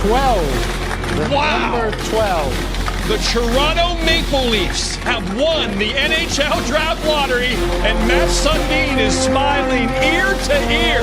12. Wow. Number 12. The Toronto Maple Leafs have won the NHL Draft Lottery, and Matt Sundin is smiling ear to ear.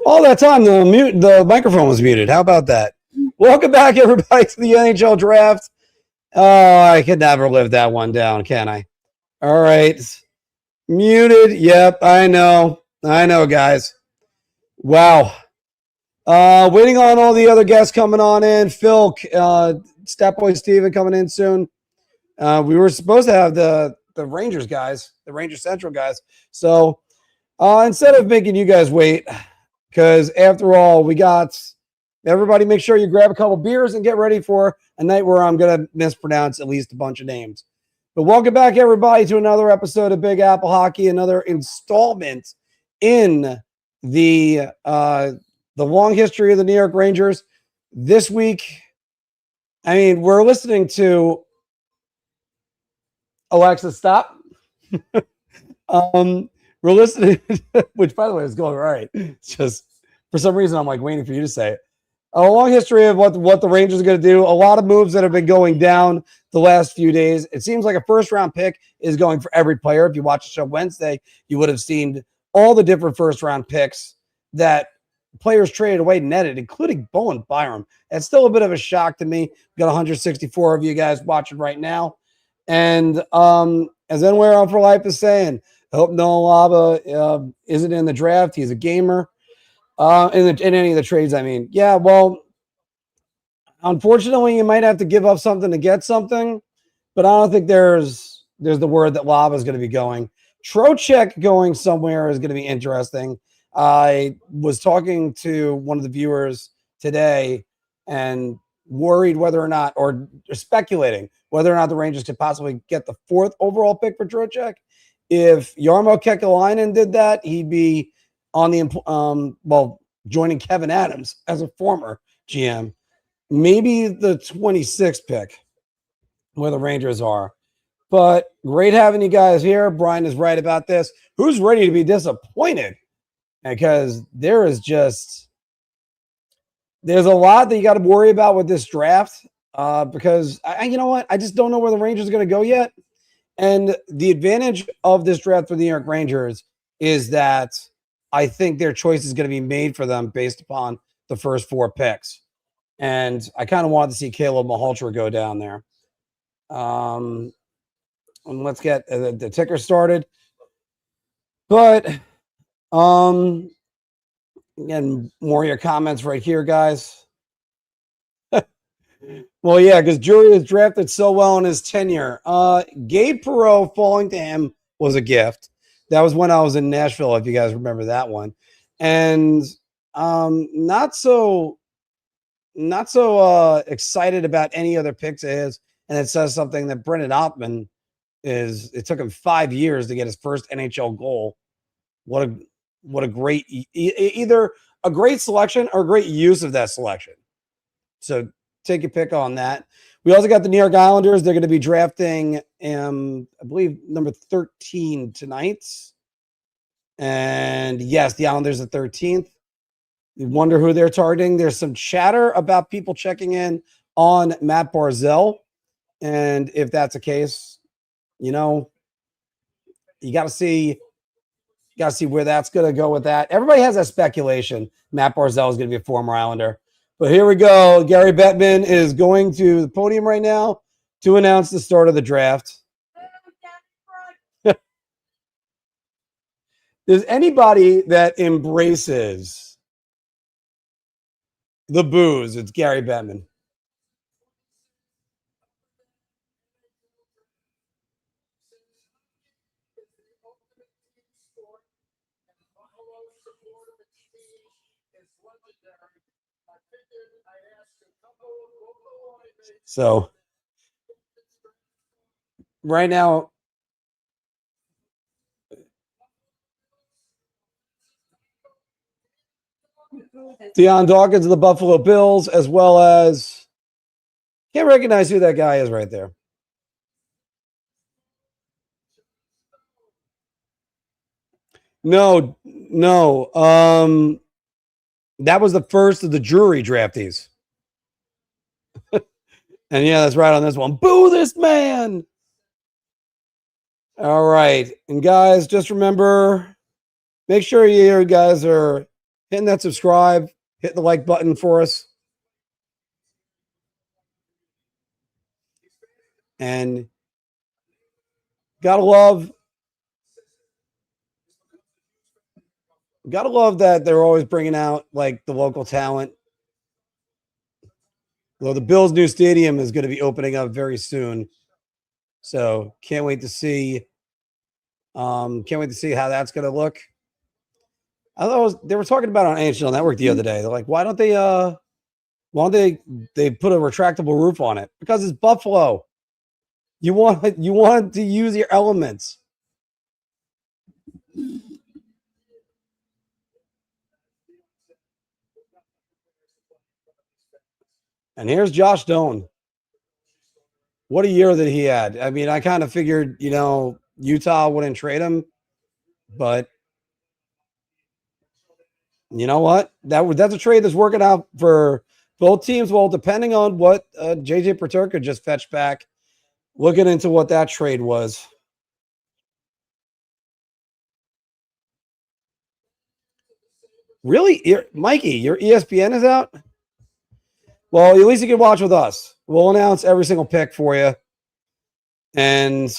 All that time, the microphone was muted. How about that? Welcome back, everybody, to the NHL Draft. Oh, I could never live that one down, can I? All right. Muted. Yep, I know, guys. Wow. Waiting on all the other guests coming on in. Phil, Statboy Steven coming in soon. We were supposed to have the Rangers guys, the Rangers Central guys. So instead of making you guys wait, because after all, we got everybody, make sure you grab a couple beers and get ready for a night where I'm going to mispronounce at least a bunch of names. But welcome back, everybody, to another episode of Big Apple Hockey, another installment in the long history of the New York Rangers. This week, I mean, we're listening to Alexa, stop. We're listening, which, by the way, is going all right. It's just, for some reason, I'm like waiting for you to say it. A long history of what the Rangers are going to do. A lot of moves that have been going down the last few days. It seems like a first-round pick is going for every player. If you watch the show Wednesday, you would have seen all the different first-round picks that players traded away netted, including Bowen Byram. That's still a bit of a shock to me. We've got 164 of you guys watching right now. And as Anywhere On For Life is saying, I hope Noah Laba isn't in the draft. He's a gamer. In any of the trades, I mean. Yeah, well, unfortunately, you might have to give up something to get something, but I don't think there's the word that Laba is going to be going. Trocheck going somewhere is going to be interesting. I was talking to one of the viewers today and worried whether or not, or speculating whether or not the Rangers could possibly get the 4th overall pick for Trocheck. If Jarmo Kekalainen did that, he'd be on the joining Kevin Adams as a former GM. Maybe the 26th pick where the Rangers are. But great having you guys here. Brian is right about this. Who's ready to be disappointed? Because there's a lot that you got to worry about with this draft. Because you know what? I just don't know where the Rangers are going to go yet. And the advantage of this draft for the New York Rangers is that I think their choice is going to be made for them based upon the first 4 picks. And I kind of wanted to see Caleb Mahaltra go down there. And let's get the ticker started. But again, more of your comments right here, guys. Well, yeah, because Drury was drafted so well in his tenure. Gabe Perreault falling to him was a gift. That was when I was in Nashville, if you guys remember that one. And not so excited about any other picks of his. And it says something that Brendan Ottman it took him 5 years to get his first NHL goal. What a great, either a great selection or a great use of that selection. So take a pick on that. We also got the New York Islanders. They're going to be drafting, I believe, number 13 tonight. And yes, the Islanders are 13th. You wonder who they're targeting. There's some chatter about people checking in on Matt Barzal. And if that's the case, you know, you got to see where that's going to go with that. Everybody has that speculation. Matt Barzal is going to be a former Islander. But here we go. Gary Bettman is going to the podium right now to announce the start of the draft. There's anybody that embraces the booze, it's Gary Bettman. So right now, Deion Dawkins of the Buffalo Bills, as well as can't recognize who that guy is right there. No. That was the first of the jury draftees. And yeah, that's right on this one. Boo this man. All right. And guys, just remember, make sure you guys are hitting that subscribe, hit the like button for us. And gotta love that they're always bringing out like the local talent. Well, the Bills' new stadium is going to be opening up very soon, so can't wait to see. Can't wait to see how that's going to look. I thought they were talking about it on NHL Network the other day. They're like, why don't they put a retractable roof on it? Because it's Buffalo. You want to use your elements. And here's Josh Doan. What a year that he had. I mean, I kind of figured, Utah wouldn't trade him, but you know what? That's a trade that's working out for both teams. Well, depending on what JJ Peterka just fetched back, looking into what that trade was. Really? Mikey, your ESPN is out? Well, at least you can watch with us. We'll announce every single pick for you. And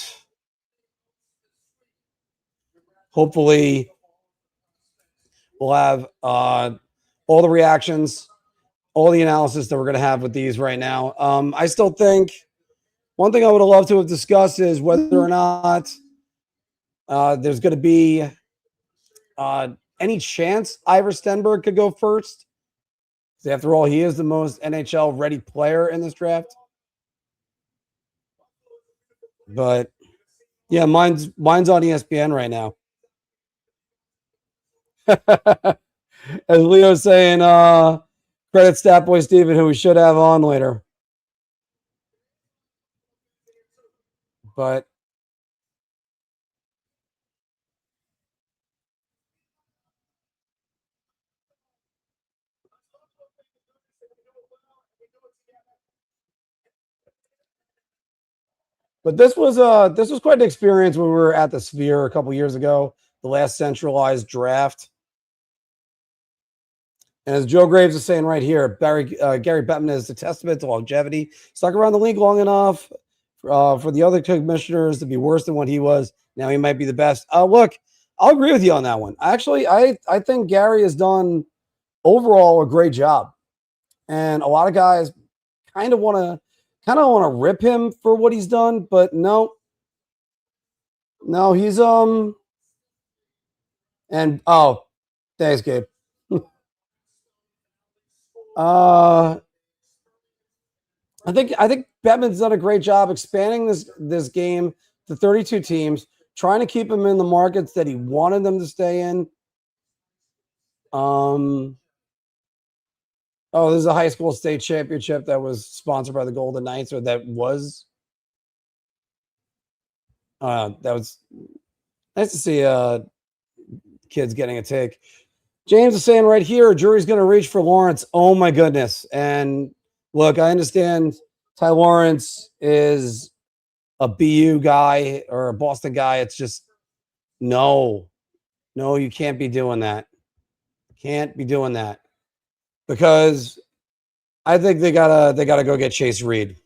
hopefully we'll have all the reactions, all the analysis that we're going to have with these right now. I still think one thing I would have loved to have discussed is whether or not there's going to be any chance Ivor Stenberg could go first. After all, he is the most NHL ready player in this draft. But yeah, mine's on ESPN right now. As Leo's saying, credit Statboy Steven, who we should have on later. But this was quite an experience when we were at the Sphere a couple years ago, the last centralized draft. And as Joe Graves is saying right here, Gary Bettman is a testament to longevity. Stuck around the league long enough for the other commissioners to be worse than what he was. Now he might be the best. Look, I'll agree with you on that one. Actually, I think Gary has done overall a great job. And a lot of guys kind of want to rip him for what he's done, but no, he's and thanks, Gabe. I think Bettman's done a great job expanding this game to 32 teams, trying to keep him in the markets that he wanted them to stay in. This is a high school state championship that was sponsored by the Golden Knights, or that was. That was nice to see kids getting a take. James is saying right here, jury's going to reach for Lawrence. Oh, my goodness. And look, I understand Ty Lawrence is a BU guy or a Boston guy. It's just, no, you can't be doing that. Can't be doing that. Because I think they gotta go get Chase Reed.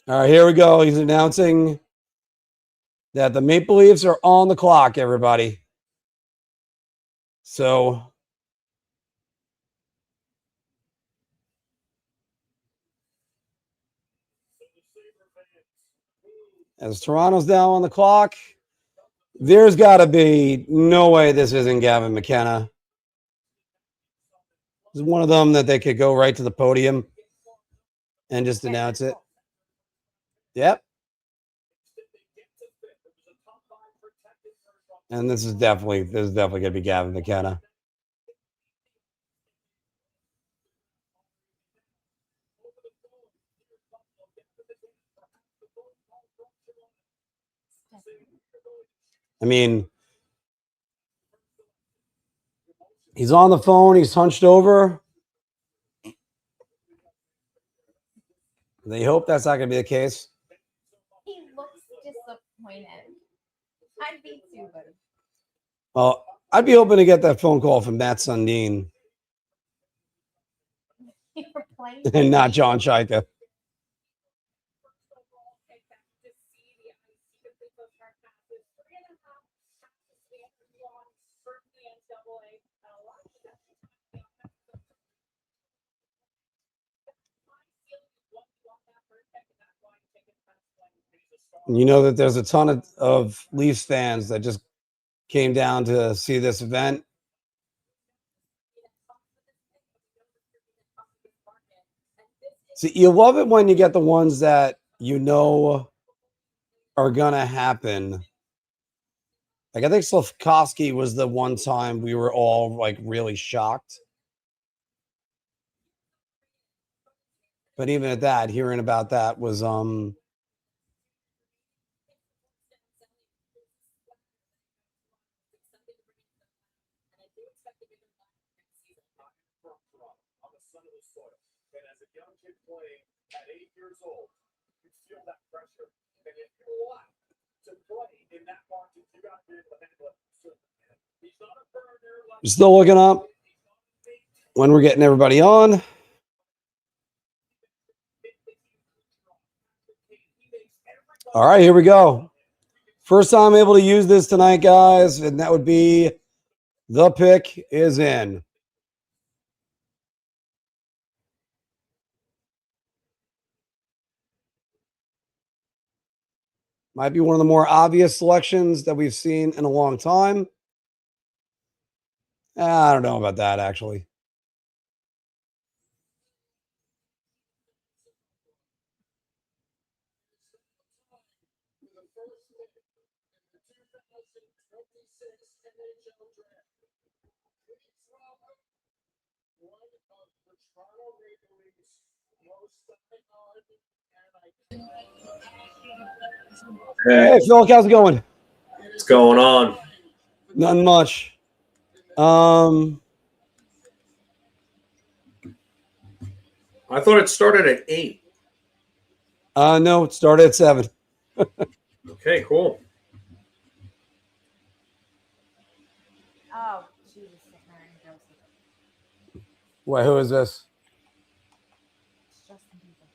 All right, here we go. He's announcing that the Maple Leafs are on the clock, everybody. So as Toronto's now on the clock, there's got to be no way this isn't Gavin McKenna. This is one of them that they could go right to the podium and just announce it. Yep. And this is definitely going to be Gavin McKenna. I mean, he's on the phone. He's hunched over. They hope that's not going to be the case. He looks disappointed. I'd be too, buddy. Well, I'd be hoping to get that phone call from Matt Sundin and not John Shaika. You know that there's a ton of Leafs fans that just came down to see this event. See, you love it when you get the ones that you know are going to happen. Like, I think Slavkovsky was the one time we were all, like, really shocked. But even at that, hearing about that was, still looking up when we're getting everybody on. All right, here we go. First time able to use this tonight, guys, and that would be the pick is in. Might be one of the more obvious selections that we've seen in a long time. I don't know about that, actually. Hey, Phil, how's it going? What's going on? Nothing much. I thought it started at 8. No, it started at 7. Okay, cool. Oh, Jesus. Wait, who is this? Justin Bieber.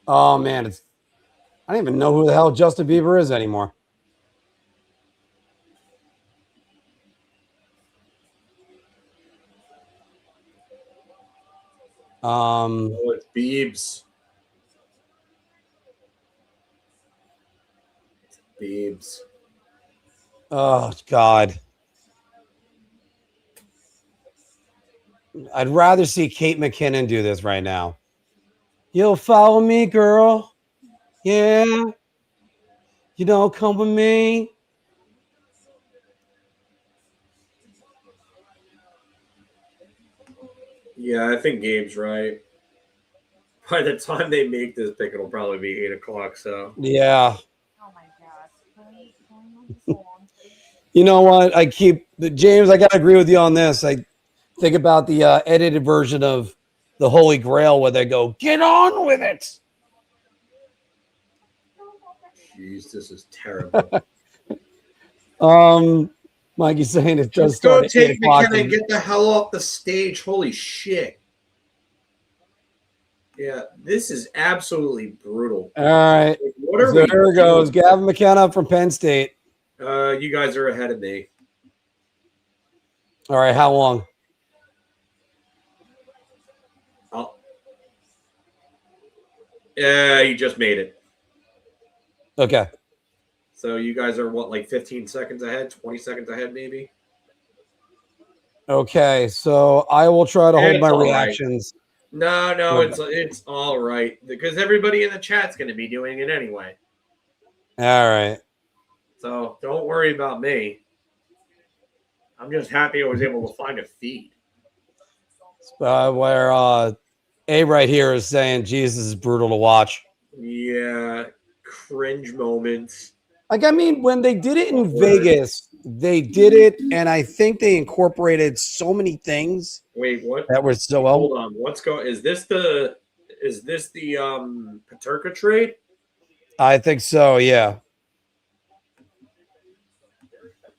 Oh, man. I don't even know who the hell Justin Bieber is anymore. Oh, it's Biebs. Biebs. Oh, God. I'd rather see Kate McKinnon do this right now. You'll follow me, girl. Yeah. You don't come with me. Yeah, I think Gabe's right. By the time they make this pick, it'll probably be 8 o'clock. So Yeah. Oh my God. You know what? James, I got to agree with you on this. I think about the edited version of the Holy Grail where they go, get on with it. Jeez, this is terrible. Mikey's saying it does Just go start at 8 take o'clock. McKenna and get the hell off the stage. Holy shit. Yeah, this is absolutely brutal. All right. What are So we here goes Gavin McKenna from Penn State. You guys are ahead of me. All right, how long? Yeah, you just made it. Okay. So you guys are what, like 15 seconds ahead, 20 seconds ahead, maybe? Okay, so I will try to hold It's my all right. reactions. No, it's all right because everybody in the chat's going to be doing it anyway. All right. So don't worry about me. I'm just happy I was able to find a feed. Where A right here is saying Jesus is brutal to watch. Yeah, cringe moments. Like, I mean, when they did it in Vegas, they did it, and I think they incorporated so many things. Wait, what? That were so well. Hold on. What's going? Is this the Paterka trade? I think so. Yeah.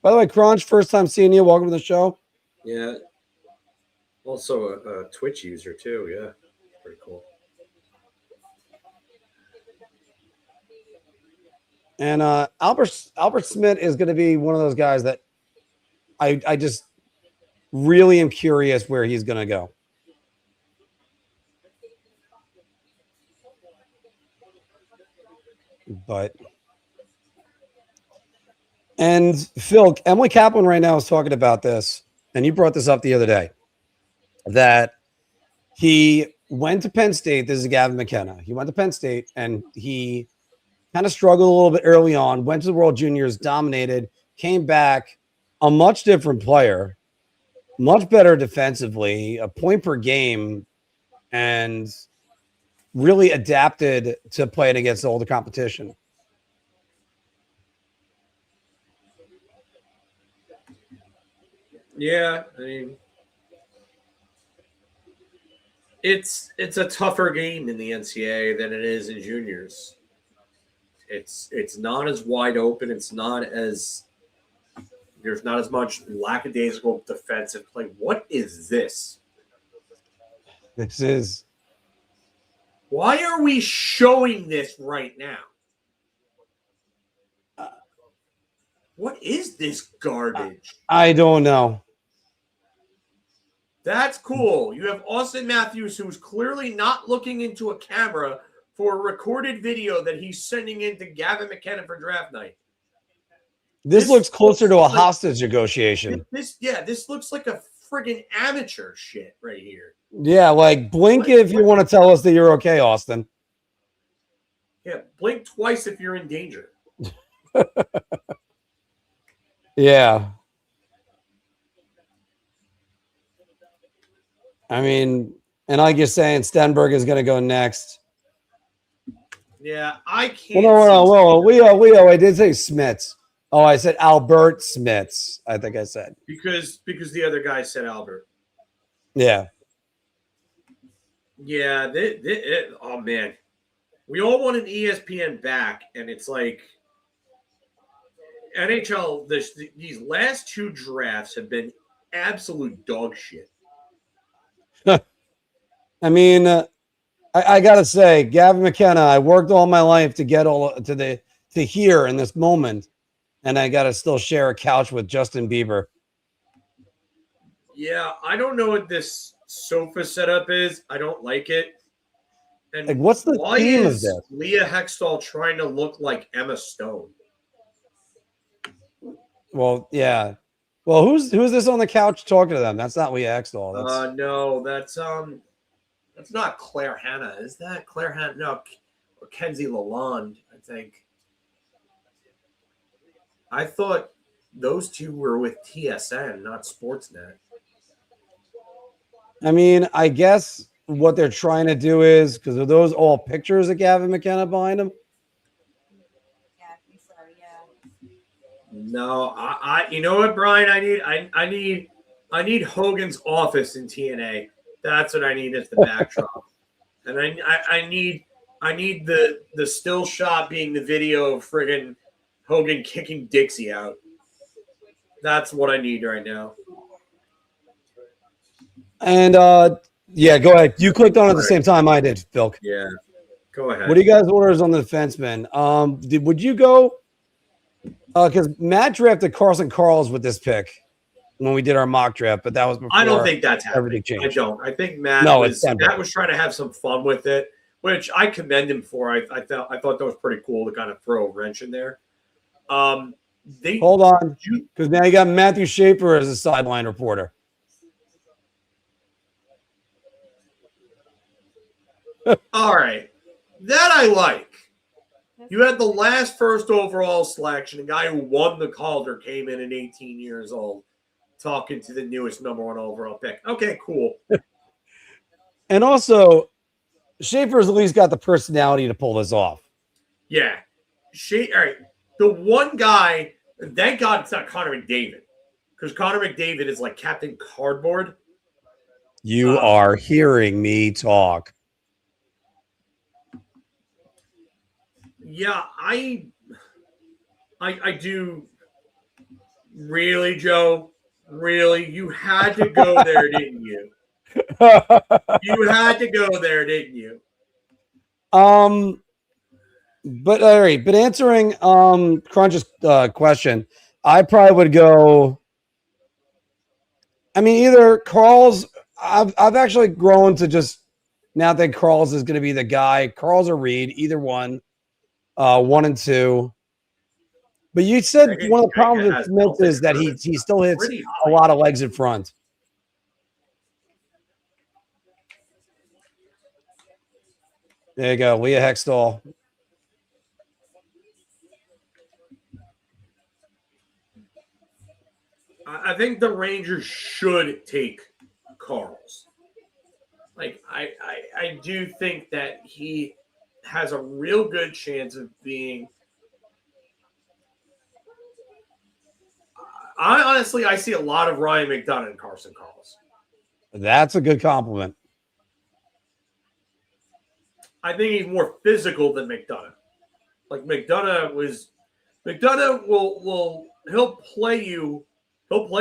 By the way, Crunch, first time seeing you. Welcome to the show. Yeah. Also a Twitch user too. Yeah, pretty cool. And Albert Smits is going to be one of those guys that I just really am curious where he's going to go. But and Phil, Emily Kaplan right now is talking about this, and you brought this up the other day, that he went to Penn State. This is Gavin McKenna. He went to Penn State, and he kind of struggled a little bit early on, went to the World Juniors, dominated, came back, a much different player, much better defensively, a point per game, and really adapted to playing against all the competition. Yeah, I mean, it's a tougher game in the NCAA than it is in juniors. It's not as wide open. It's not as there's not as much lackadaisical defensive play. What is this? This is. Why are we showing this right now? What is this garbage? I don't know. That's cool. You have Austin Matthews, who's clearly not looking into a camera for a recorded video that he's sending in to Gavin McKenna for draft night. This looks closer to a hostage negotiation. This looks like a friggin' amateur shit right here. Yeah, like blink if you want to tell us that you're okay, Austin. Yeah, blink twice if you're in danger. Yeah. I mean, and like you're saying, Stenberg is going to go next. Yeah, I can't. Whoa. I did say Smits. Oh, I said Albert Smits. I think I said because the other guy said Albert. Yeah. Yeah. Oh man, we all want an ESPN back, and it's like NHL. These last two drafts have been absolute dog shit. I mean, I gotta say, Gavin McKenna, I worked all my life to get to here in this moment, and I gotta still share a couch with Justin Bieber. Yeah, I don't know what this sofa setup is. I don't like it. And like, what's the theme of this? Leah Hextall trying to look like Emma Stone? Well, yeah. Well, who's this on the couch talking to them? That's not Leah Hextall. No, that's not Claire Hanna. Is that Claire Hanna? No, or Kenzie Lalonde, I think. I thought those two were with TSN, not Sportsnet. I mean, I guess what they're trying to do is, because are those all pictures of Gavin McKenna behind him? Yeah, I think so, yeah. No, I you know what, Brian? I need Hogan's office in TNA. That's what I need as the backdrop. And I need the still shot being the video of friggin' Hogan kicking Dixie out. That's what I need right now. And yeah, go ahead. You clicked on it at the same time I did, Phil. Yeah, go ahead. What do you guys' orders on the defenseman? Would you go? Because Matt drafted Carson Carls with this pick when we did our mock draft, but that was before. I don't think that's happening. Everything changed. I don't. I think Matt was trying to have some fun with it, which I commend him for. I thought that was pretty cool to kind of throw a wrench in there. Hold on, because now you got Matthew Schaefer as a sideline reporter. All right, that I like. You had the last first overall selection, a guy who won the Calder came in at 18 years old, talking to the newest number 1 overall pick. Okay, cool. And also, Schaefer's at least got the personality to pull this off. Yeah. All right. The one guy, thank God it's not Connor McDavid, because Connor McDavid is like Captain Cardboard. You are hearing me talk. Yeah, I do. Really, Joe? Really? You had to go there, didn't you? You had to go there, didn't you? But all right, but answering Crunch's question, I probably would go. I mean, either Carl's. I've actually grown to just now think Carl's is going to be the guy. Carl's or Reed, either one. 1 and 2. But you said one of the problems with Smits is that he still hits a lot of legs in front. There you go, Leah Hextall. I think the Rangers should take Carls. Like I do think that he has a real good chance of being. I see a lot of Ryan McDonough and Carson Carls. That's a good compliment. I think he's more physical than McDonough. Like McDonough he'll play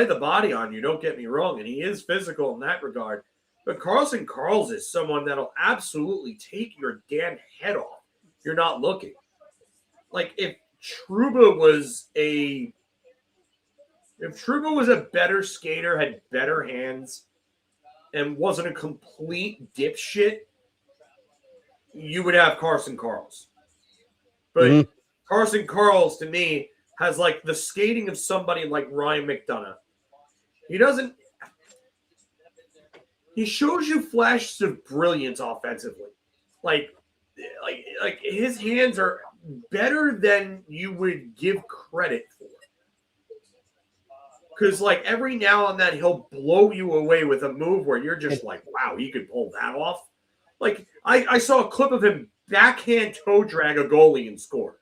the body on you. Don't get me wrong, and he is physical in that regard. But Carson Carls is someone that'll absolutely take your damn head off. You're not looking. Like if Trouba was a better skater, had better hands, and wasn't a complete dipshit, you would have Carson Carls. But Carson Carls, to me, has like the skating of somebody like Ryan McDonough. He shows you flashes of brilliance offensively. Like his hands are better than you would give credit for. Because like every now and then he'll blow you away with a move where you're just like, wow, he could pull that off. Like I saw a clip of him backhand toe drag a goalie and score.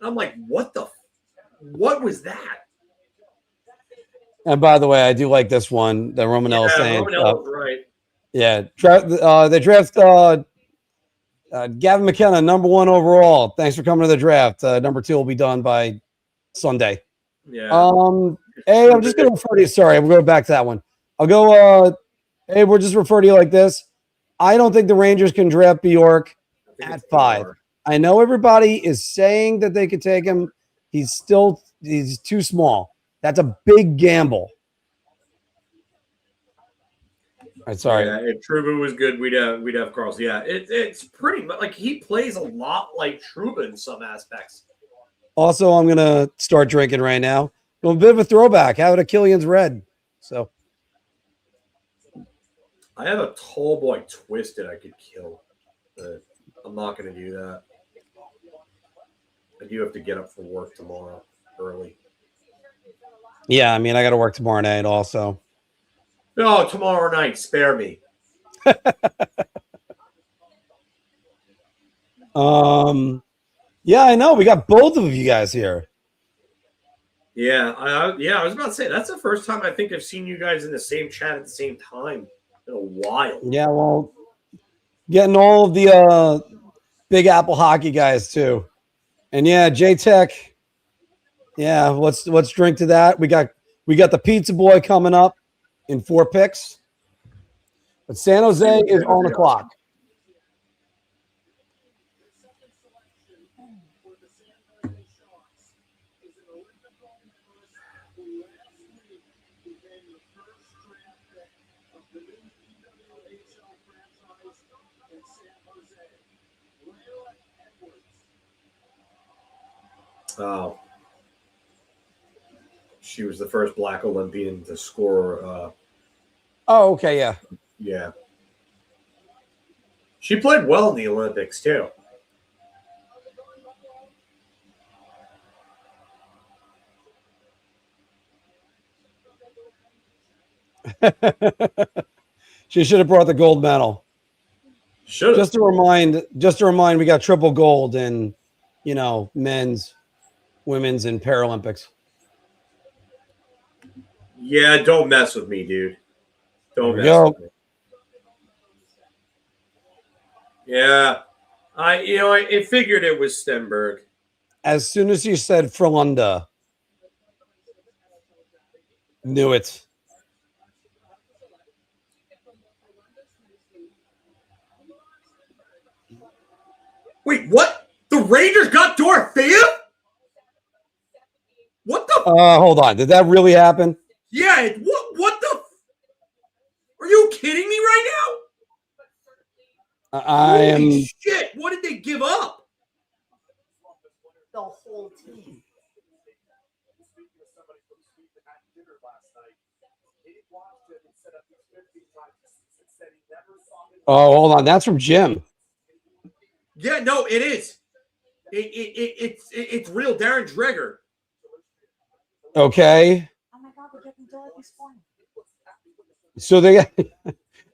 And I'm like, what was that? And by the way, I do like this one that Romanella is saying. Romanella's right. Yeah, they draft Gavin McKenna, number 1 overall. Thanks for coming to the draft. Number 2 will be done by Sunday. Yeah. Hey, I'm just going to refer to you. Sorry, we'll go back to that one. I'll go. Hey, we'll just refer to you like this. I don't think the Rangers can draft Bjork at 5. I know everybody is saying that they could take him. He's too small. That's a big gamble. All right, sorry. Yeah, if Trouba was good, we'd have Carls. Yeah, it's pretty much like he plays a lot like Trouba in some aspects. Also, I'm gonna start drinking right now. A bit of a throwback. Have it a Killian's Red. So I have a tall boy twisted I could kill, but I'm not gonna do that. I do have to get up for work tomorrow early. Yeah, I mean, I got to work tomorrow night also. No, tomorrow night. Spare me. Yeah, I know. We got both of you guys here. Yeah, I was about to say that's the first time I think I've seen you guys in the same chat at the same time in a while. Yeah, well, getting all of the Big Apple hockey guys too, and yeah, J Tech. Yeah, let's drink to that. We got We got the Pizza Boy coming up in 4 picks. But San Jose is on the clock. Oh. She was the first Black Olympian to score. Oh, okay, yeah. Yeah. She played well in the Olympics, too. She should have brought the gold medal. Should have. Just to remind, we got triple gold in, men's, women's, and Paralympics. Yeah, don't mess with me, dude. Don't mess with me. Yeah. I figured it was Stenberg. As soon as you said Frölunda, knew it. Wait, what? The Rangers got Dorofeyev? What the? Hold on. Did that really happen? Yeah. What the? Are you kidding me right now? Holy shit! What did they give up? The whole team. Oh, hold on. That's from Jim. Yeah, no, it is. It's real Darren Dreger. Okay. Oh my God, we're getting Dorothy's point. So they got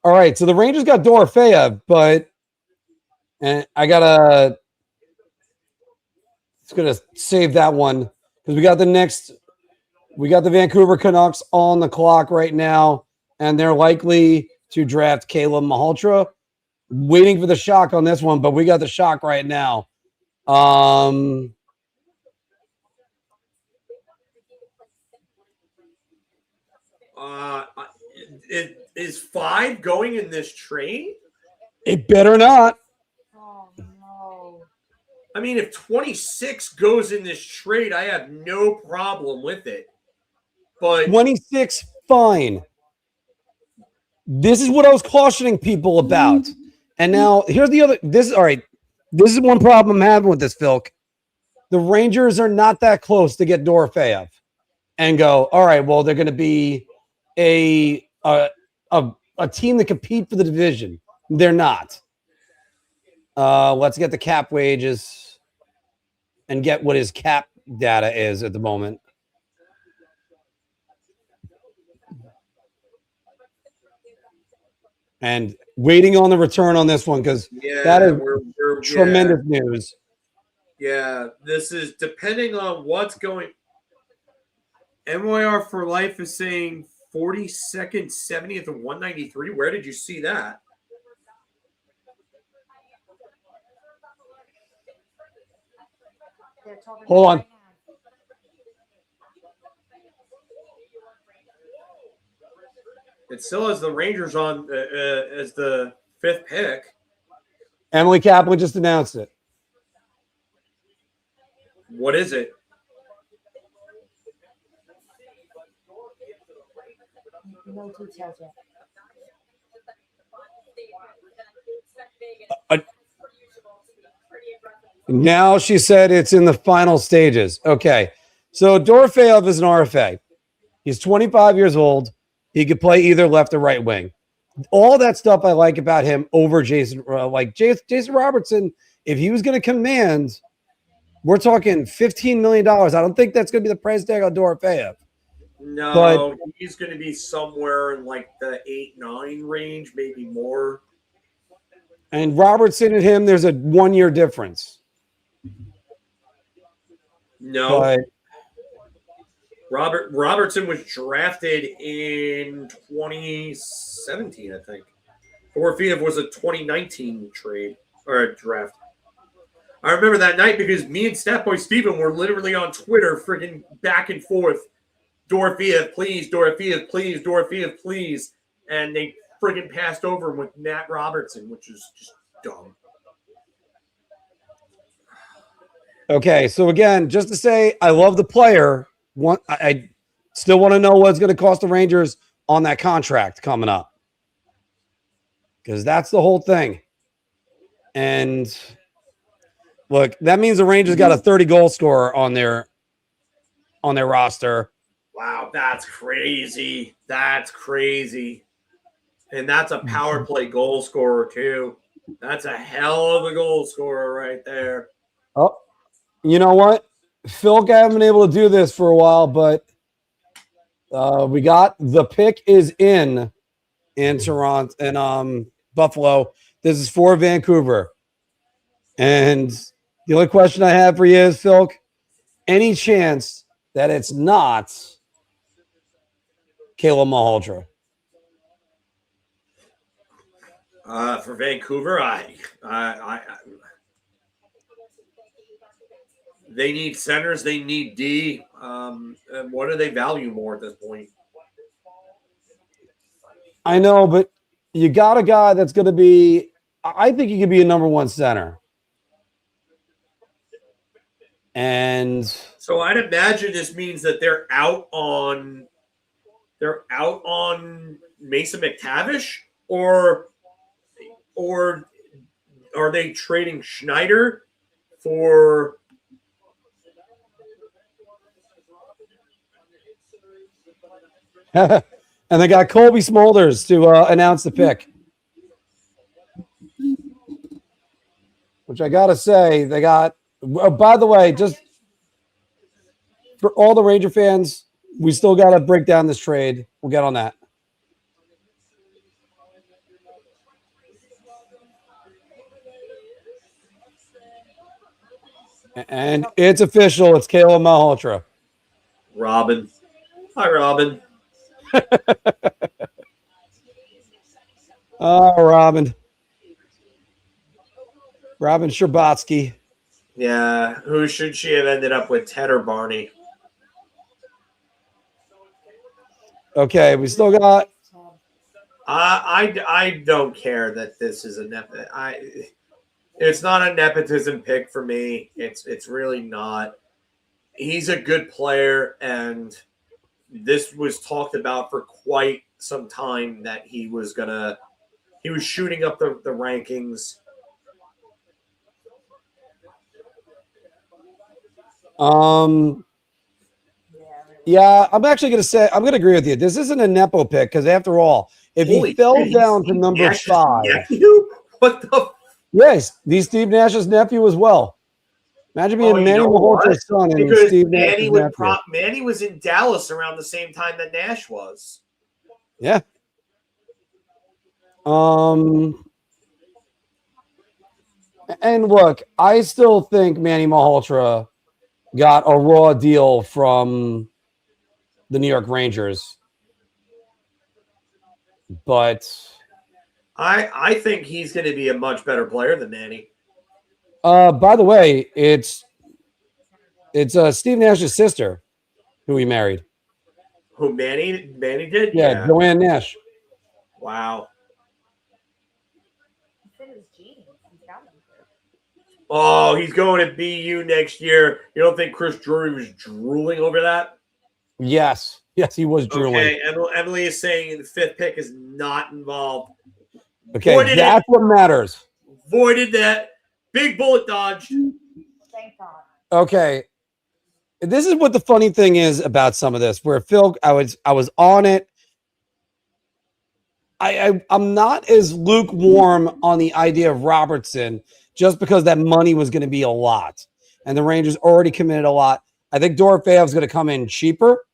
all right. So the Rangers got Dorofeyev, but and I gotta save that one because we got the Vancouver Canucks on the clock right now, and they're likely to draft Caleb Malhotra. Waiting for the shock on this one, but we got the shock right now. Is 5 going in this trade? It better not. Oh no. I mean, if 26 goes in this trade, I have no problem with it. But 26, fine. This is what I was cautioning people about. And now here's the other. This is one problem I'm having with this, Philk. The Rangers are not that close to get Dorofeyev and go, all right, well, they're going to be a team that compete for the division. They're not. Let's get the cap wages and get what his cap data is at the moment. And waiting on the return on this one because that is tremendous news. Yeah, this is depending on what's going. MYR for life is saying 42nd, 70th, and 193. Where did you see that? Hold on. It still has the Rangers on as the 5th pick. Emily Kaplan just announced it. What is it? No details yet. Now she said it's in the final stages. Okay. So Dorofeyev is an RFA. He's 25 years old. He could play either left or right wing. All that stuff I like about him over Jason Robertson. If he was going to command, we're talking $15 million. I don't think that's going to be the price tag on Dorofeyev. No, but he's going to be somewhere in like the 8-9 range, maybe more. And Robertson and him, there's a 1-year difference. No. But Robertson was drafted in 2017, I think. Dorofeyev was a 2019 trade or a draft. I remember that night because me and Statboy Steven were literally on Twitter freaking back and forth Dorofeyev, please, Dorofeyev, please, Dorofeyev, please. And they friggin' passed over him with Matt Robertson, which is just dumb. Okay, so again, just to say, I love the player. I still want to know what's going to cost the Rangers on that contract coming up, because that's the whole thing. And look, that means the Rangers got a 30-goal scorer on their roster. Wow, that's crazy. That's crazy. And that's a power play goal scorer, too. That's a hell of a goal scorer right there. Oh, you know what? Phil hasn't been able to do this for a while, but we got the pick is in Toronto and Buffalo. This is for Vancouver. And the only question I have for you is, Phil, any chance that it's not Caleb Malhotra? For Vancouver, they need centers, they need D. What do they value more at this point? I know, but you got a guy that's going to be, I think he could be a number one center. And so I'd imagine this means that they're out on Mason McTavish, or are they trading Schneider for? And they got Colby Smulders to announce the pick. Which I got to say, they got, oh, by the way, just for all the Ranger fans, we still got to break down this trade. We'll get on that. And it's official. It's Caleb Malhotra. Robin. Hi, Robin. Oh, Robin. Robin Scherbatsky. Yeah, who should she have ended up with, Ted or Barney? Okay, we still got. I don't care that this is it's not a nepotism pick for me. It's really not. He's a good player, and this was talked about for quite some time that he was shooting up the rankings. Yeah, I'm actually going to say, I'm going to agree with you. This isn't a Nepo pick, because after all, if he fell down to number 5. Nephew? What the? Yes, he's Steve Nash's nephew as well. Imagine being Manny Malhotra's son and because Steve Nash's nephew. Manny was in Dallas around the same time that Nash was. Yeah. And look, I still think Manny Malhotra got a raw deal from the New York Rangers, but I think he's going to be a much better player than Manny. By the way, it's Steve Nash's sister who he married. Who Manny did? Yeah, Joanne Nash. Wow. Oh, he's going to BU next year. You don't think Chris Drury was drooling over that? Yes, he was drooling. Okay, Emily is saying the 5th pick is not involved. Okay, that's what matters. Voided that. Big bullet dodge. Thank God. Okay. This is what the funny thing is about some of this, where Phil, I was on it. I'm not as lukewarm on the idea of Robertson, just because that money was going to be a lot. And the Rangers already committed a lot. I think Dorofeyev is going to come in cheaper.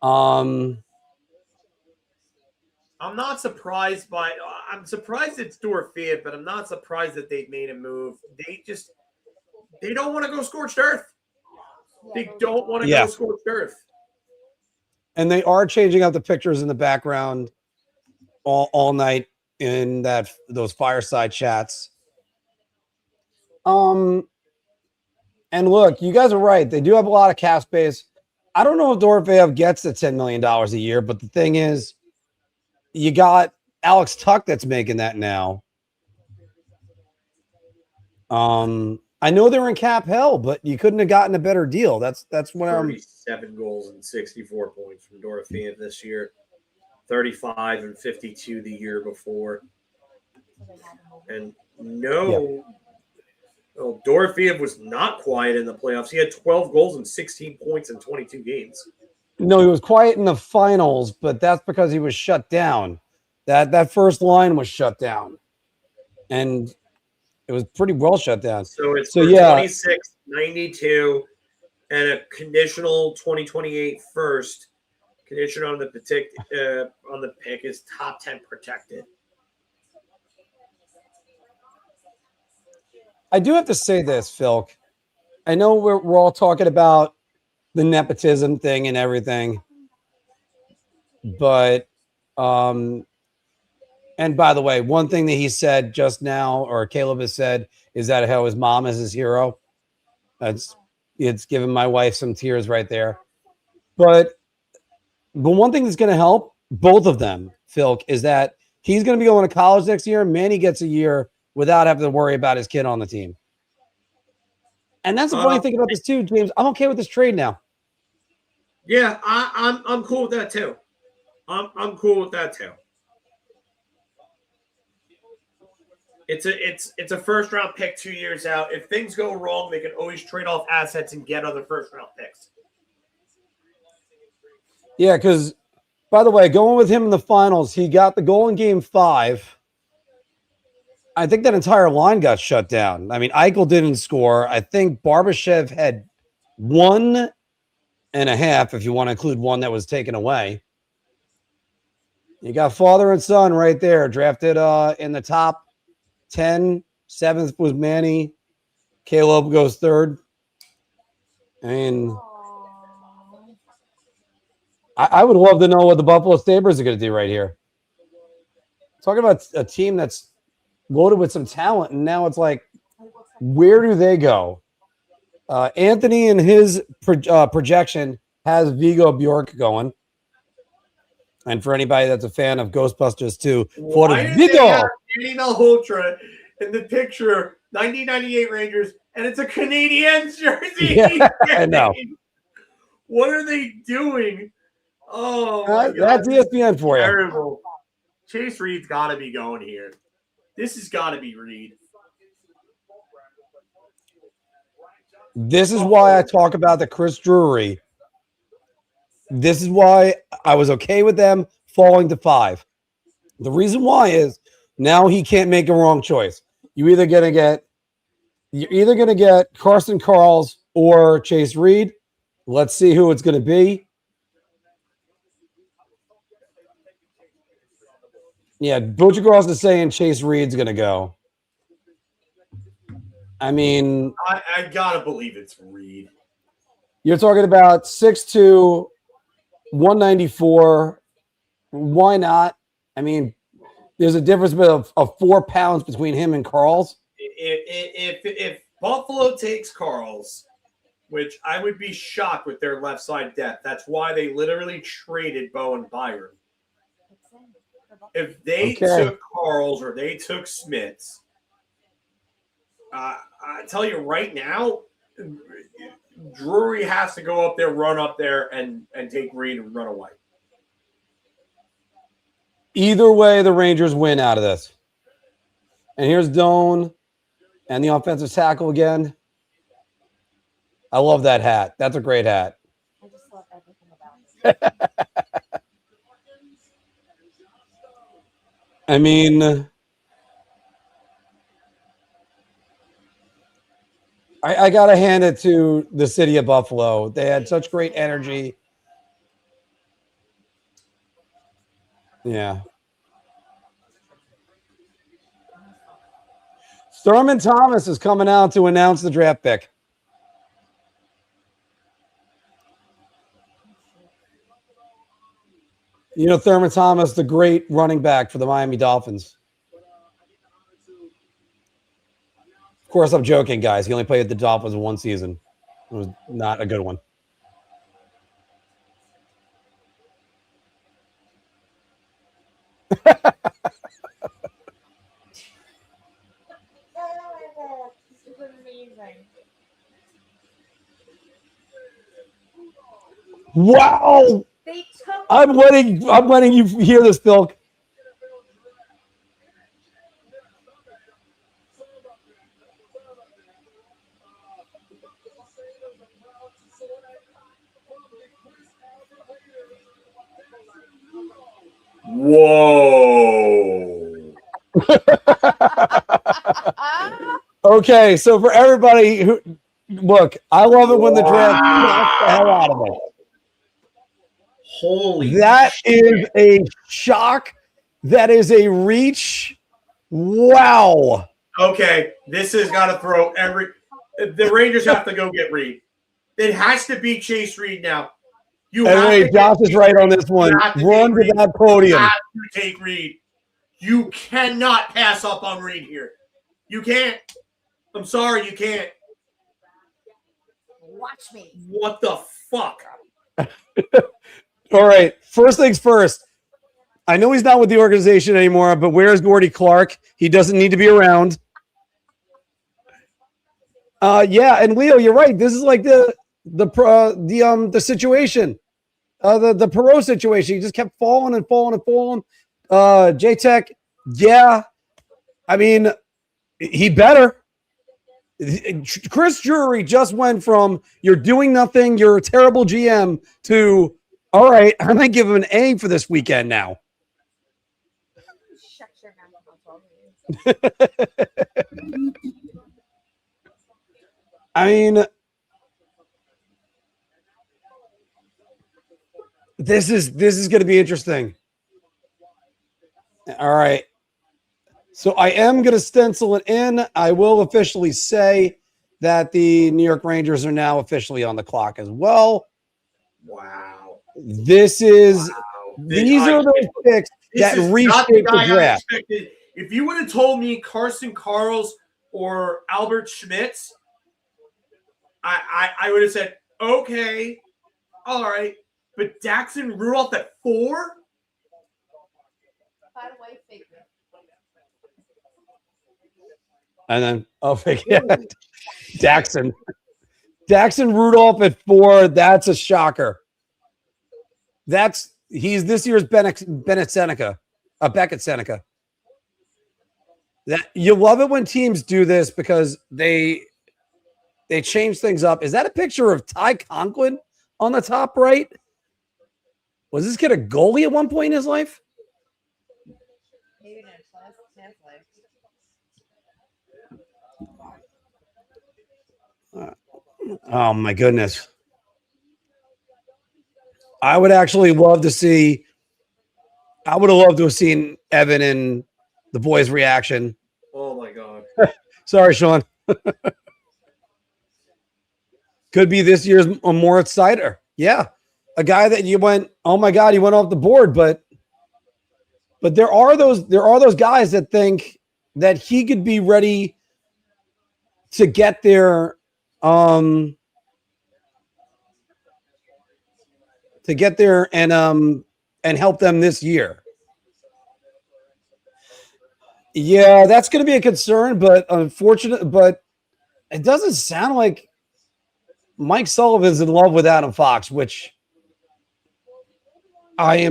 I'm not surprised I'm surprised it's Dorofeyev, but I'm not surprised that they've made a move. They don't want to go scorched earth. They don't want to go scorched earth. And they are changing out the pictures in the background all night in those fireside chats. And look, you guys are right. They do have a lot of cap space. I don't know if Dorofeyev gets the $10 million a year, but the thing is, you got Alex Tuck that's making that now. I know they're in cap hell, but you couldn't have gotten a better deal. That's what I'm. 37 goals and 64 points from Dorofeyev this year. 35 and 52 the year before. And Dorofeyev was not quiet in the playoffs. He had 12 goals and 16 points in 22 games. No, he was quiet in the finals, but that's because he was shut down. That first line was shut down. And it was pretty well shut down. So it's 26, 92, and a conditional 2028 first. Condition on the pick is top 10 protected. I do have to say this, Phil. I know we're all talking about the nepotism thing and everything, but and by the way, one thing that he said just now, or Caleb has said, is that how his mom is his hero. It's giving my wife some tears right there. But one thing that's going to help both of them, Phil, is that he's going to be going to college next year. Manny gets a year without having to worry about his kid on the team. And that's the funny thing about this too, James. I'm okay with this trade now. Yeah, I'm cool with that too. I'm cool with that too. It's a first round pick 2 years out. If things go wrong, they can always trade off assets and get other first round picks. Yeah, because by the way, going with him in the finals, he got the goal in game 5. I think that entire line got shut down. I mean, Eichel didn't score. I think Barbashev had 1.5, if you want to include one that was taken away. You got father and son right there, drafted in the top 10. 7th was Manny. Caleb goes 3rd. I mean, I would love to know what the Buffalo Sabres are going to do right here. Talking about a team that's loaded with some talent, and now it's like, where do they go? Anthony in his projection has Vigo Bjork going. And for anybody that's a fan of Ghostbusters 2, for Why Vigo. Danny Malhotra in the picture, 1998 Rangers, and it's a Canadian jersey. Yeah, I know. What are they doing? Oh, my God. That's ESPN for you. Terrible. Chase Reed's got to be going here. This has got to be Reed. This is why I talk about the Chris Drury. This is why I was okay with them falling to 5. The reason why is now he can't make a wrong choice. You're either going to get Carson Karls or Chase Reed. Let's see who it's going to be. Yeah, Butcher Gross is saying Chase Reed's going to go. I mean, I gotta believe it's Reed. You're talking about 6'2", 194. Why not? I mean, there's a difference of 4 pounds between him and Karls. If Buffalo takes Karls, which I would be shocked with their left side depth, that's why they literally traded Bowen Byron. If they took Karls or they took Smits, I tell you right now, Drury has to go up there, run up there, and take Reed and run away. Either way, the Rangers win out of this. And here's Doan and the offensive tackle again. I love that hat. That's a great hat. I just love everything about it. I mean, I got to hand it to the city of Buffalo. They had such great energy. Yeah. Thurman Thomas is coming out to announce the draft pick. You know, Thurman Thomas, the great running back for the Miami Dolphins. Of course, I'm joking, guys. He only played with the Dolphins 1 season. It was not a good one. This is amazing. Wow. They took I'm letting you hear this, Phil. Whoa. Okay, so for everybody who look, I love it when the draft knocks the hell out of it. Holy That shit. is a shock. That is a reach. Wow. Okay, this has got to throw the Rangers have to go get Reed. It has to be Chase Reed now. Anyway, Josh is right on this one. Run to that podium. You have to take Reed. You cannot pass up on Reed here. You can't. I'm sorry, you can't. Watch me. What the fuck? All right. First things first. I know he's not with the organization anymore, but where's Gordy Clark? He doesn't need to be around. Yeah, and Leo, you're right. This is like the situation, the Perot situation. He just kept falling and falling and falling. J-Tech, yeah. I mean, he better. Chris Drury just went from you're doing nothing, you're a terrible GM to all right, I'm gonna give him an A for this weekend now. Shut your mouth. I mean, this is going to be interesting. All right. So I am going to stencil it in. I will officially say that the New York Rangers are now officially on the clock as well. Wow. These are those picks that reshape the draft. If you would have told me Carson Karls or Albert Smits, I would have said, okay, all right. But Daxon Rudolph at 4? By the way, fake it. And then, fake it. Daxon Rudolph at 4. That's a shocker. He's this year's Beckett Seneca. That you love it when teams do this because they change things up. Is that a picture of Ty Conklin on the top right? Was this kid a goalie at one point in his life? Maybe not. Oh my goodness. I would actually love to see. I would have loved to have seen Evan and the boys' reaction. Oh my God. Sorry, Sean. Could be this year's Moritz Seider. Yeah. A guy that you went, oh my God, he went off the board, but there are those guys that think that he could be ready to get there and help them this year. Yeah, that's going to be a concern, but it doesn't sound like Mike Sullivan's in love with Adam Fox, which I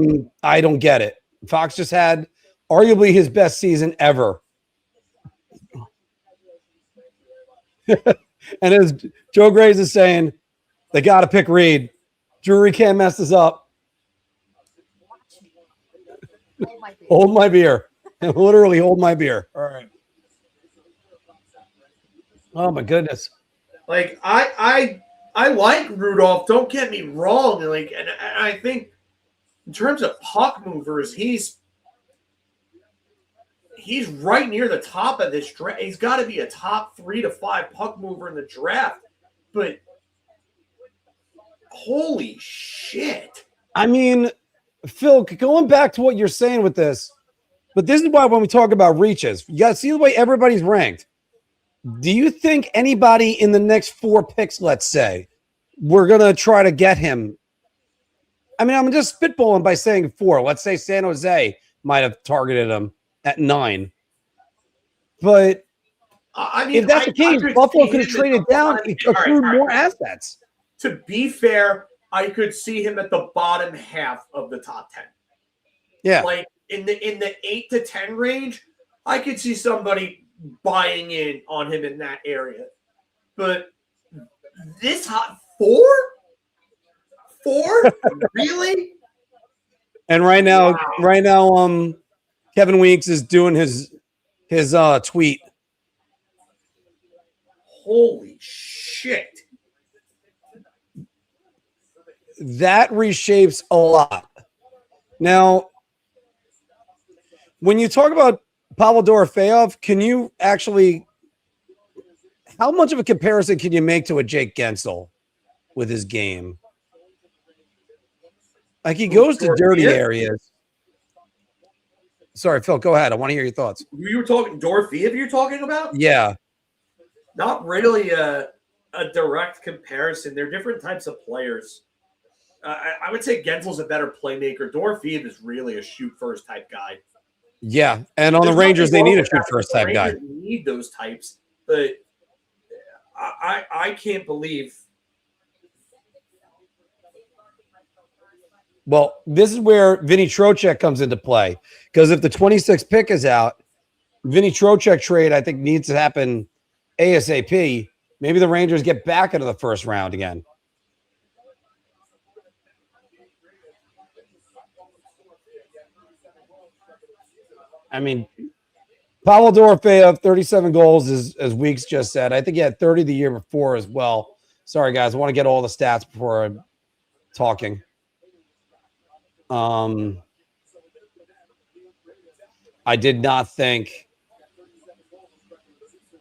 don't get it. Fox just had arguably his best season ever. And as Joe Graves is saying, they got to pick Reed. Drury can't mess this up. Hold my beer. Literally hold my beer. All right. Oh my goodness. Like I like Rudolph. Don't get me wrong. Like, and I think in terms of puck movers, he's right near the top of this draft. He's got to be a top 3 to 5 puck mover in the draft. But holy shit. I mean, Phil, going back to what you're saying with this, but this is why when we talk about reaches, you got to see the way everybody's ranked. Do you think anybody in the next 4 picks, let's say, we're going to try to get him? I mean, I'm just spitballing by saying 4. Let's say San Jose, might have targeted him at 9. But I mean, if that's the case, Buffalo could have traded down and accrued more assets. To be fair, I could see him at the bottom half of the top 10. Yeah. Like in the 8 to 10 range, I could see somebody buying in on him in that area. But this hot 4? 4? Really? And right now, Kevin Weeks is doing his tweet. Holy shit. That reshapes a lot. Now, when you talk about Pavel Dorofeyev, can you actually, how much of a comparison can you make to a Jake Gensel with his game? Like he goes to dirty areas. Sorry, Phil, go ahead. I want to hear your thoughts. You were talking Dorofeyev you're talking about? Yeah. Not really a direct comparison. They're different types of players. I would say Gensel's a better playmaker. Dorofeyev is really a shoot-first type guy. Yeah, and on the Rangers, they need a shoot-first type guy. Need those types, but I can't believe. Well, this is where Vinny Trocheck comes into play, because if the 26th pick is out, Vinny Trocheck trade I think needs to happen ASAP. Maybe the Rangers get back into the first round again. I mean, Pavel Dorofeyev, 37 goals, as Weeks just said. I think he had 30 the year before as well. Sorry, guys. I want to get all the stats before I'm talking. I did not think,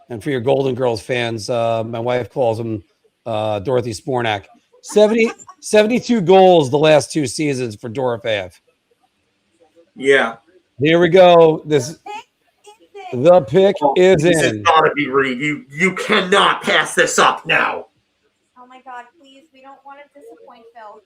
and for your Golden Girls fans, my wife calls him Dorothy Spornak. 72 goals the last 2 seasons for Dorofeyev. Yeah. Here we go. The pick is in. This has got to be Reed. You cannot pass this up now. Oh my God! Please, we don't want to disappoint Phil.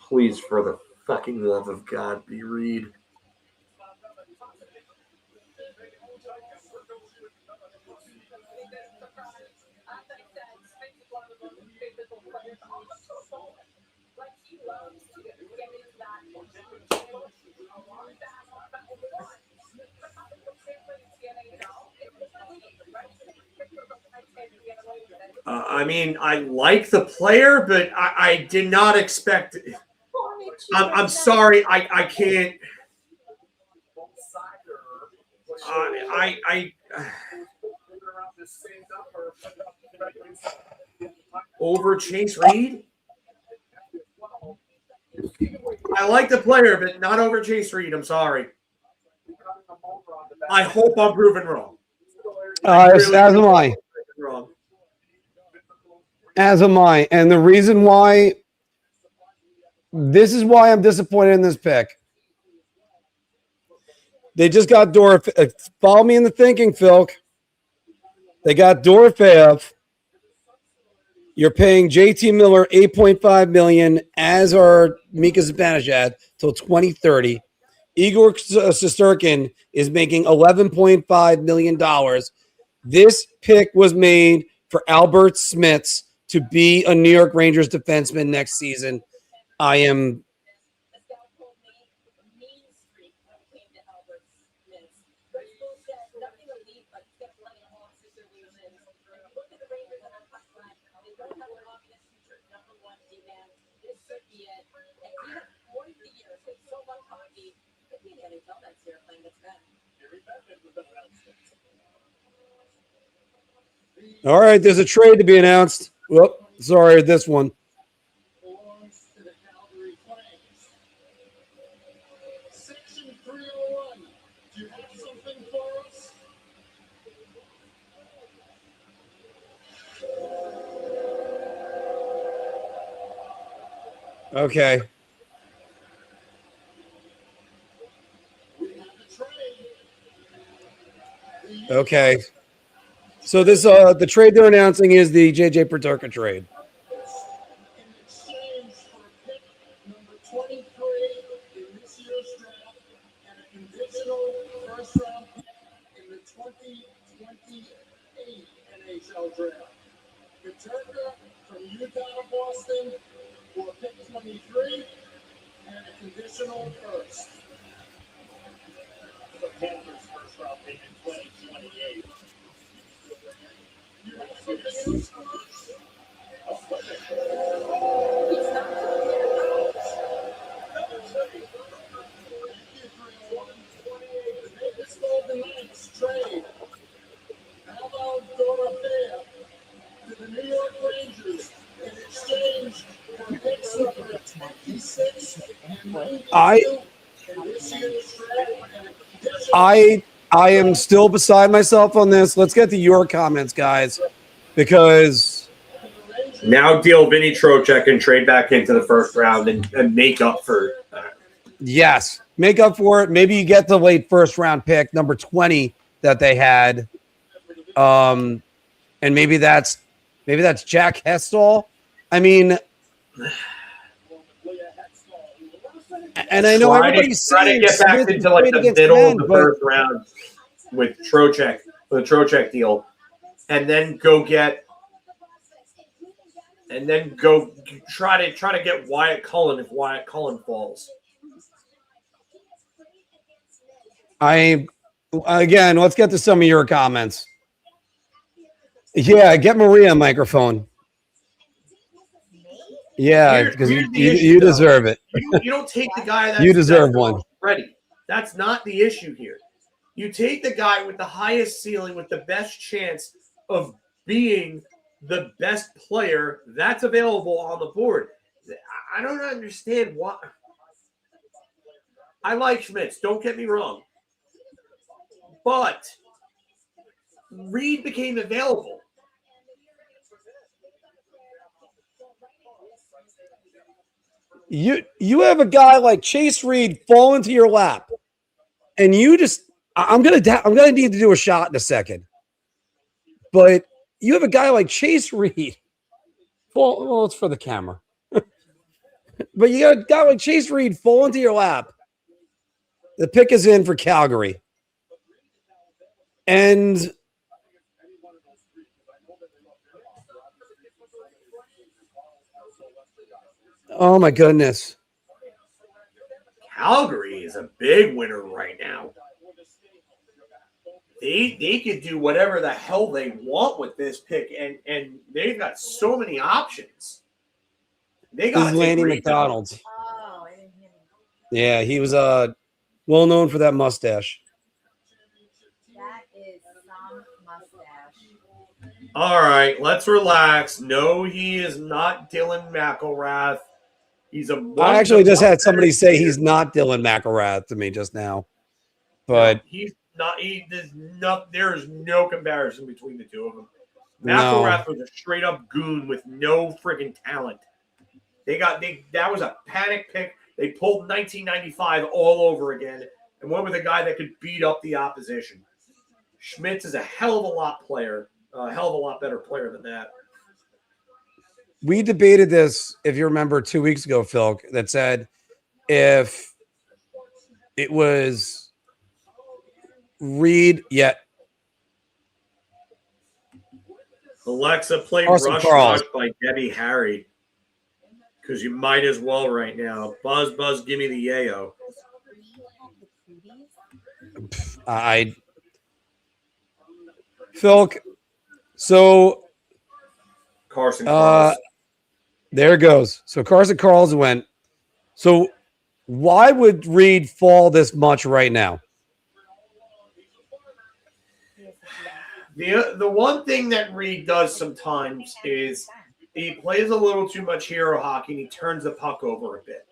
Please, for the fucking love of God, be Reed. I mean, I like the player, but I did not expect. I'm sorry, I can't. Over Chase Reed. I like the player, but not over Chase Reed. I'm sorry. I hope I'm proven wrong. As am I. Wrong. As am I. And the reason why, this is why I'm disappointed in this pick. They just got Dorofeyev. Follow me in the thinking, Phil. They got Dorofeyev. You're paying JT Miller $8.5 million, as are Mika Zibanejad, till 2030. Igor Shesterkin is making $11.5 million. This pick was made for Albert Smits to be a New York Rangers defenseman next season. I am. All right, there's a trade to be announced. Whoop, sorry, this one. Okay. Okay. So this the trade they're announcing is the JJ Peterka trade. NHL Draft. Peterka from Utah to Boston for pick 23 and a conditional first. The Panthers' first round pick in 2028. You have something else for us? The Vegas Golden Knights trade. How about Dorofeyev to the New York Rangers in exchange for picks number 26 and 92 in this year's draft and a conditional I am still beside myself on this. Let's get to your comments, guys, because Now deal Vinny Trocheck and trade back into the first round and make up for that. yes, make up for it. Maybe you get the late first round pick, number 20 that they had. And maybe that's Jack Hestall. I mean, and I know everybody's try to saying get back Smith into like the against middle men, of the but first round with Trocheck, the Trocheck deal, and then go try to get Wyatt Cullen if Wyatt Cullen falls. Again, let's get to some of your comments. Yeah, get Maria a microphone. Yeah, because you deserve it. You don't take the guy that's you deserve one. Ready. That's not the issue here. You take the guy with the highest ceiling, with the best chance of being the best player that's available on the board. I don't understand why. I like Smits, don't get me wrong. But Reed became available. You have a guy like Chase Reed fall into your lap, and you just I'm gonna need to do a shot in a second. But you have a guy like Chase Reed. Well, it's for the camera. But you got a guy like Chase Reed fall into your lap. The pick is in for Calgary. And oh my goodness. Calgary is a big winner right now. They could do whatever the hell they want with this pick, and they've got so many options. They got Lanny McDonald's. Oh, I didn't hear that. Yeah, he was well known for that mustache. That is some mustache. All right, let's relax. No, he is not Dylan McElrath. He's a. I actually just had somebody say he's not Dylan McElrath to me just now, but no, he's not. There is no comparison between the two of them. No. McElrath was a straight up goon with no friggin' talent. That was a panic pick. They pulled 1995 all over again and went with a guy that could beat up the opposition. Smits is a hell of a lot better player than that. we debated this, if you remember 2 weeks ago, Phil, that said if it was Reed, Alexa, play Awesome, Rush Charles. by Debbie Harry. Because you might as well right now. Buzz, give me the yayo. Phil, so Carson Carls. there it goes. So Carson Carls went. So why would Reed fall this much right now? The one thing that Reed does sometimes is he plays a little too much hero hockey and he turns the puck over a bit.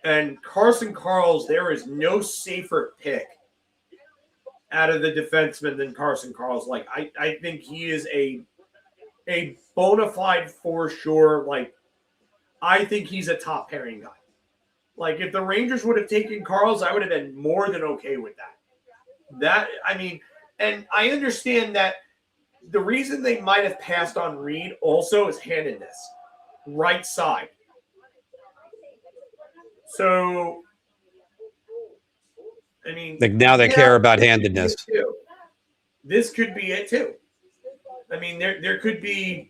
And Carson Carls, there is no safer pick out of the defenseman than Carson Carls. Like I think he is a bona fide for sure. Like I think he's a top pairing guy. Like if the Rangers would have taken Carls, I would have been more than okay with that. And I understand that the reason they might have passed on Reed also is handedness. Right side. So, I mean, Like now they care about handedness. This could be it too. I mean, there could be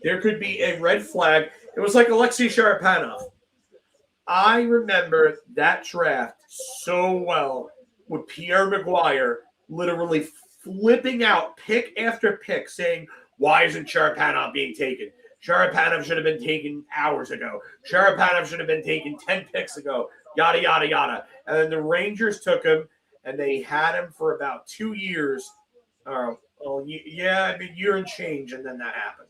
a red flag. It was like Alexei Sharapanov. I remember that draft so well with Pierre Maguire literally flipping out pick after pick saying, why isn't Sharapanov being taken? Sharapanov should have been taken hours ago. Sharapanov should have been taken 10 picks ago. Yada, yada, yada. And then the Rangers took him, and they had him for about 2 years. Year and change, and then that happened.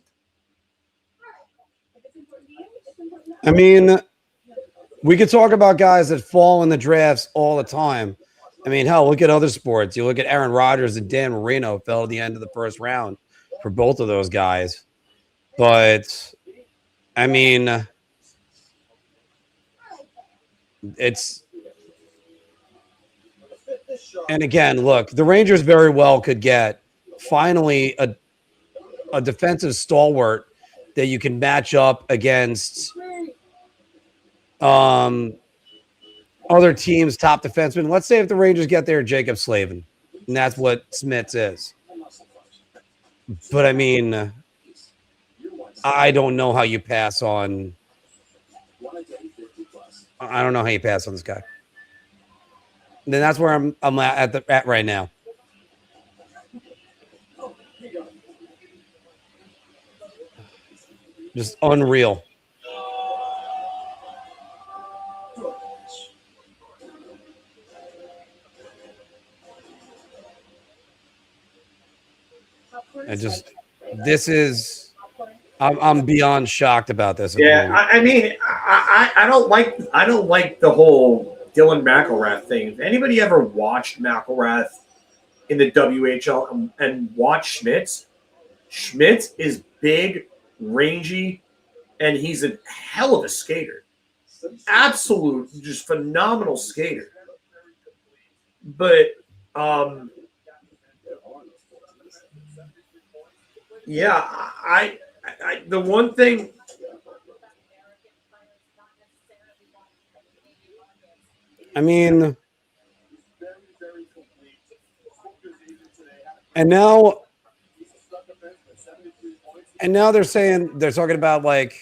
I mean, we could talk about guys that fall in the drafts all the time. I mean, hell, look at other sports. You look at Aaron Rodgers and Dan Marino fell at the end of the first round for both of those guys. But, I mean, it's – and again, look, the Rangers very well could get finally a defensive stalwart that you can match up against other teams' top defensemen. Let's say if the Rangers get there, Jacob Slavin, and that's what Smits is. But, I mean – I don't know how you pass on. I don't know how you pass on this guy. And then that's where I'm at right now. Just unreal. I'm beyond shocked about this. Yeah, I mean, I don't like the whole Dylan McElrath thing. If anybody ever watched McElrath in the WHL and watched Smits, Smits is big, rangy, and he's a hell of a skater. Absolute, just phenomenal skater. But yeah, the one thing I mean, and now they're talking about like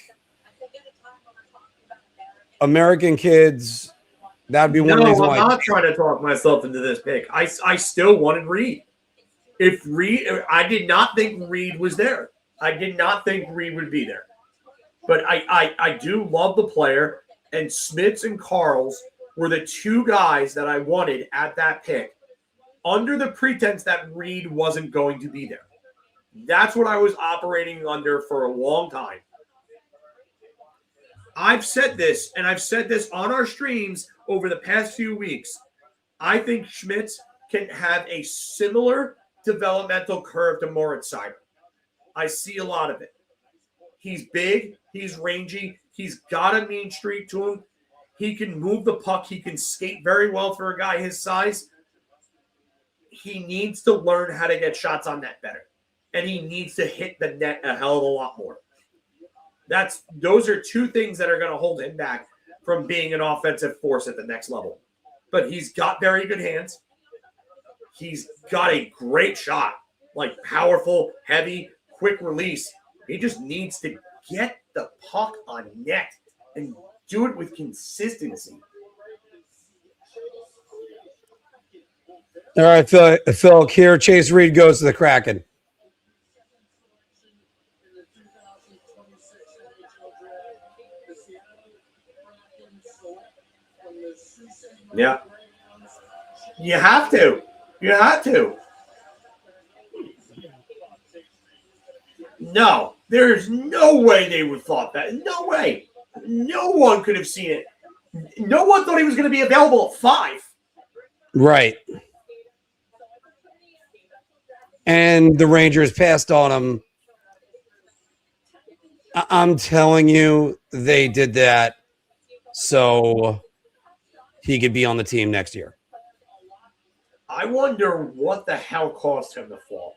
American kids. That'd be one reason why. I'm not trying to talk myself into this pick. I still wanted Reed. I did not think Reed was there. I did not think Reed would be there. But I do love the player, and Smits and Carls were the two guys that I wanted at that pick under the pretense that Reed wasn't going to be there. That's what I was operating under for a long time. I've said this, and I've said this on our streams over the past few weeks. I think Smits can have a similar developmental curve to Moritz Seider. I see a lot of it. He's big. He's rangy. He's got a mean streak to him. He can move the puck. He can skate very well for a guy his size. He needs to learn how to get shots on net better. And he needs to hit the net a hell of a lot more. Those are two things that are going to hold him back from being an offensive force at the next level. But he's got very good hands. He's got a great shot, like powerful, heavy, quick release. He just needs to get the puck on net and do it with consistency. All right, Phil, here, Chase Reed goes to the Kraken. Yeah. You have to. You have to. No, there's no way they would have thought that. No way. No one could have seen it. No one thought he was going to be available at 5. Right. And the Rangers passed on him. I'm telling you, they did that so he could be on the team next year. I wonder what the hell caused him to fall.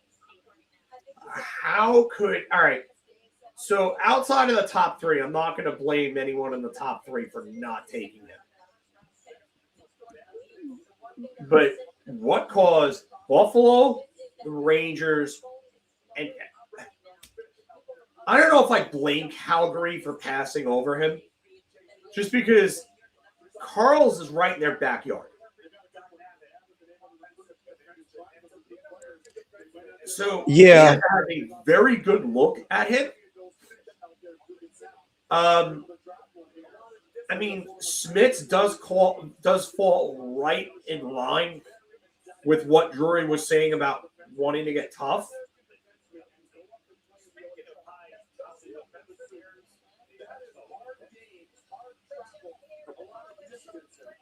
How could – all right. So outside of the top three, I'm not going to blame anyone in the top three for not taking him. But what caused Buffalo, the Rangers, and I don't know if I blame Calgary for passing over him, just because Carl's is right in their backyard. So Yeah, we have to have a very good look at him. I mean, Smits does fall right in line with what Drury was saying about wanting to get tough.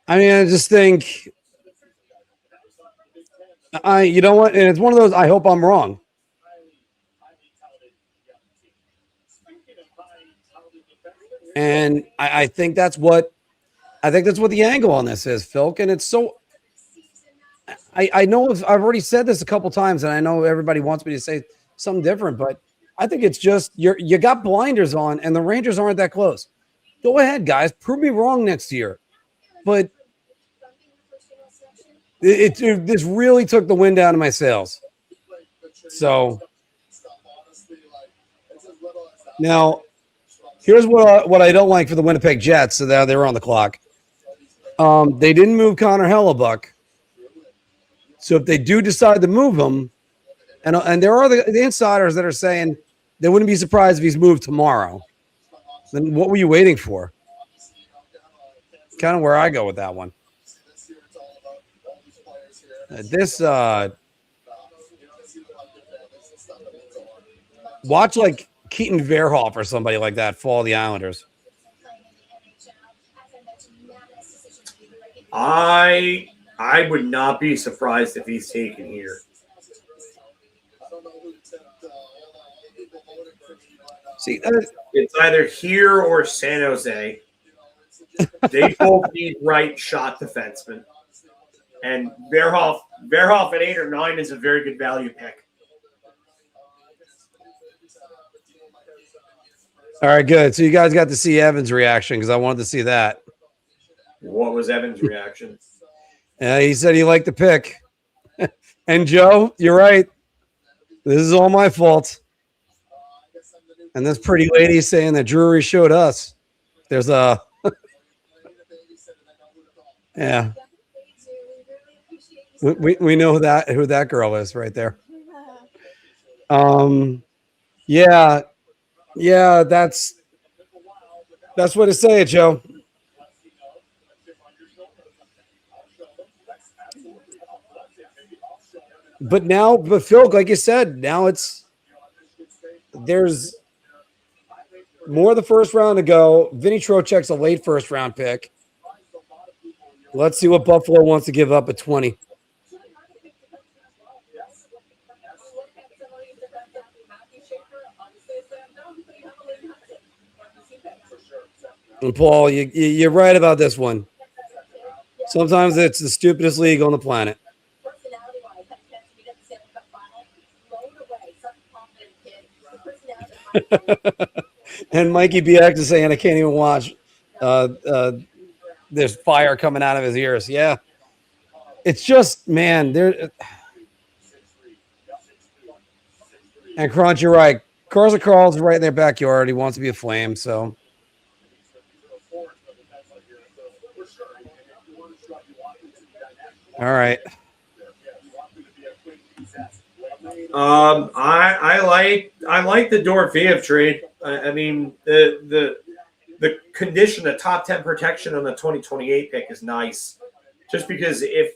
I mean, I just think you know what, and it's one of those. I hope I'm wrong. And I think that's what the angle on this is, Phil. And it's so I know I've already said this a couple times, and I know everybody wants me to say something different, but I think it's just you got blinders on, and the Rangers aren't that close. Go ahead, guys, prove me wrong next year. But this really took the wind out of my sails. So now, here's what I don't like for the Winnipeg Jets. So they were on the clock. They didn't move Connor Hellebuck. So if they do decide to move him, and there are the insiders that are saying they wouldn't be surprised if he's moved tomorrow, then what were you waiting for? Kind of where I go with that one. Watch like Keaton Verhoff or somebody like that fall the Islanders. I would not be surprised if he's taken here. See, it's either here or San Jose. They both need right shot defensemen. And Verhoff at 8 or 9 is a very good value pick. All right, good. So you guys got to see Evan's reaction because I wanted to see that. What was Evan's reaction? He said he liked the pick. And Joe, you're right. This is all my fault. And this pretty lady saying that Drury showed us. There's a yeah. We know who that girl is right there. Yeah, that's what it say, Joe. But Phil, like you said, now there's more of the first round to go. Vinny Trocheck's a late first round pick. Let's see what Buffalo wants to give up at 20. And Paul, you're right about this one. Sometimes it's the stupidest league on the planet. And Mikey BX is saying I can't even watch. There's fire coming out of his ears. Yeah, it's just man. There. And Crunch, you're right. Carl's right in their backyard. He wants to be a Flame, so. All right. I like the Dorofeyev trade. I mean the condition, the top 10 protection on the 2028 pick is nice. Just because if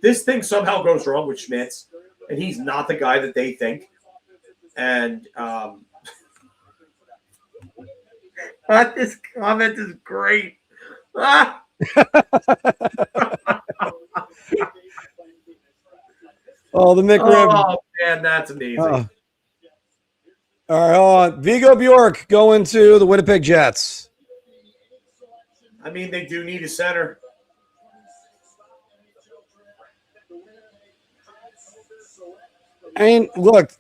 this thing somehow goes wrong with Smits and he's not the guy that they think, and this comment is great. Oh, the McRib. Oh, man, that's amazing. All right, hold on. Vigo Bjork going to the Winnipeg Jets. I mean, they do need a center. I mean, look,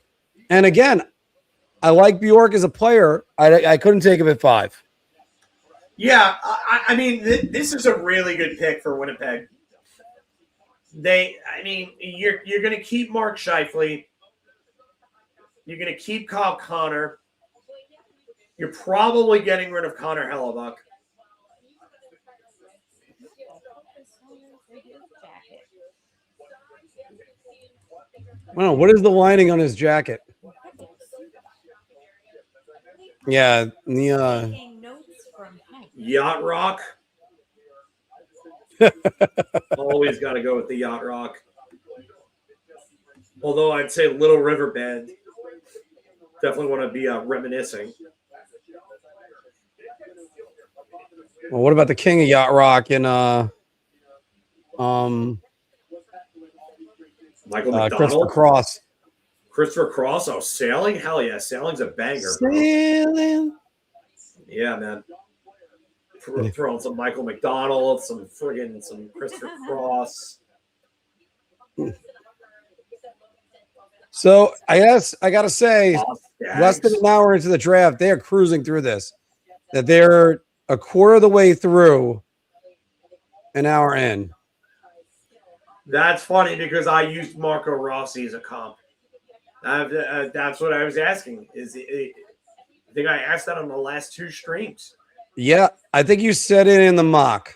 and again, I like Bjork as a player. I couldn't take him at 5. Yeah, I mean, this is a really good pick for Winnipeg. You're going to keep Mark Scheifele. You're going to keep Kyle Connor. You're probably getting rid of Connor Hellebuck. Wow, what is the lining on his jacket? Yeah, the Yacht Rock. Always got to go with the Yacht Rock. Although I'd say Little River Band. Definitely want to be reminiscing. Well, what about the King of Yacht Rock in Michael McDonald? Christopher Cross? Christopher Cross? Oh, Sailing? Hell yeah, Sailing's a banger. Sailing. Yeah, man. Throwing some Michael McDonald, some Christopher Cross. So I guess I gotta say, less than an hour into the draft, they are cruising through this. That they're a quarter of the way through, an hour in. That's funny because I used Marco Rossi as a comp. That's what I was asking. I think I asked that on the last 2 streams. Yeah, I think you said it in the mock.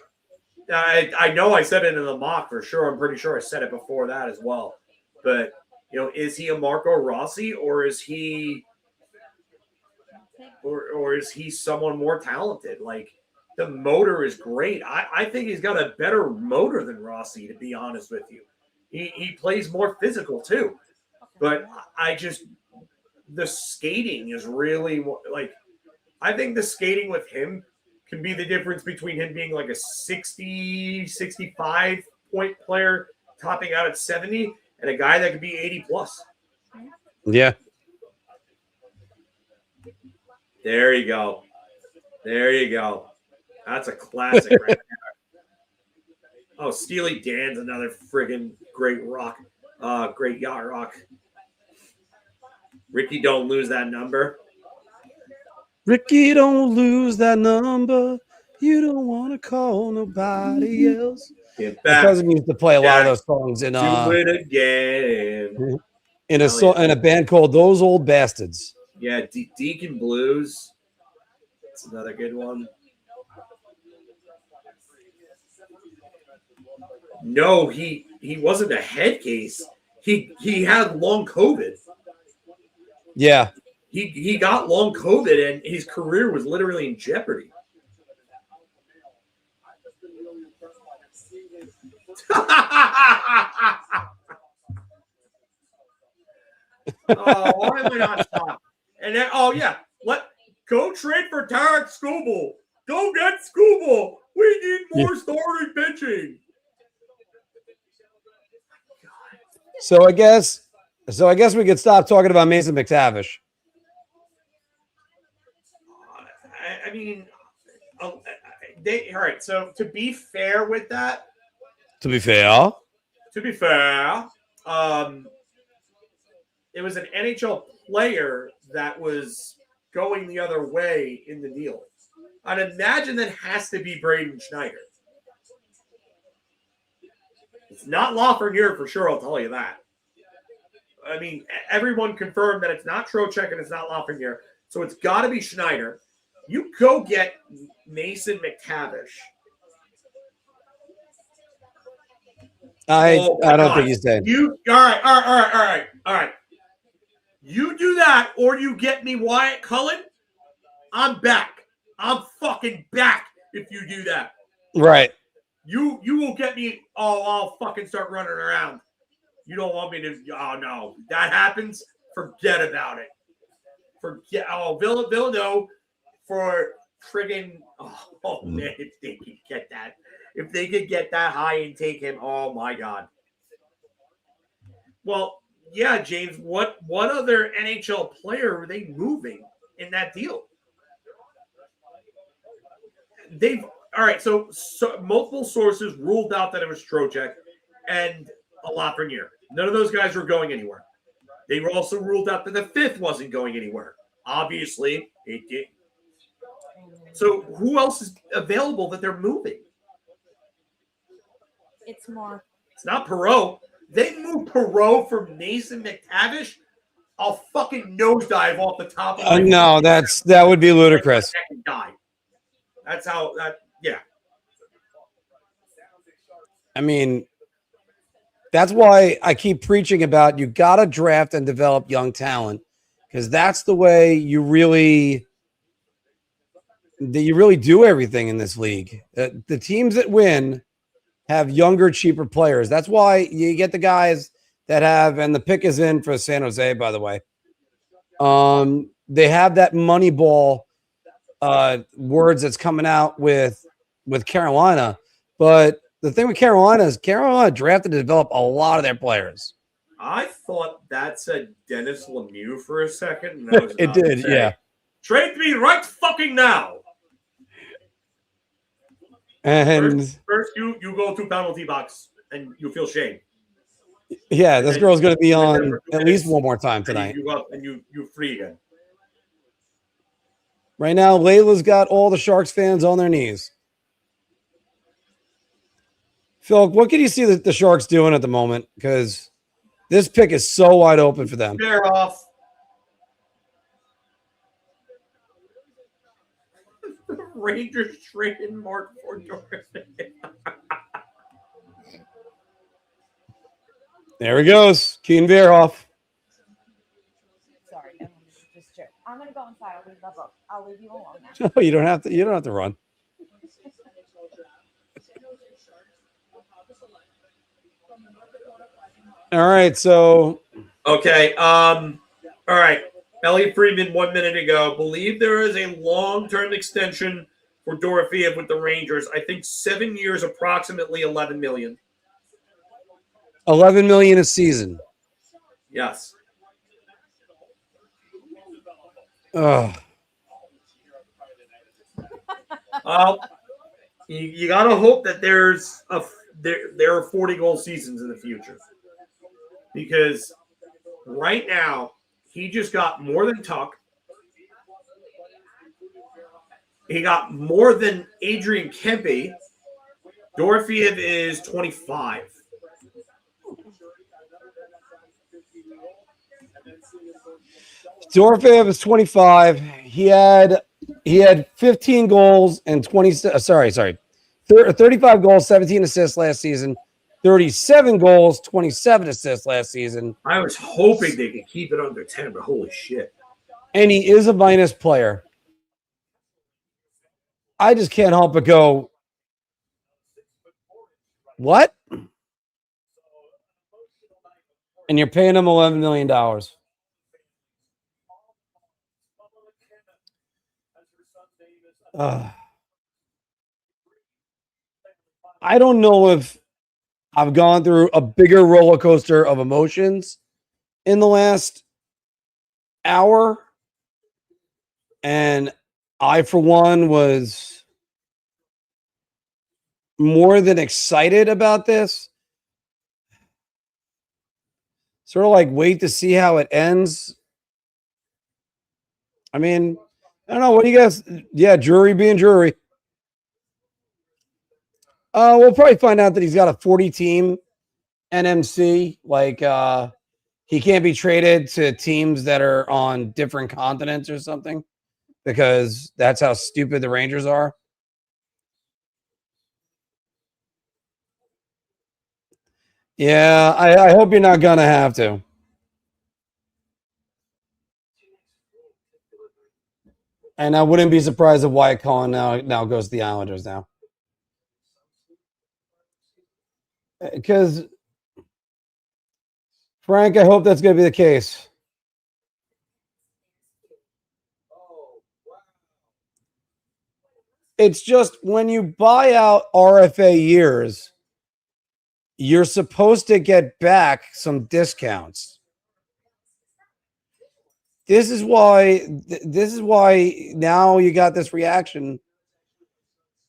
I know I said it in the mock for sure. I'm pretty sure I said it before that as well. But, is he a Marco Rossi or is he someone more talented? Like, the motor is great. I think he's got a better motor than Rossi, to be honest with you. He plays more physical too. But the skating is really like, I think the skating with him can be the difference between him being like a 60, 65 point player topping out at 70 and a guy that could be 80 plus. Yeah. There you go. That's a classic right there. Oh, Steely Dan's another friggin' great great yacht rock. Ricky, don't lose that number. Ricky, don't lose that number. You don't want to call nobody else. My cousin used to play a lot of those songs in do it again. In a band called Those Old Bastards. Yeah, Deacon Blues. That's another good one. No, he wasn't a head case. He had long COVID. Yeah. He got long COVID and his career was literally in jeopardy. Why am I not stopped? And then, go trade for Tarek Skubal. Go get Skubal. We need more starting pitching. So I guess we could stop talking about Mason McTavish. I mean, all right. So to be fair with that. To be fair, it was an NHL player that was going the other way in the deal. I'd imagine that has to be Braden Schneider. It's not Lafreniere for sure, I'll tell you that. I mean, everyone confirmed that it's not Trocheck and it's not Lafreniere, so it's got to be Schneider. You go get Mason McTavish. I don't think he's dead. All right. You do that, or you get me Wyatt Cullen. I'm back. I'm fucking back if you do that. Right. You will get me. Oh, I'll fucking start running around. You don't want me to. Oh no, that happens. Forget about it. Villanova for friggin'. Oh man, if they could get that. If they could get that high and take him, oh my god. Well, yeah, James. What other NHL player are they moving in that deal? All right. So multiple sources ruled out that it was Trocheck and a Lafreniere. None of those guys were going anywhere. They were also ruled out that the 5th wasn't going anywhere. Obviously, it did. So who else is available that they're moving? It's more. It's not Perot. They moved Perot for Mason McTavish. I'll fucking nosedive off the top of my No, that would be ludicrous. Die. That's how that. Yeah. I mean, that's why I keep preaching about you got to draft and develop young talent, because that's the way you really do everything in this league. The teams that win have younger, cheaper players. That's why you get the guys that have, and the pick is in for San Jose, by the way. They have that money ball words that's coming out with Carolina. But the thing with Carolina is Carolina drafted to develop a lot of their players. I thought that said Dennis Lemieux for a second. And I was It did, yeah. Trade me right fucking now. And first you go to penalty box and you feel shame. Yeah, this girl's going to be on at least one more time tonight. You up and you free again. Right now, Layla's got all the Sharks fans on their knees. Phil, what can you see the Sharks doing at the moment? Because this pick is so wide open for them. They're off. The Rangers traded Mark for Dorofeyev. There he goes, Keen Verhoff. Sorry, just joke. I'm gonna go inside. I'll leave the book. I'll leave you alone now. No, you don't have to. You don't have to run. All right, so okay. All right. Elliot Friedman 1 minute ago. Believe there is a long-term extension for Dorofeyev with the Rangers. I think 7 years, approximately $11 million. $11 million a season. Yes. Oh. You got to hope that there are 40-goal seasons in the future, because right now he just got more than Tuck. He got more than Adrian Kempe. Dorofeyev is 25. Dorofeyev is 25. He had 15 goals and 35 goals, 17 assists last season. 37 goals, 27 assists last season. I was hoping they could keep it under 10, but holy shit. And he is a minus player. I just can't help but go, what? And you're paying him $11 million. I don't know if I've gone through a bigger roller coaster of emotions in the last hour. And I, for one, was more than excited about this. Sort of like wait to see how it ends. I mean, I don't know. What do you guys? Yeah, jury being jury. We'll probably find out that he's got a 40-team NMC. Like, he can't be traded to teams that are on different continents or something, because that's how stupid the Rangers are. Yeah, I hope you're not going to have to. And I wouldn't be surprised if Wyatt Cohen now goes to the Islanders now. Because, Frank, I hope that's going to be the case. It's just when you buy out RFA years, you're supposed to get back some discounts. This is why now you got this reaction.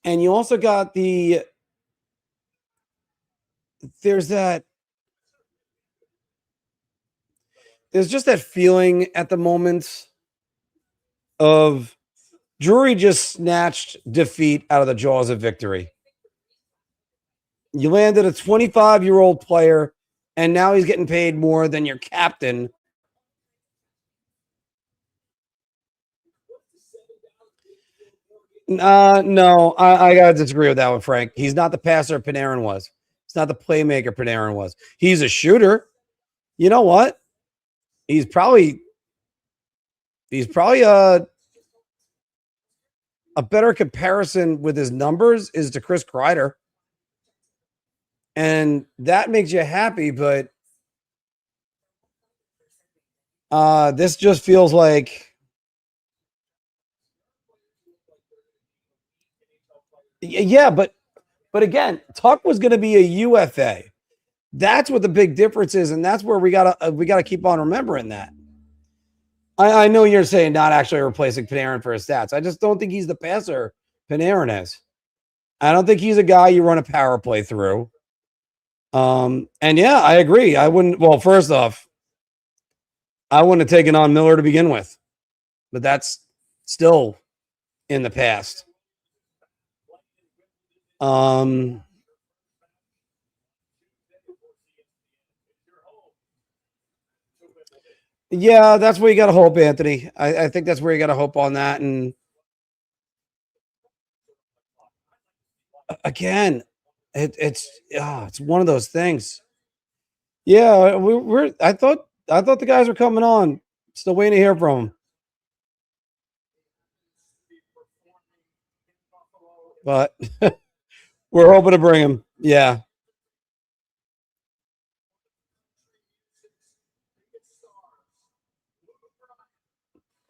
And you also got there's that there's just that feeling at the moment of Drury just snatched defeat out of the jaws of victory. You landed a 25-year-old player, and now he's getting paid more than your captain. No, I got to disagree with that one, Frank. He's not the passer Panarin was. He's not the playmaker Panarin was. He's a shooter. You know what? He's probably a better comparison with his numbers is to Chris Kreider. And that makes you happy, but this just feels like yeah, but again, Tuck was going to be a UFA. That's what the big difference is, and that's where we gotta keep on remembering that. I know you're saying not actually replacing Panarin for his stats. I just don't think he's the passer Panarin is. I don't think he's a guy you run a power play through. And yeah, I agree. I wouldn't. Well, first off, I wouldn't have taken on Miller to begin with, but that's still in the past. Yeah, that's where you got to hope, Anthony. I think that's where you got to hope on that. And again, it's one of those things. Yeah, I thought the guys were coming on. Still waiting to hear from them. But we're hoping to bring him. Yeah.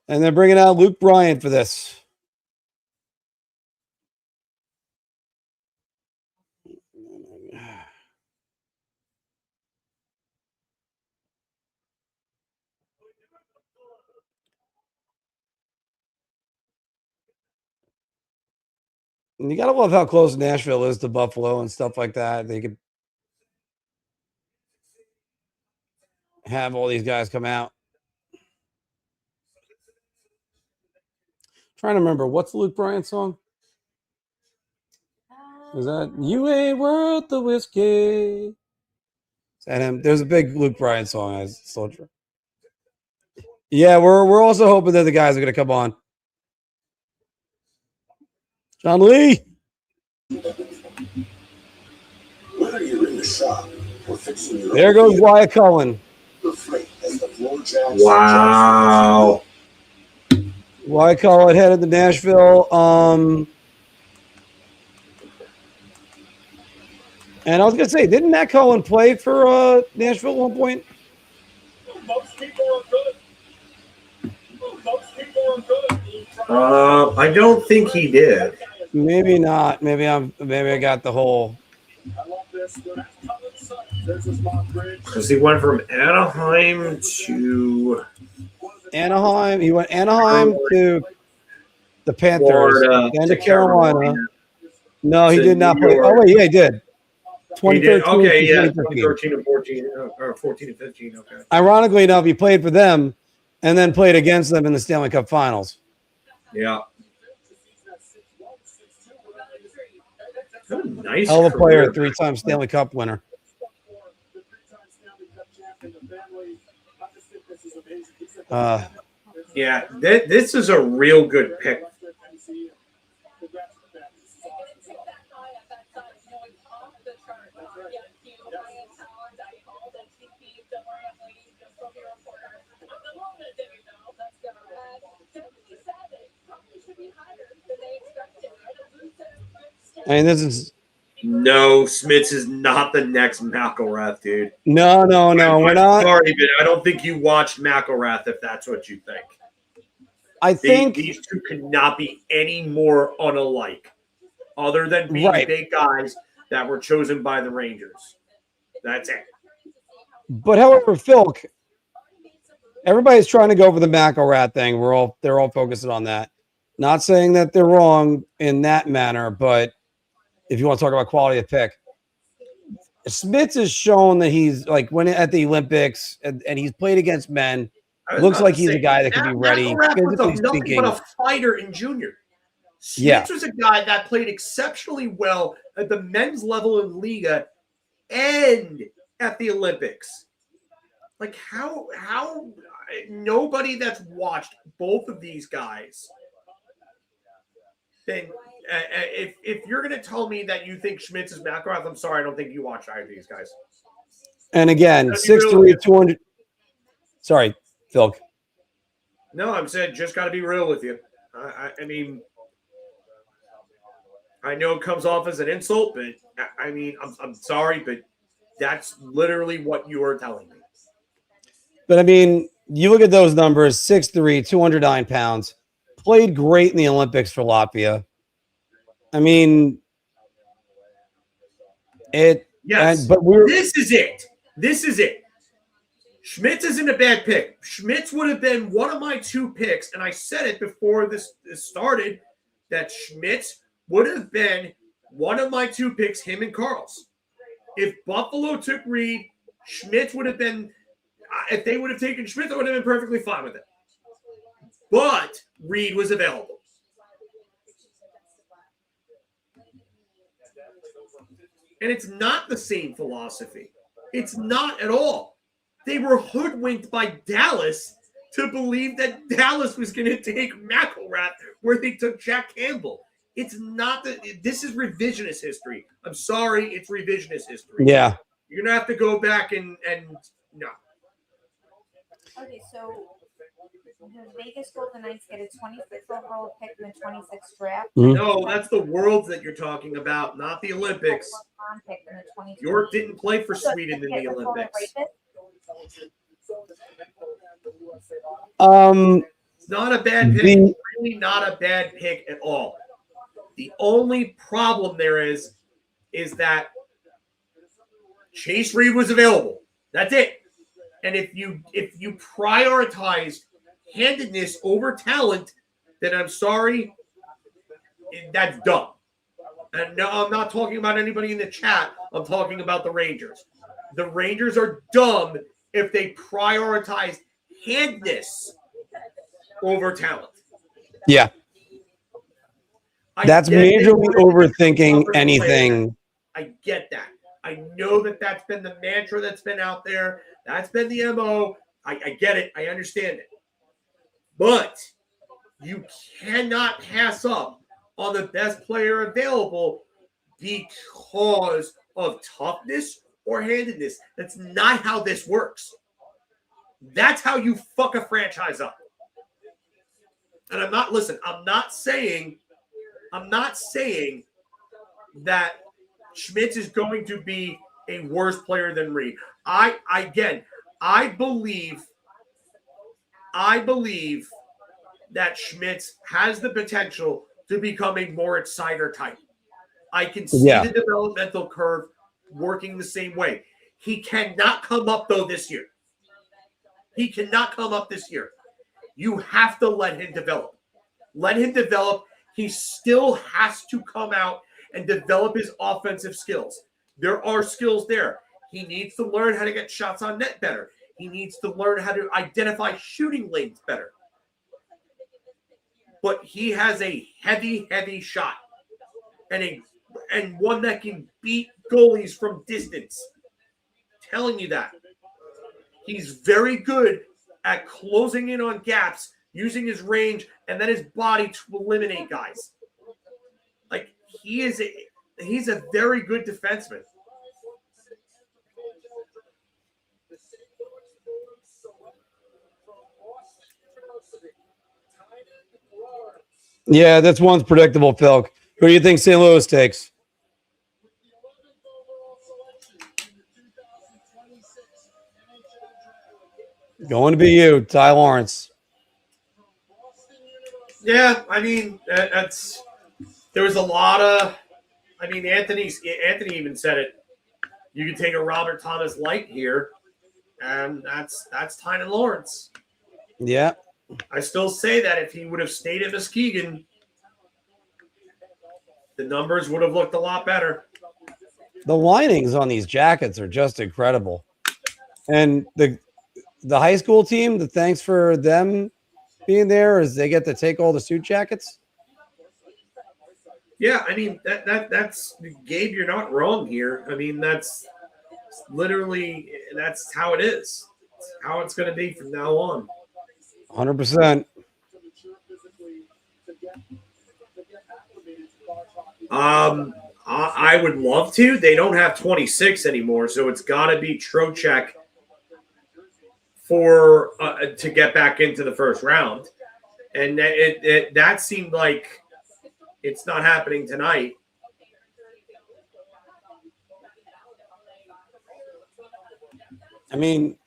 And they're bringing out Luke Bryant for this. And you got to love how close Nashville is to Buffalo and stuff like that. They could have all these guys come out. Trying to remember, what's the Luke Bryant song? Is that You Ain't Worth the Whiskey? Is that him? There's a big Luke Bryant song. Yeah, we're also hoping that the guys are going to come on. John Lee. Whether you're in the shop or fixing your There goes Wyatt Cullen. Wow. Wyatt Cullen headed to Nashville. And I was gonna say, didn't Matt Cullen play for Nashville at one point? Most people are good. Most people are good. I don't think he did. Maybe not. Maybe I got the whole. I love this. There's a small bridge. Because he went from Anaheim to Anaheim. He went Anaheim to the Panthers, Florida, then to Carolina. No, he did not play. Oh wait, yeah, he did. 2013, okay, yeah, 2015. 2013 and 14, or 14 and 15. Okay. Ironically enough, he played for them, and then played against them in the Stanley Cup Finals. Yeah. What a nice Hell of a player, career. 3-time Stanley Cup winner. Yeah, this is a real good pick. I mean, this is No, Smits is not the next McElrath, dude. no. We're not. Sorry, but I don't think you watched McElrath if that's what you think. I think These two cannot be any more unalike, other than being Right. big guys that were chosen by the Rangers. That's it. But however, Phil, everybody's trying to go for the McElrath thing. They're all focusing on that. Not saying that they're wrong in that manner, but if you want to talk about quality of pick, Smits has shown that he's like when at the Olympics and he's played against men. I was Looks about like to he's say, a guy that could be ready, McElrath was physically nothing speaking. but a fighter in junior. Smits Yeah. was a guy that played exceptionally well at the men's level in Liga and at the Olympics. Like how nobody that's watched both of these guys, then if you're going to tell me that you think Smits is McElrath, I'm sorry, I don't think you watch either of these guys. And again, 6'3", 200. Sorry, Phil. No, I'm saying just got to be real with you. I mean, I know it comes off as an insult, but I mean, I'm sorry, but that's literally what you are telling me. But I mean, you look at those numbers: 6'3", 209 pounds. Played great in the Olympics for Latvia. I mean, Yes, but this is it. This is it. Smits isn't a bad pick. Smits would have been one of my 2 picks, and I said it before this started that Smits would have been one of my 2 picks, him and Carl's. If Buffalo took Reed, Smits would have been, if they would have taken Smits, I would have been perfectly fine with it. But Reed was available. And it's not the same philosophy. It's not at all. They were hoodwinked by Dallas to believe that Dallas was going to take McElrath where they took Jack Campbell. It's not that. This is revisionist history. I'm sorry, it's revisionist history. Yeah. You're going to have to go back and no. Okay, so the Vegas Golden Knights get a 25th overall pick in the 26th draft. Mhm. No, that's the Worlds that you're talking about, not the Olympics. Pick in the 2020. York didn't play for Sweden in the Olympics. It's not a bad pick. It's really not a bad pick at all. The only problem there is that Chase Reed was available. That's it. And if you prioritize handedness over talent, then I'm sorry, that's dumb. And no, I'm not talking about anybody in the chat. I'm talking about the Rangers. The Rangers are dumb if they prioritize handedness over talent. Yeah. That's majorly overthinking anything. I get that. I know that that's been the mantra that's been out there. That's been the MO. I get it. I understand it. But you cannot pass up on the best player available because of toughness or handedness. That's not how this works. That's how you fuck a franchise up. And I'm not saying that Smits is going to be a worse player than Reed. I believe that Smits has the potential to become a more Sider type. I can see the developmental curve working the same way. He cannot come up, though, this year. He cannot come up this year. You have to let him develop. Let him develop. He still has to come out and develop his offensive skills. There are skills there. He needs to learn how to get shots on net better. He needs to learn how to identify shooting lanes better. But he has a heavy, heavy shot and one that can beat goalies from distance. I'm telling you that. He's very good at closing in on gaps, using his range and then his body to eliminate guys. Like he's a very good defenseman. Yeah, that's one's predictable, Phil. Who do you think St. Louis takes? Going to be you, Ty Lawrence. Yeah, I mean, there was a lot of. I mean, Anthony even said it. You can take a Robert Thomas Light here, and that's Tynan Lawrence. Yeah. I still say that if he would have stayed at Muskegon, the numbers would have looked a lot better. The linings on these jackets are just incredible. And the high school team, the thanks for them being there is they get to take all the suit jackets. Yeah, I mean that's Gabe. You're not wrong here. I mean that's how it is. It's how it's going to be from now on. 100%. I would love to. They don't have 26 anymore, so it's got to be Trocheck for to get back into the first round, and that seemed like it's not happening tonight. I mean,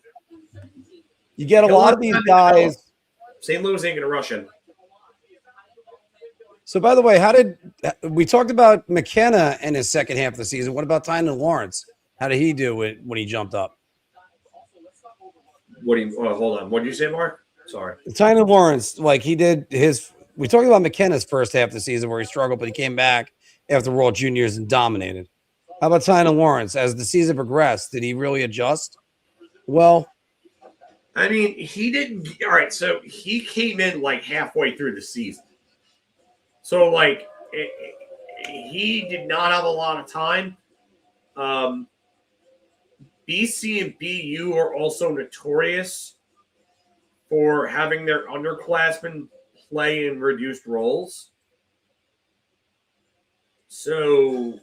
you get a lot of these guys. St. Louis ain't going to rush him. So, by the way, we talked about McKenna in his second half of the season? What about Tynan Lawrence? How did he do when he jumped up? Hold on. What did you say, Mark? Sorry. Tynan Lawrence, like he did we talked about McKenna's first half of the season where he struggled, but he came back after World Juniors and dominated. How about Tynan Lawrence? As the season progressed, did he really adjust? Well, I mean, he didn't. All right, so he came in like halfway through the season. So, like, he did not have a lot of time. BC and BU are also notorious for having their underclassmen play in reduced roles. So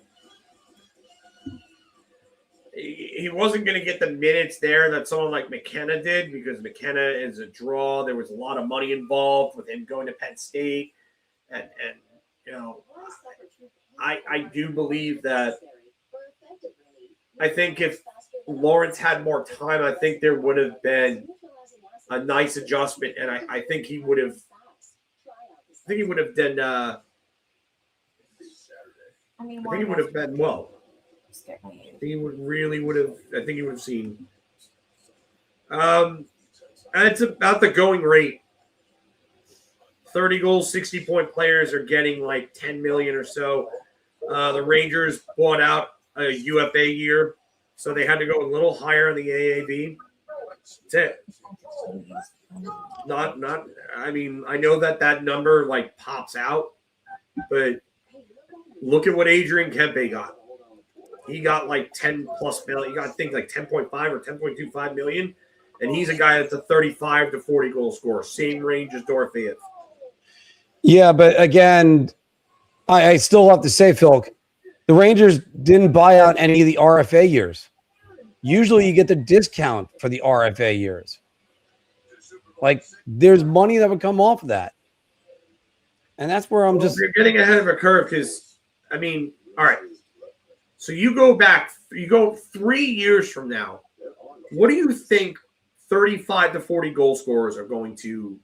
he wasn't going to get the minutes there that someone like McKenna did because McKenna is a draw. There was a lot of money involved with him going to Penn State. And you know, I do believe that I think if Lawrence had more time, I think there would have been a nice adjustment, and I think he would have. I think he would have done. I think he would have been well. I think he would have seen. And it's about the going rate. 30 goals, 60-point players are getting like 10 million or so. The Rangers bought out a UFA year, so they had to go a little higher on the AAV. That's it. Not. I mean, I know that number like pops out, but look at what Adrian Kempe got. He got like 10 plus million. He got, I think, like 10.5 or 10.25 million, and he's a guy that's a 35 to 40 goal scorer, same range as Dorofeyev. Yeah, but again, I still have to say, Phil, the Rangers didn't buy out any of the RFA years. Usually you get the discount for the RFA years. Like, there's money that would come off of that. And that's where you're getting ahead of a curve because, I mean, all right. So you go 3 years from now. What do you think 35 to 40 goal scorers are going to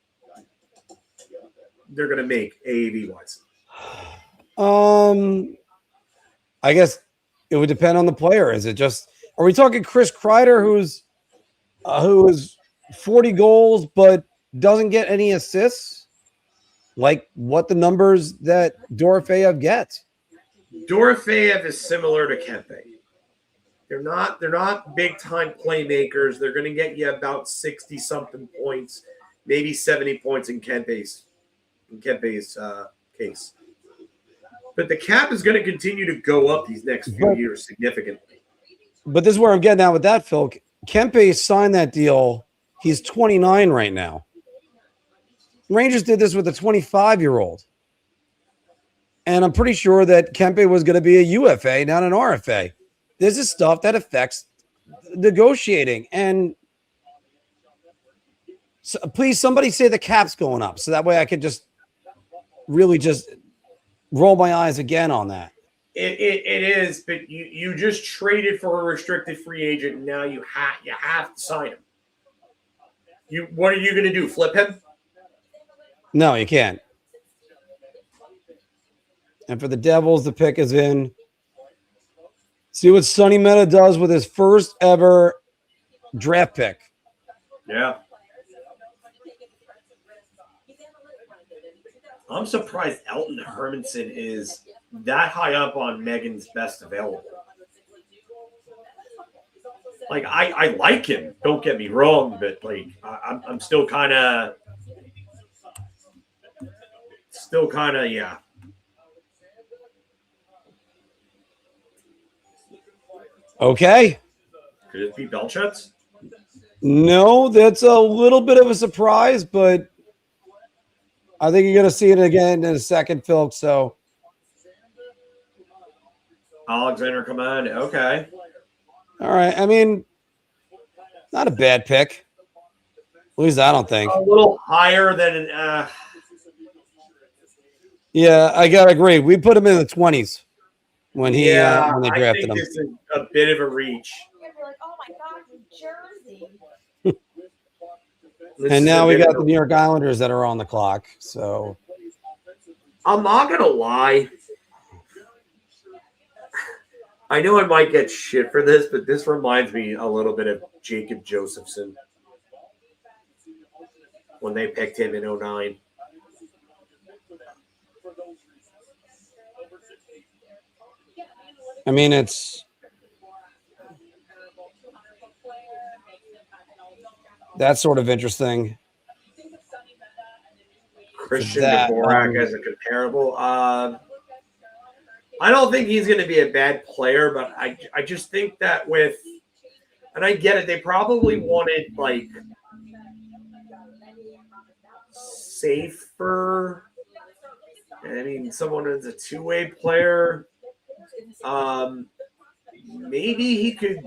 make AAV wise? I guess it would depend on the player. Is it just, are we talking Chris Kreider who is 40 goals but doesn't get any assists? Like what the numbers that Dorofeyev gets? Dorofeyev is similar to Kempe. They're not big time playmakers. They're going to get you about 60 something points, maybe 70 points in Kempe's case. But the cap is going to continue to go up these next few years significantly. But this is where I'm getting at with that, Phil. Kempe signed that deal. He's 29 right now. Rangers did this with a 25-year-old. And I'm pretty sure that Kempe was going to be a UFA, not an RFA. This is stuff that affects negotiating. And so, please, somebody say the cap's going up. So that way I could just really just roll my eyes again on that. It is, but you just traded for a restricted free agent, and now you have to sign him. What are you going to do? Flip him? No, you can't. And for the Devils, the pick is in. See what Sonny Meta does with his first ever draft pick. Yeah. I'm surprised Elton Hermanson is that high up on Megan's best available. like I like him. Don't get me wrong, but like I'm still kind of yeah. Okay. Could it be Belchet's? No, that's a little bit of a surprise, but I think you're going to see it again in a second, Phil. So Alexander Command. Okay. all right. I mean, not a bad pick. At least I don't think. A little higher than Yeah, I gotta agree. We put him in the 20s when he when they I drafted think him. this is a bit of a reach. You're like, oh my God, New Jersey. This And is now a we bit got of the a- New York Islanders that are on the clock. So I'm not gonna lie. I know I might get shit for this, but this reminds me a little bit of Jacob Josephson when they picked him in 09. I mean, that's sort of interesting. Christian that, Dvorak as a comparable. I don't think he's going to be a bad player, but I just think that with, and I get it, they probably wanted like safer. I mean, someone who's a two-way player. Maybe he could.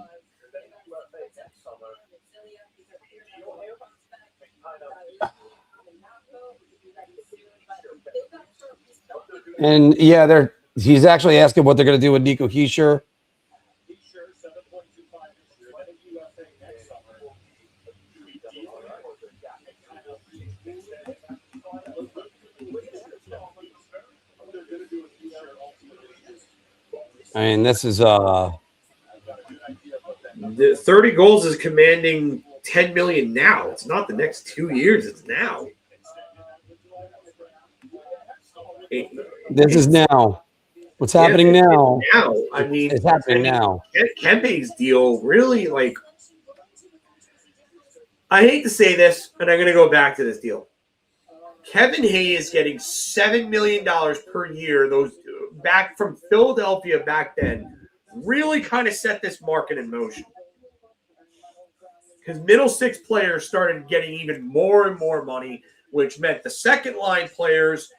And yeah, he's actually asking what they're going to do with Nico Heischer. I mean, this is The 30 goals is commanding $10 million now. It's not the next 2 years. It's now. this is now. What's happening now? Now, I mean, It's happening now. Kempe's deal really, like, I hate to say this, and I'm going to go back to this deal. Kevin Hayes getting $7 million per year, those back from Philadelphia back then, really kind of set this market in motion. Because middle six players started getting even more and more money, which meant the second line players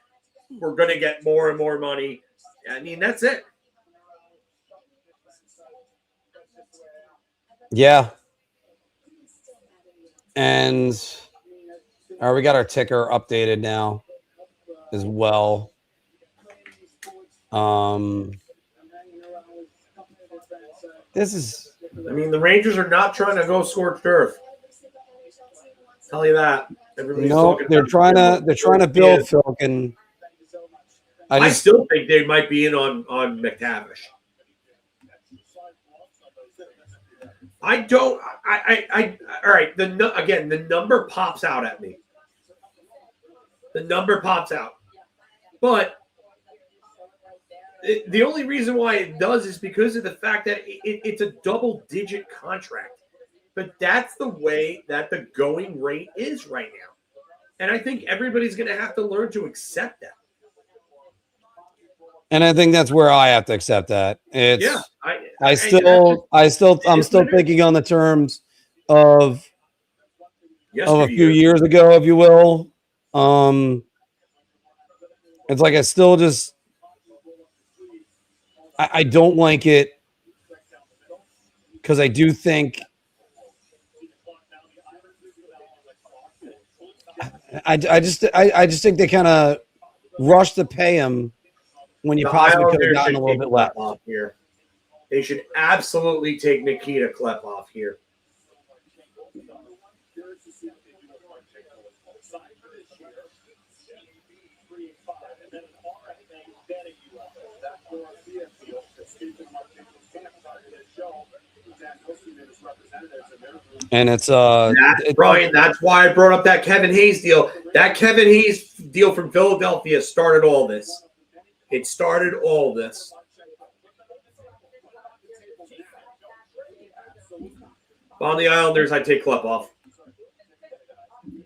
were going to get more and more money. I mean, that's it. Yeah. And we got our ticker updated now as well. This is, I mean, the Rangers are not trying to go scorched earth. Tell you that. they're trying to build Falcon. I still think they might be in on McTavish. I don't. All right. The number pops out at me. The number pops out, but the only reason why it does is because of the fact that it's a double-digit contract. But that's the way that the going rate is right now, and I think everybody's going to have to learn to accept that. And I think that's where I have to accept that. It's Yeah, I'm still thinking on the terms of a few years ago, if you will. It's like I still just I don't like it because I do think I just think they kind of rushed to pay him when you possibly could have gotten a little bit less. Here. They should absolutely take Nikita Klepov here. And it's Brian, that's why I brought up that Kevin Hayes deal. That Kevin Hayes deal from Philadelphia started all this. It started all this. On the Islanders, I'd take Klepov.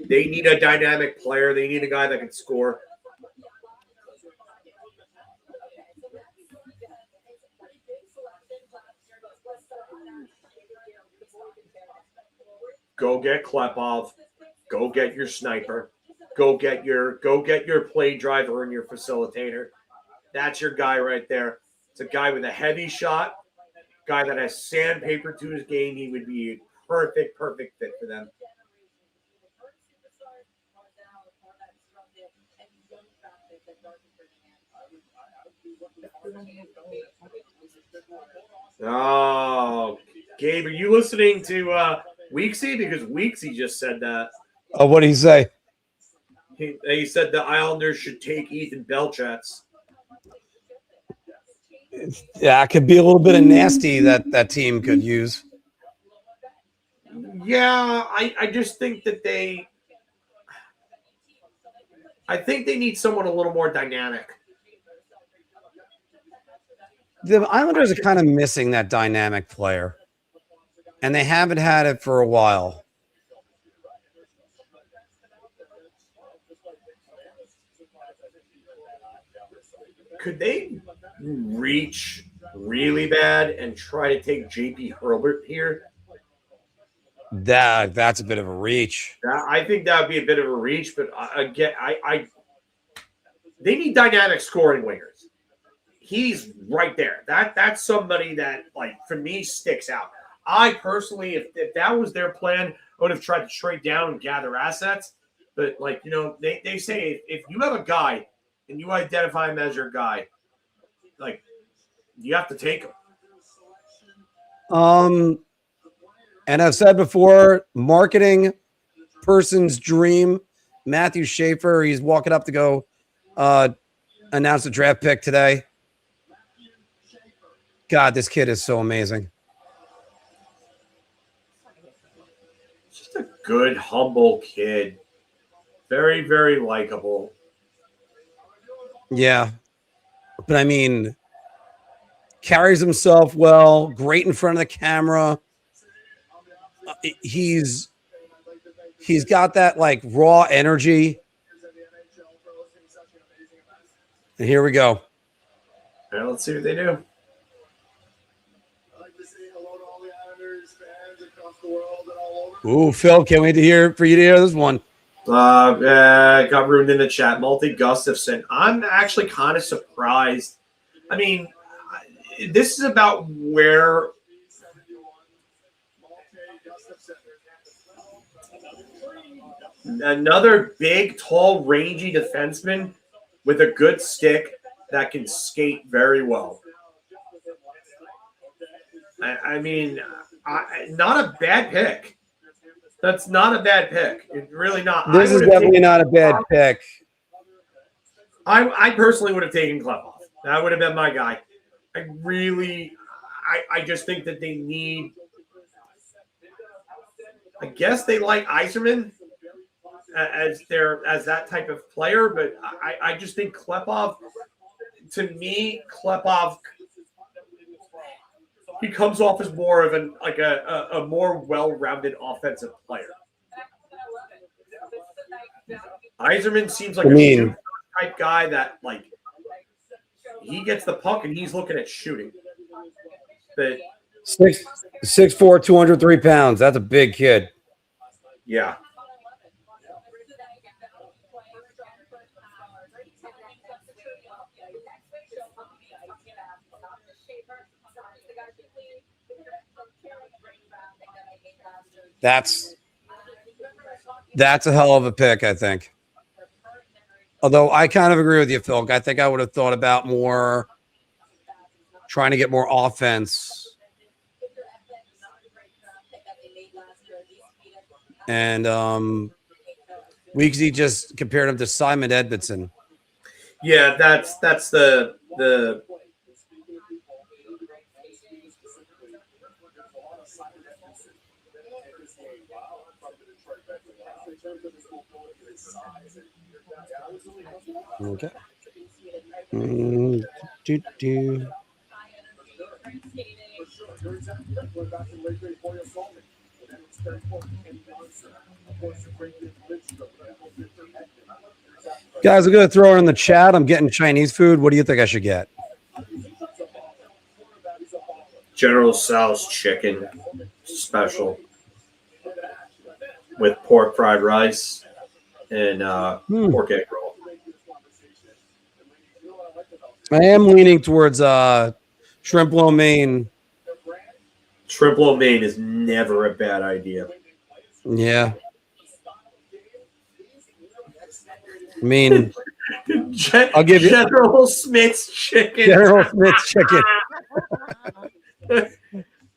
They need a dynamic player. They need a guy that can score. Go get Klepov. Go get your sniper. Go get your play driver and your facilitator. That's your guy right there. It's a guy with a heavy shot, guy that has sandpaper to his game. He would be a perfect fit for them. Oh, Gabe, are you listening to Weeksy? Because Weeksy just said that. Oh, what did he say? He said the Islanders should take Ethan Belchatz. Yeah, it could be a little bit of nasty that team could use. Yeah, I just think that I think they need someone a little more dynamic. The Islanders are kind of missing that dynamic player, and they haven't had it for a while. Could they reach really bad and try to take JP Hurlbert here? That's a bit of a reach. I think that would be a bit of a reach, but again, they need dynamic scoring wingers. He's right there. That's somebody that, like, for me, sticks out. I personally, if that was their plan, I would have tried to trade down and gather assets. But, like, you know, they say if you have a guy and you identify him as your guy, like, you have to take him. And I've said before, marketing person's dream. Matthew Schaefer, he's walking up to go announce the draft pick today. God, this kid is so amazing. Just a good, humble kid. Very, very likable. Yeah. But I mean, carries himself well, great in front of the camera. He's got that, like, raw energy. And here we go. Yeah, let's see what they do. Ooh, Phil, can't wait for you to hear this one. Got ruined in the chat. Multi Gustafson. I'm actually kind of surprised. I mean, this is about where another big, tall, rangy defenseman with a good stick that can skate very well. I mean, not a bad pick. That's not a bad pick. It's really not. This is definitely not a bad pick. I personally would have taken Klepov. That would have been my guy. I just think that they need. I guess they like Yzerman as that type of player, but I just think Klepov. To me, Klepov. He comes off as more of a more well-rounded offensive player. Yzerman seems like a type guy that, like, he gets the puck and he's looking at shooting. But 6'4", 203 pounds. That's a big kid. Yeah. That's a hell of a pick, I think. Although I kind of agree with you, Phil. I think I would have thought about more trying to get more offense. And Weeksy just compared him to Simon Edmondson. Yeah, that's the Okay. Guys, I'm going to throw it in the chat. I'm getting Chinese food. What do you think I should get? General Tso's chicken special with pork fried rice and pork egg roll. I am leaning towards shrimp lo mein. Shrimp lo mein is never a bad idea. Yeah. I mean, I'll give you General Smits chicken. General Smith's chicken.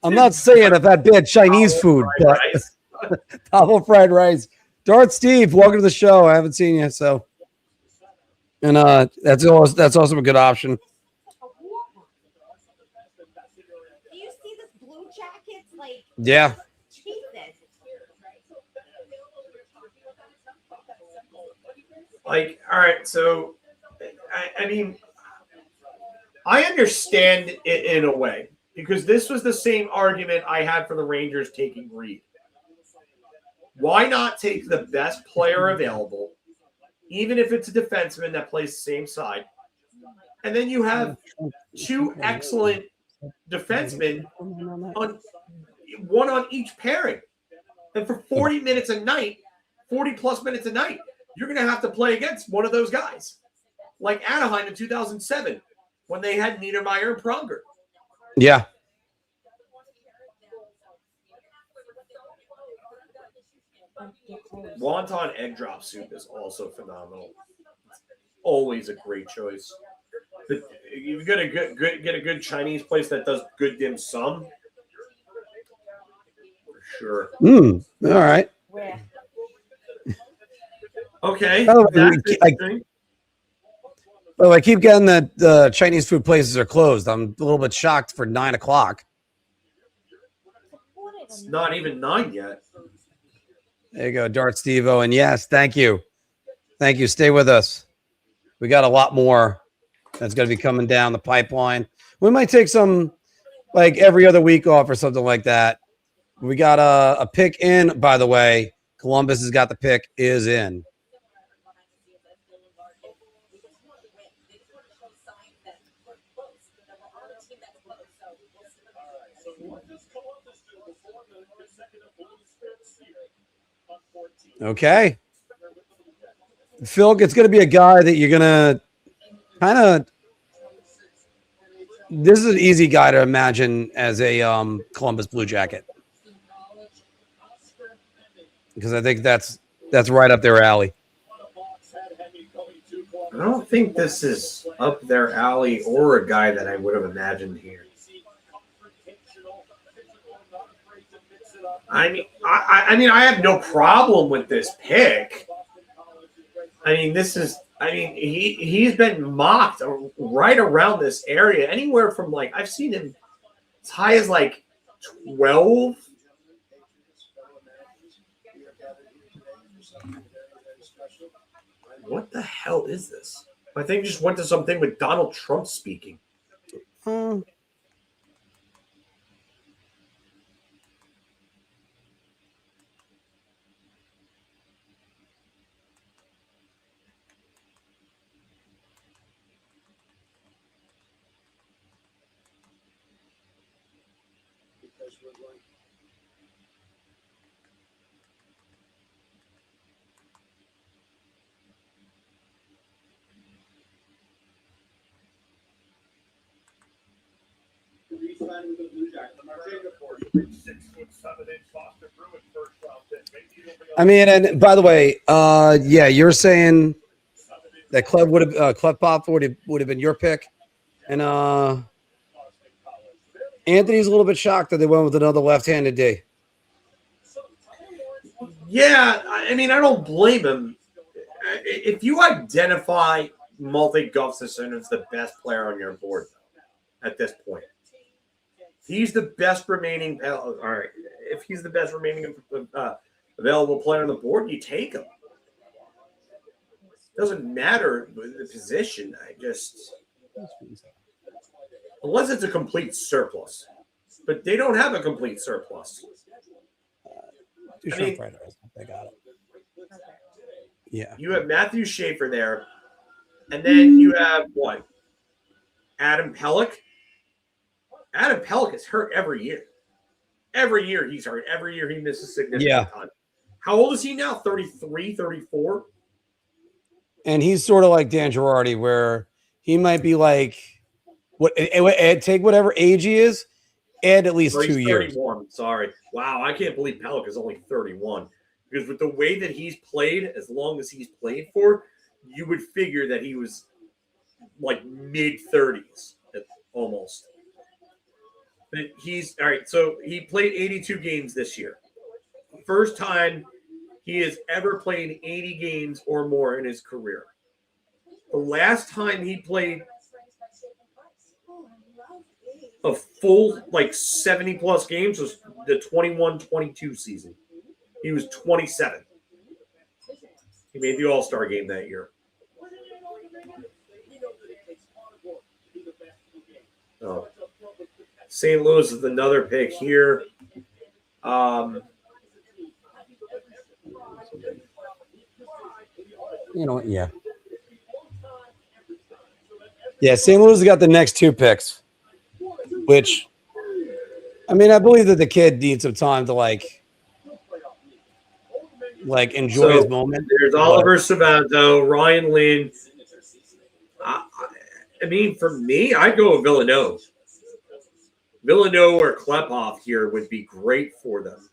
I'm not saying I've had bad Chinese food, but Tavo fried rice. Darth Steve, welcome to the show. I haven't seen you, so and that's also a good option. Do you see this blue jackets? Like, Yeah. Jesus. Like, all right, so I mean, I understand it in a way because this was the same argument I had for the Rangers taking Reed. Why not take the best player available, even if it's a defenseman that plays the same side, and then you have two excellent defensemen on one on each pairing, and for 40 minutes a night, 40 plus minutes a night, you're going to have to play against one of those guys, like Anaheim in 2007 when they had Niedermeyer and Pronger. Yeah. Wonton egg drop soup is also phenomenal. It's always a great choice. You've got get a good Chinese place that does good dim sum. For sure. All right. Where? Okay. By the way, I keep getting that the Chinese food places are closed. I'm a little bit shocked for 9 o'clock. It's not even 9 yet. There you go, Dart Steve-O. And yes, thank you. Thank you. Stay with us. We got a lot more that's going to be coming down the pipeline. We might take some like every other week off or something like that. We got a pick in, by the way. Columbus has got the pick is in. Okay. Phil, it's going to be a guy that you're going to kind of – this is an easy guy to imagine as a Columbus Blue Jacket. Because I think that's right up their alley. I don't think this is up their alley or a guy that I would have imagined here. I mean, I have no problem with this pick. I mean, he's been mocked right around this area, anywhere from like I've seen him as high as like 12. What the hell is this? I think just went to something with Donald Trump speaking. I mean, and by the way, yeah, you're saying that Cleb would have Cleb Pop would have been your pick, and Anthony's a little bit shocked that they went with another left-handed D. Yeah, I mean, I don't blame him. If you identify Malte Gustafsson as the best player on your board at this point, he's the best remaining. All right, if he's the best remaining available player on the board, you take him. Doesn't matter the position. Unless it's a complete surplus, but they don't have a complete surplus. Do I shrimp mean- fried rice. I got it. Okay. Yeah. You have Matthew Schaefer there, and then you have what? Adam Pellick. Adam Pellick is hurt every year. Every year he's hurt. Every year he misses significant time. How old is he now? 33, 34? And he's sort of like Dan Girardi, where he might be like, take whatever age he is, add at least No, 2 he's years. 31. Sorry. Wow, I can't believe Pellick is only 31. Because with the way that he's played, as long as he's played for, you would figure that he was like mid-30s almost. But he's all right. So he played 82 games this year. First time he has ever played 80 games or more in his career. The last time he played a full like 70 plus games was the 21-22 season. He was 27. He made the All-Star game that year. Oh. St. Louis is another pick here. You know what? Yeah. Yeah, St. Louis has got the next 2 picks, which, I mean, I believe that the kid needs some time to like enjoy his moment. There's Oliver Savanto, Ryan Lynn. I mean, for me, I'd go with Villanova. Villanova or Klepov here would be great for them.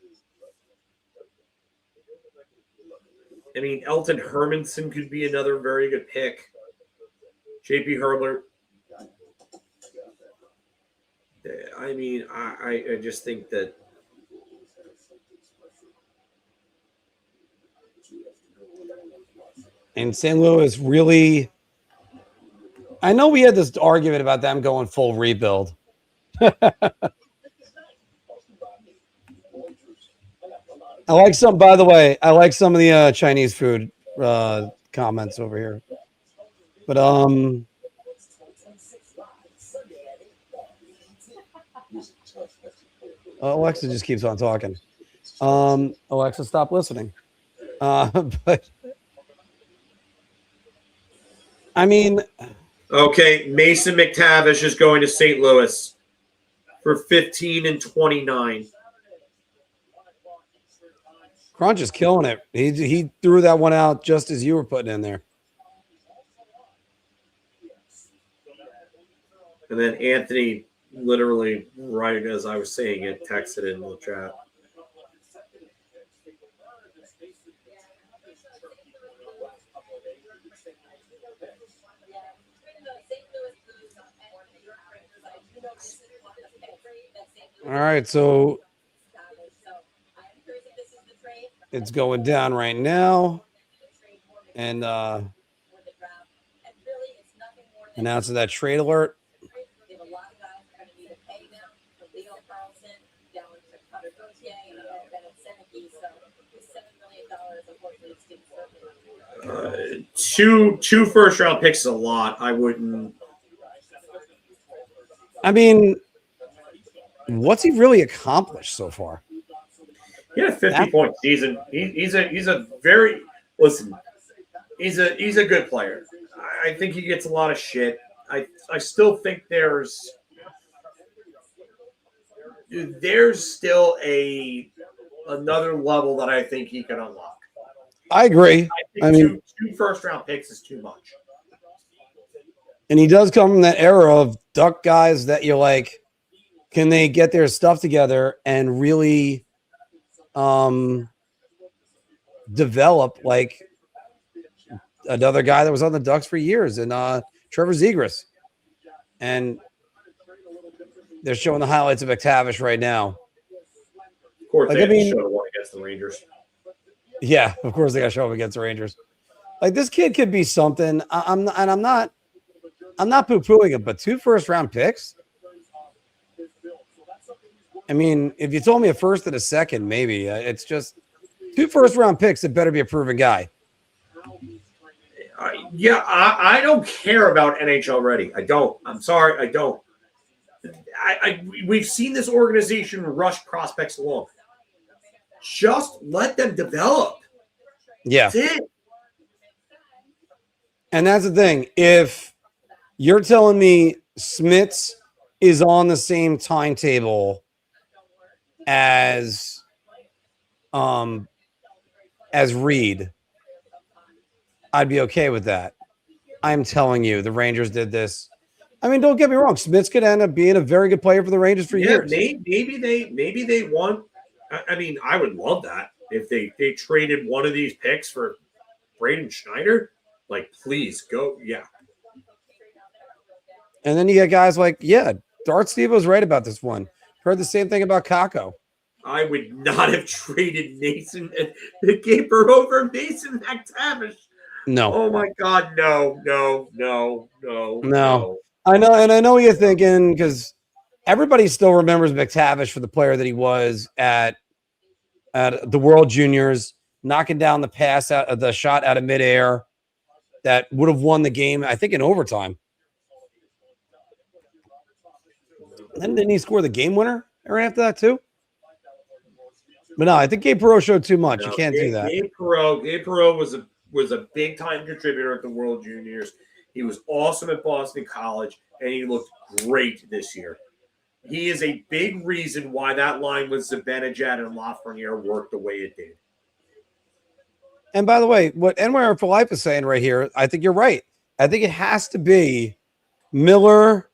I mean, Elton Hermanson could be another very good pick. JP Herbert. I mean, I just think that And St. Louis really, I know we had this argument about them going full rebuild. I like some, by the way, I like some of the Chinese food comments over here. But Alexa just keeps on talking. Alexa, stop listening. But I mean, okay, Mason McTavish is going to St. Louis for 15 and 29. Crunch is killing it. He threw that one out just as you were putting in there. And then Anthony, literally right as I was saying it, texted in the chat. All right, so it's going down right now. And announcing that trade alert. Two first round picks is a lot. I wouldn't. I mean, what's he really accomplished so far? He had a 50-point season. He's a very listen. He's a good player. I think he gets a lot of shit. I still think there's still another level that I think he can unlock. I agree. I mean, two first round picks is too much. And he does come from that era of Duck guys that you're like, can they get their stuff together and really develop like another guy that was on the Ducks for years, and Trevor Zegras. And they're showing the highlights of McTavish right now. Of course, like, they showed one against the Rangers. Yeah, of course they got to show up against the Rangers. Like, this kid could be something. I'm not poo-pooing it, but 2 first-round picks. I mean, if you told me a first and a second, maybe it's just 2 first-round picks. It better be a proven guy. I don't care about NHL ready. I don't. I'm sorry, I don't. We've seen this organization rush prospects along. Just let them develop. Yeah. That's it. And that's the thing. If you're telling me Smits is on the same timetable as Reed, I'd be okay with that. I'm telling you, the Rangers did this. I mean, don't get me wrong. Smits could end up being a very good player for the Rangers for years. Maybe they want. I mean, I would love that if they traded one of these picks for Braden Schneider. Like, please go. Yeah. And then you get guys like, Dart Steve was right about this one. Heard the same thing about Kako. I would not have traded Mason the keeper over Mason McTavish. No. Oh my God, no. I know, and I know what you're thinking, because everybody still remembers McTavish for the player that he was at the World Juniors, knocking down the pass out of the shot out of midair that would have won the game, I think, in overtime. And didn't he score the game winner right after that too? But no, I think Gabe Perreault showed too much. You can't do that. Gabe Perreault was a big time contributor at the World Juniors. He was awesome at Boston College, and he looked great this year. He is a big reason why that line with Zibanejad and Lafreniere worked the way it did. And by the way, what NYR for Life is saying right here, I think you're right. I think it has to be Miller,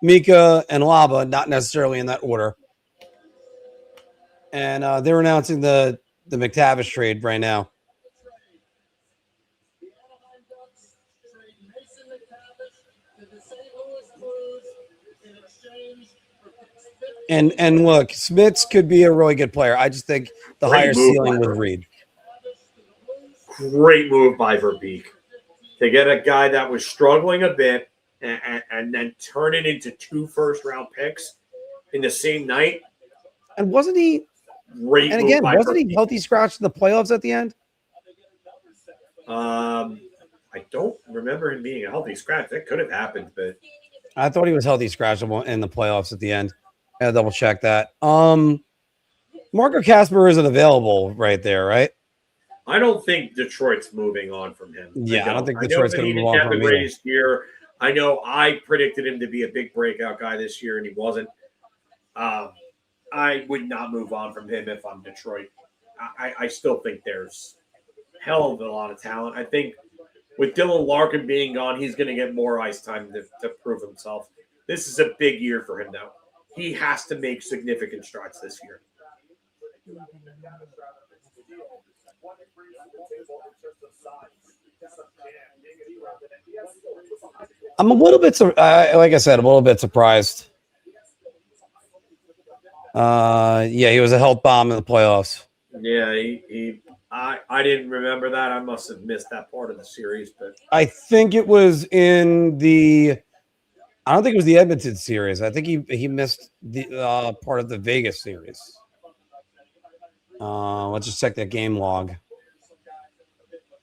Mika, and Laba, not necessarily in that order. And they're announcing the McTavish trade right now. And look, Smits could be a really good player. I just think the higher ceiling with Reed. Great move by Verbeek to get a guy that was struggling a bit and then turn it into 2 first-round picks in the same night. And wasn't he? Great. And again, wasn't he healthy scratch in the playoffs at the end? I don't remember him being a healthy scratch. That could have happened, but I thought he was healthy scratch in the playoffs at the end. I gotta double check that. Marco Casper isn't available right there, right? I don't think Detroit's moving on from him. Yeah, I don't think Detroit's going to move on from him either. Year. I know I predicted him to be a big breakout guy this year, and he wasn't. I would not move on from him if I'm Detroit. I still think there's hell of a lot of talent. I think with Dylan Larkin being gone, he's going to get more ice time to prove himself. This is a big year for him, though. He has to make significant strides this year. I'm a little bit, like I said, I'm a little bit surprised. He was a health bomb in the playoffs. Yeah, I didn't remember that. I must have missed that part of the series, but I think it was in the. I don't think it was the Edmonton series. I think he missed the part of the Vegas series. Let's just check that game log.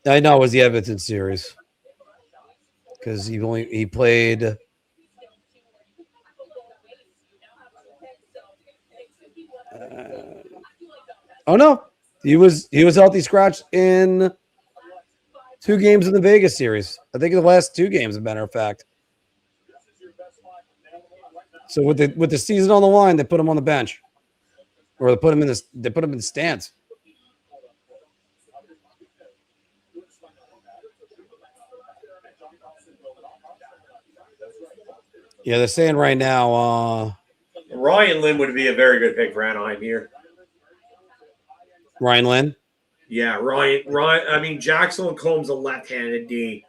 I know it was the Edmonton series because he played. Oh no, he was healthy scratch in 2 games in the Vegas series. I think the last 2 games, as a matter of fact. So with the season on the line, they put him on the bench, or they put him in the stands. Yeah, they're saying right now. Ryan Lynn would be a very good pick for Anaheim here. Ryan Lynn. Yeah, Ryan. I mean, Jackson Combs a left-handed D.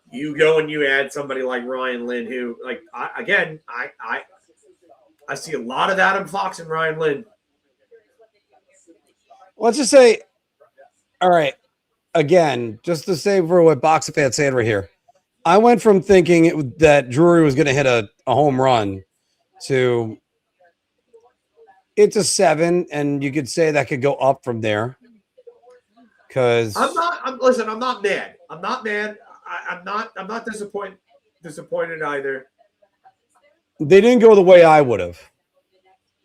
You go and you add somebody like Ryan Lynn, who, like, I see a lot of Adam Fox and Ryan Lynn. Let's just say, all right, again, just to say for what Boxer fans saying right here, I went from thinking that Drury was going to hit a home run to it's a 7, and you could say that could go up from there. Because I'm not mad. I'm not disappointed either. They didn't go the way I would have.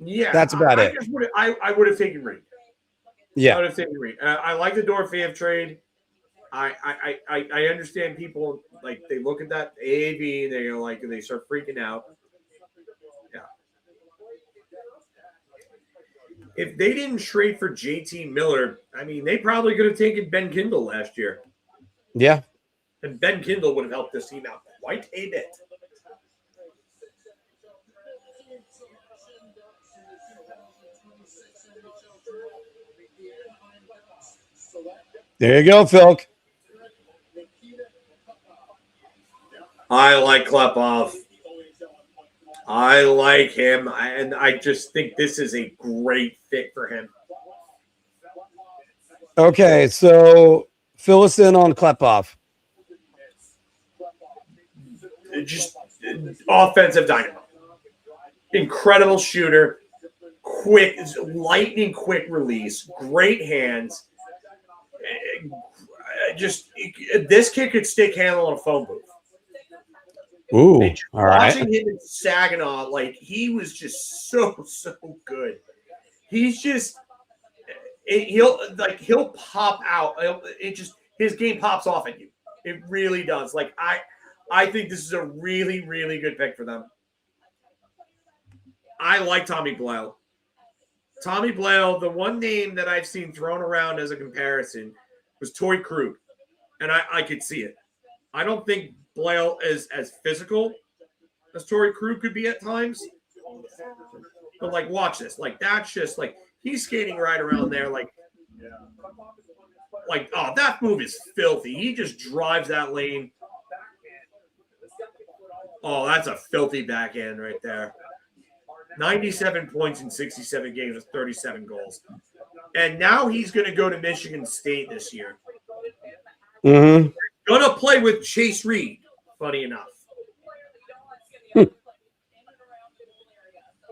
Yeah, that's about it. I would have taken Reed. Yeah. Out of theory. I like the Dorofeyev trade. I understand people like they look at that AAV, they start freaking out. Yeah. If they didn't trade for JT Miller, I mean, they probably could have taken Ben Kindle last year. Yeah. And Ben Kindle would have helped this team out quite a bit. There you go, Phil. I like Klepov. I like him, and I just think this is a great fit for him. Okay, so fill us in on Klepov. Just offensive dynamo. Incredible shooter. Quick, lightning quick release. Great hands. Just this kid could stick handle on a phone booth. Ooh, all right. Watching him in Saginaw, like he was just so good. He's just he'll pop out. His game pops off at you. It really does. Like I think this is a really, really good pick for them. I like Tommy Blale. Tommy Blale, the one name that I've seen thrown around as a comparison was Torrey Krug. And I could see it. I don't think Blale is as physical as Torrey Krug could be at times. But, like, watch this. Like, that's just, like, he's skating right around there. Like, oh, that move is filthy. He just drives that lane. Oh, that's a filthy backhand right there. 97 points in 67 games with 37 goals. And now he's going to go to Michigan State this year. Mm-hmm. Going to play with Chase Reed, funny enough.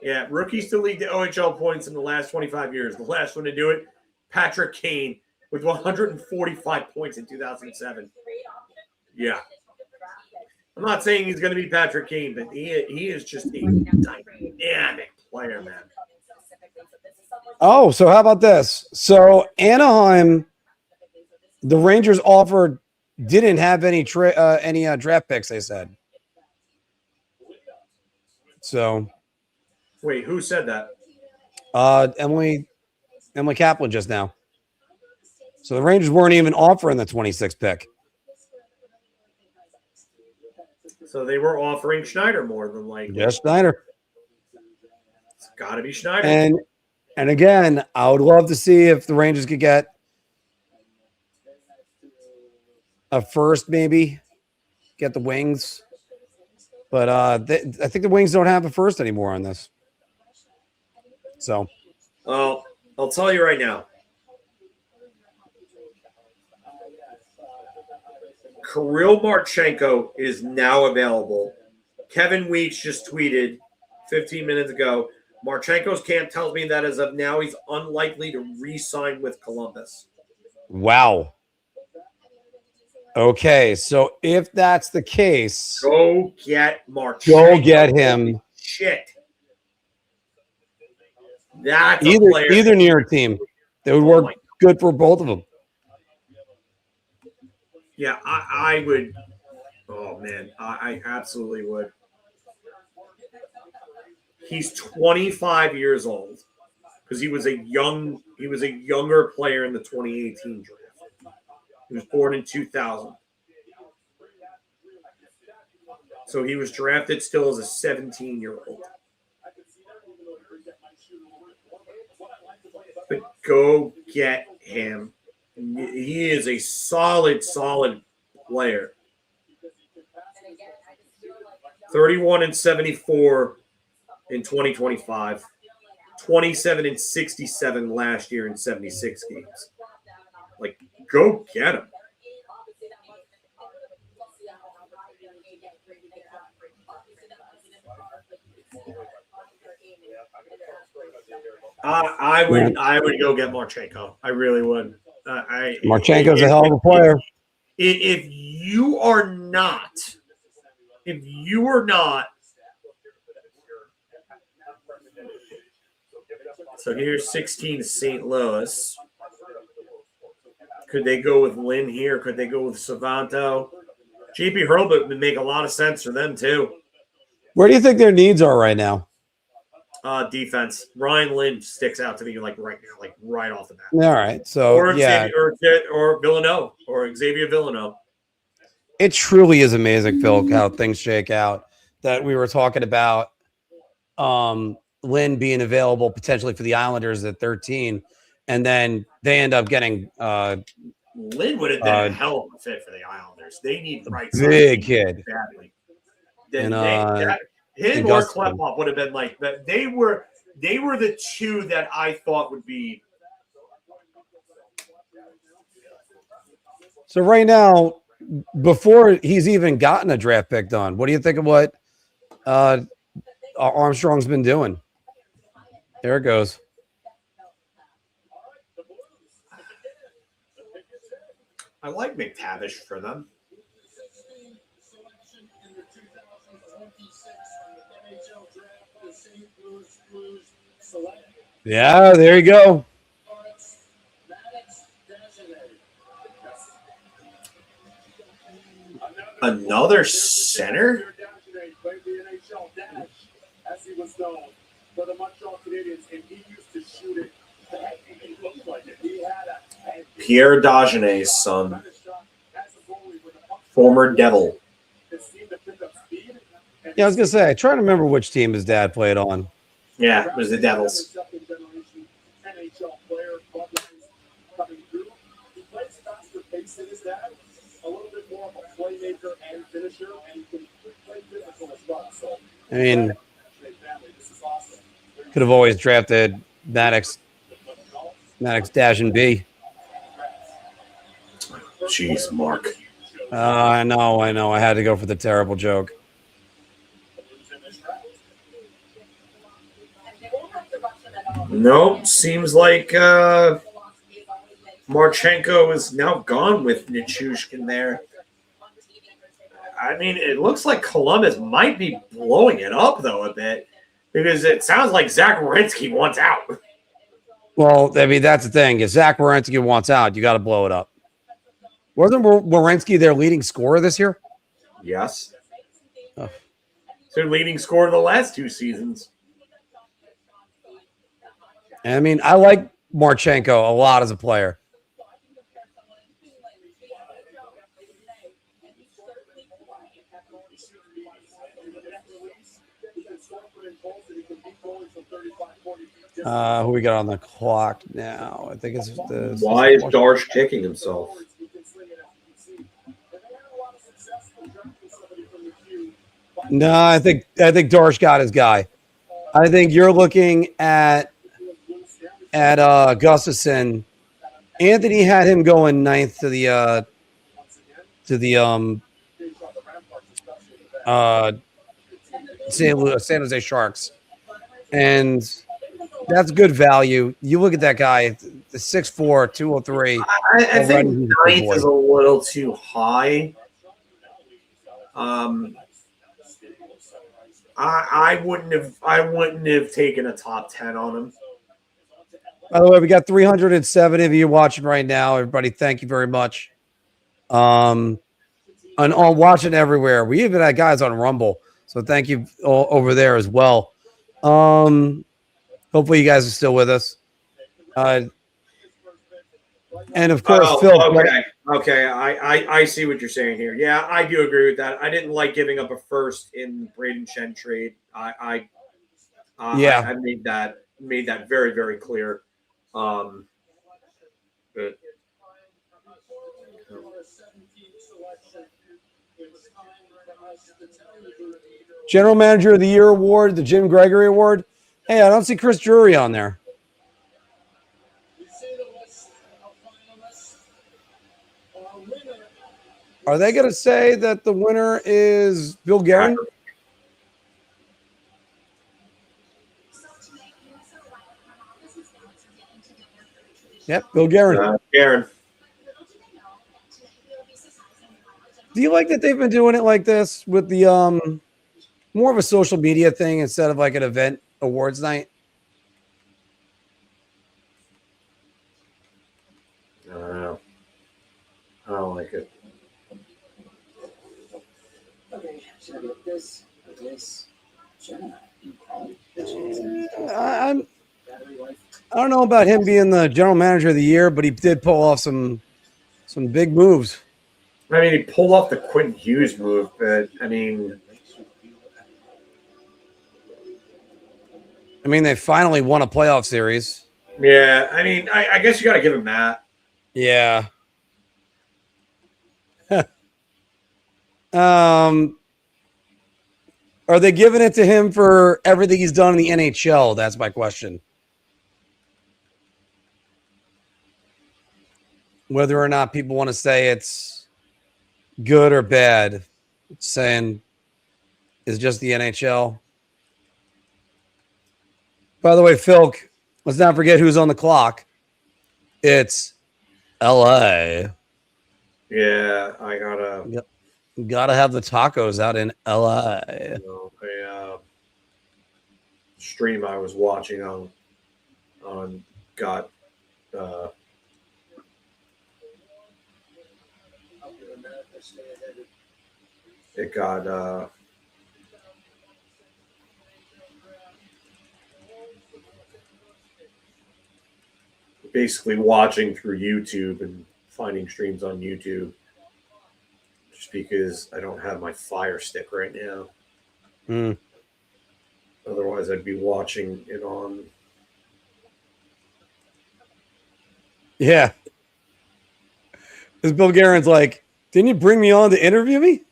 Yeah, rookies to lead the OHL points in the last 25 years. The last one to do it, Patrick Kane, with 145 points in 2007. Yeah. I'm not saying he's going to be Patrick Kane, but he is just a dynamic player, man. Oh, so how about this? So Anaheim, the Rangers didn't have any draft picks, they said. So wait, who said that? Emily Kaplan just now. So the Rangers weren't even offering the 26th pick. So they were offering Schneider more than likely. Yes, Schneider. It's got to be Schneider. And again, I would love to see if the Rangers could get a first, maybe get the Wings. But I think the Wings don't have a first anymore on this. So, well, I'll tell you right now. Kirill Marchenko is now available. Kevin Weeks just tweeted 15 minutes ago, Marchenko's camp tells me that as of now, he's unlikely to re-sign with Columbus. Wow. Okay, so if that's the case, go get Marchenko. Go get him. Shit. That's either near team. That would work good for both of them. Yeah, I would. Oh man, I absolutely would. He's 25 years old because he was a younger player in the 2018 draft. He was born in 2000. So he was drafted still as a 17-year-old. But go get him. He is a solid player. 31 and 74 in 2025. 27 and 67 last year in 76 games. Like, go get him. I would go get Marchenko. I really would. Marchenko's a hell of a player. If you are not, so here's 16 St. Louis. Could they go with Lynn here? Could they go with Savanto? JP Hurlbut would make a lot of sense for them too. Where do you think their needs are right now? Defense. Ryan Lynn sticks out to me like right now, like right off the bat. All right. So, Or yeah. Xavier, or Villanova, or Xavier Villanova. It truly is amazing, Phil, how things shake out. That we were talking about Lynn being available potentially for the Islanders at 13, and then they end up getting Lynn would have been a hell of a fit for the Islanders. They need right big kid. badly. And, Him or Augustine. Klepop would have been like that. They were the two that I thought would be. So right now, before he's even gotten a draft pick done, what do you think of what Armstrong's been doing? There it goes. I like McTavish for them. Yeah, there you go. Another center? Pierre Dagenet's son. Former Devil. Yeah, I was gonna say, I try to remember which team his dad played on. Yeah, it was the Devils. I mean, could have always drafted Maddox Dash and B. Jeez, Mark. I know. I had to go for the terrible joke. Nope. Seems like Marchenko is now gone with Nichushkin there. I mean, it looks like Columbus might be blowing it up, though, a bit. Because it sounds like Zach Werenski wants out. Well, I mean, that's the thing. If Zach Werenski wants out, you got to blow it up. Wasn't Werenski their leading scorer this year? Yes. Oh. Their leading scorer the last two seasons. I mean, I like Marchenko a lot as a player. Who we got on the clock now? I think it's the. Why is Darsh kicking himself? No, I think Darsh got his guy. I think you're looking at Gustafson. Anthony had him going ninth to the San Jose Sharks, and that's good value. You look at that guy, the 6'4", 203. I think ninth is a little too high. I wouldn't have taken a top 10 on him. By the way, we got 307 of you watching right now. Everybody, thank you very much. And on watching everywhere. We even had guys on Rumble, so thank you all over there as well. Hopefully you guys are still with us. And of course, Phil. Okay. I see what you're saying here. Yeah, I do agree with that. I didn't like giving up a first in the Braden Shen trade. I made that very, very clear. But General Manager of the Year award, the Jim Gregory Award. Hey, I don't see Chris Drury on there. Are they going to say that the winner is Bill Guerin? Yep, Bill Guerin. Guerin. Do you like that they've been doing it like this with the more of a social media thing instead of like an event awards night? I don't know. I don't know about him being the general manager of the year, but he did pull off some big moves. I mean, he pulled off the Quentin Hughes move, but I mean, they finally won a playoff series. yeah. I mean, I guess you got to give him that. Yeah. Are they giving it to him for everything he's done in the NHL? That's my question. Whether or not people want to say it's good or bad, saying it's just the NHL. By the way, Phil, let's not forget who's on the clock. It's LA. Yeah, I gotta have the tacos out in LA. A stream I was watching on got it got basically watching through YouTube and finding streams on YouTube just because I don't have my Fire Stick right now. Otherwise, I'd be watching it on. Yeah. This Bill Guerin's like, didn't you bring me on to interview me?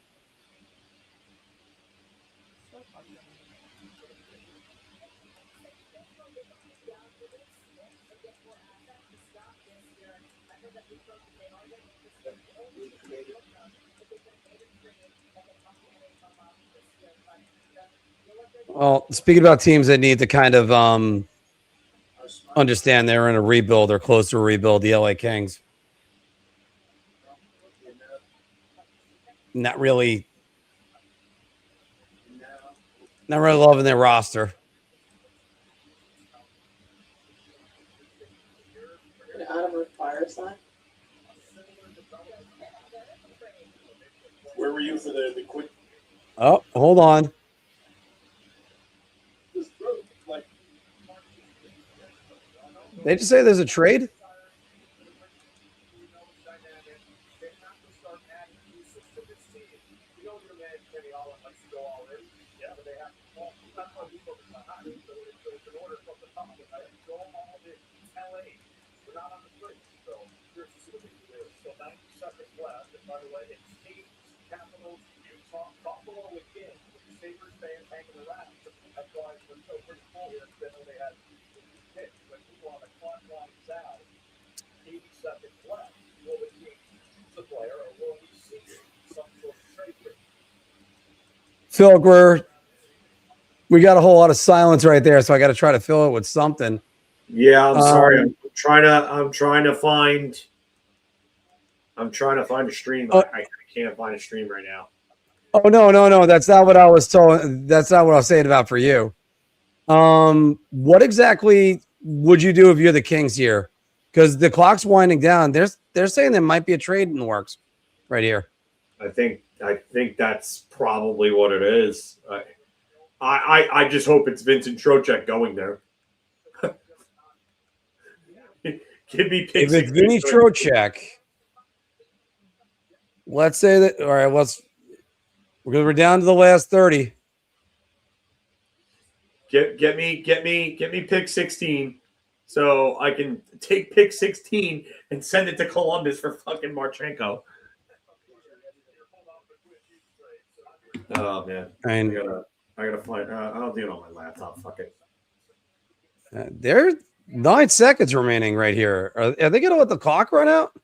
Well, speaking about teams that need to kind of understand they're in a rebuild or close to a rebuild, the LA Kings. Not really loving their roster. Out of a fire sign. Where were you for the quick? Oh, hold on. They just say there's a trade? Phil, we got a whole lot of silence right there, so I got to try to fill it with something. Yeah, I'm sorry. I'm trying to find a stream. I can't find a stream right now. Oh no. That's not what I was told. That's not what I was saying about for you. What exactly would you do if you're the Kings here? Because the clock's winding down. They're saying there might be a trade in the works right here. I think that's probably what it is. I just hope it's Vincent Trocheck going there. Give me if it's Vinny Trocheck, let's say that. All right, we're down to the last 30. Get me pick 16, so I can take pick 16 and send it to Columbus for fucking Marchenko. Oh man, I gotta find. I'll do it on my laptop. Fuck it. There's 9 seconds remaining right here. Are they gonna let the clock run out?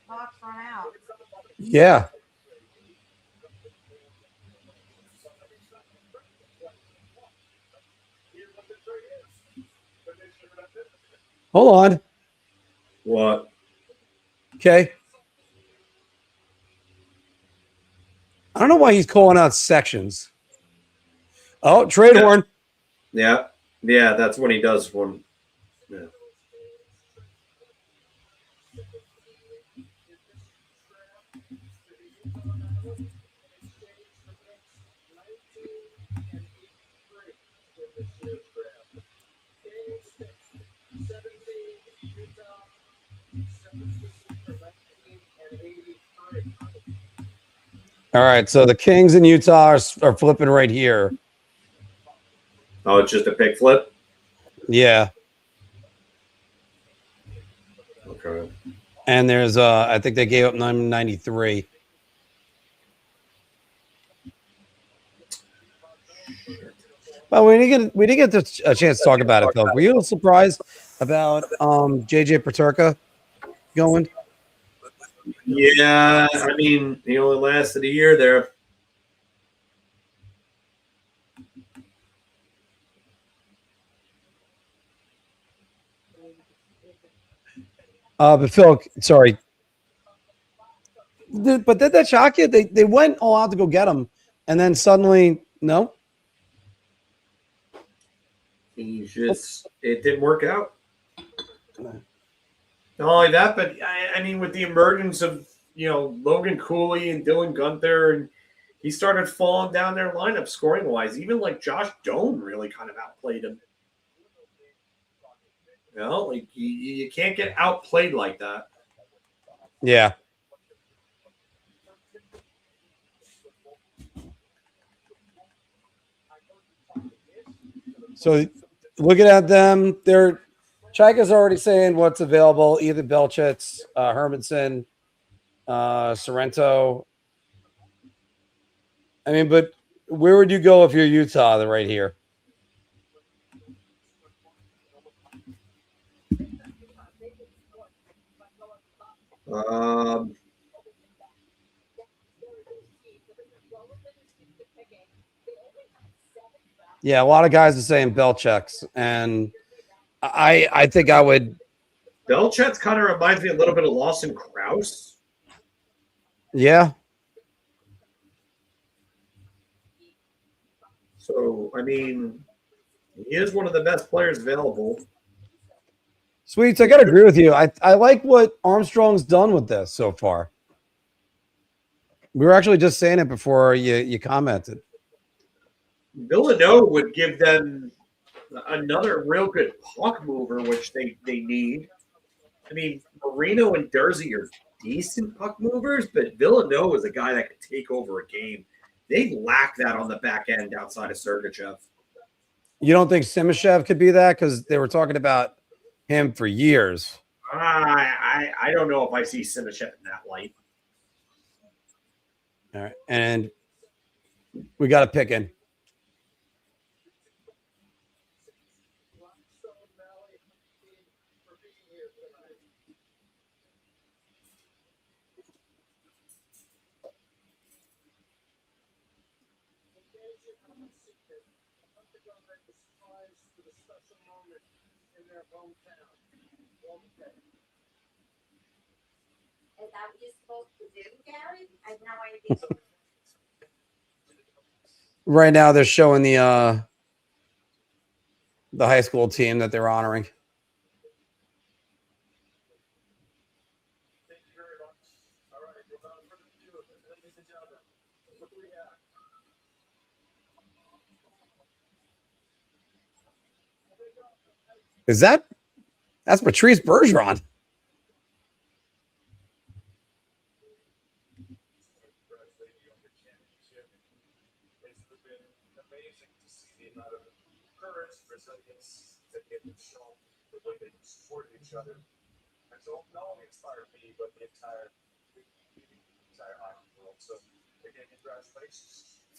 Clock's run out. Yeah. Hold on. What? Okay. I don't know why he's calling out sections. Oh, trade horn. Yeah. Yeah, that's when he does one. Yeah. All right, so the Kings in Utah are flipping right here. Oh, it's just a pick flip? Yeah. Okay. And there's I think they gave up 993. Well, we didn't get a chance to talk about it, Phil. Were you a little surprised about JJ Paterka going? Yeah, I mean, he only lasted a year there. But Phil, sorry. But did that shock you? They went all out to go get him, and then suddenly, no. He just it didn't work out. Not only that, but I mean, with the emergence of Logan Cooley and Dylan Gunther, and he started falling down their lineup scoring wise. Even like Josh Doan really kind of outplayed him. Like you can't get outplayed like that. Yeah. So looking at them, Chika's already saying what's available: either Belchitz, Hermanson, Sorrento. I mean, but where would you go if you're Utah? Right here. Yeah, a lot of guys are saying Belchicks, and I think I would. Belchet's kind of reminds me a little bit of Lawson Krause. Yeah. So I mean, he is one of the best players available. Sweets, I gotta agree with you. I like what Armstrong's done with this so far. We were actually just saying it before you commented. Villanova would give them another real good puck mover, which they need. I mean, Marino and Dursey are decent puck movers, but Villanova is a guy that could take over a game. They lack that on the back end outside of Sergachev. You don't think Simashev could be that? Because they were talking about him for years. I don't know if I see Simashev in that light. All right, and we got a pick in. Is that what you're supposed to do, Gavin? I have no idea. Right now, they're showing the high school team that they're honoring. That's Patrice Bergeron?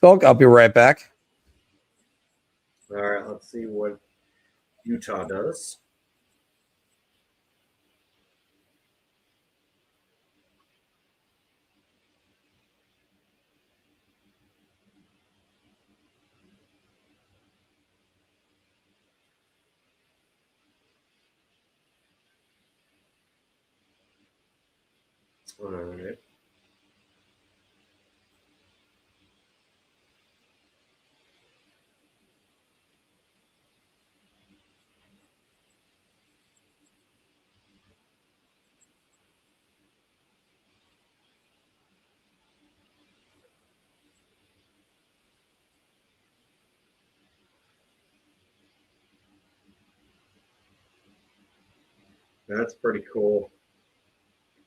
Phil, I'll be right back. All right, let's see what Utah does. All right. That's pretty cool.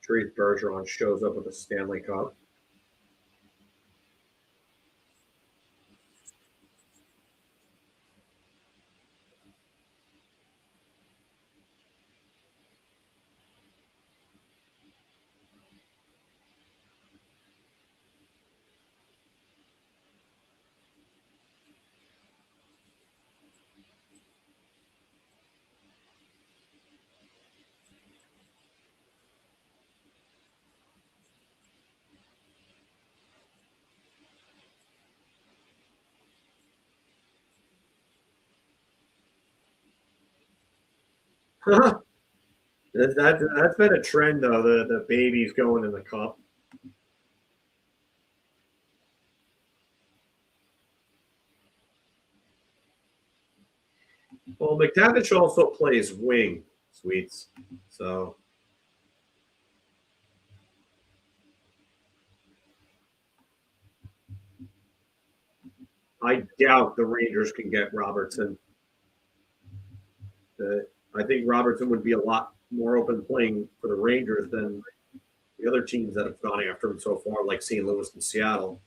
Patrice Bergeron shows up with a Stanley Cup. That's been a trend though. The babies going in the cup. Well, McTavish also plays wing, Sweets. So I doubt the Rangers can get Robertson. I think Robertson would be a lot more open playing for the Rangers than the other teams that have gone after him so far, like St. Louis and Seattle.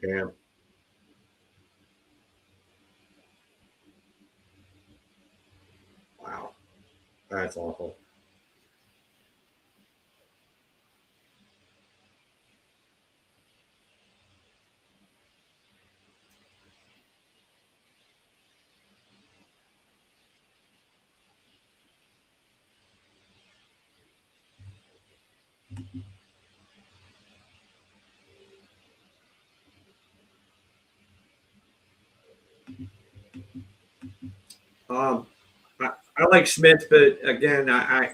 Damn. Wow. That's awful. I like Smits, but again, I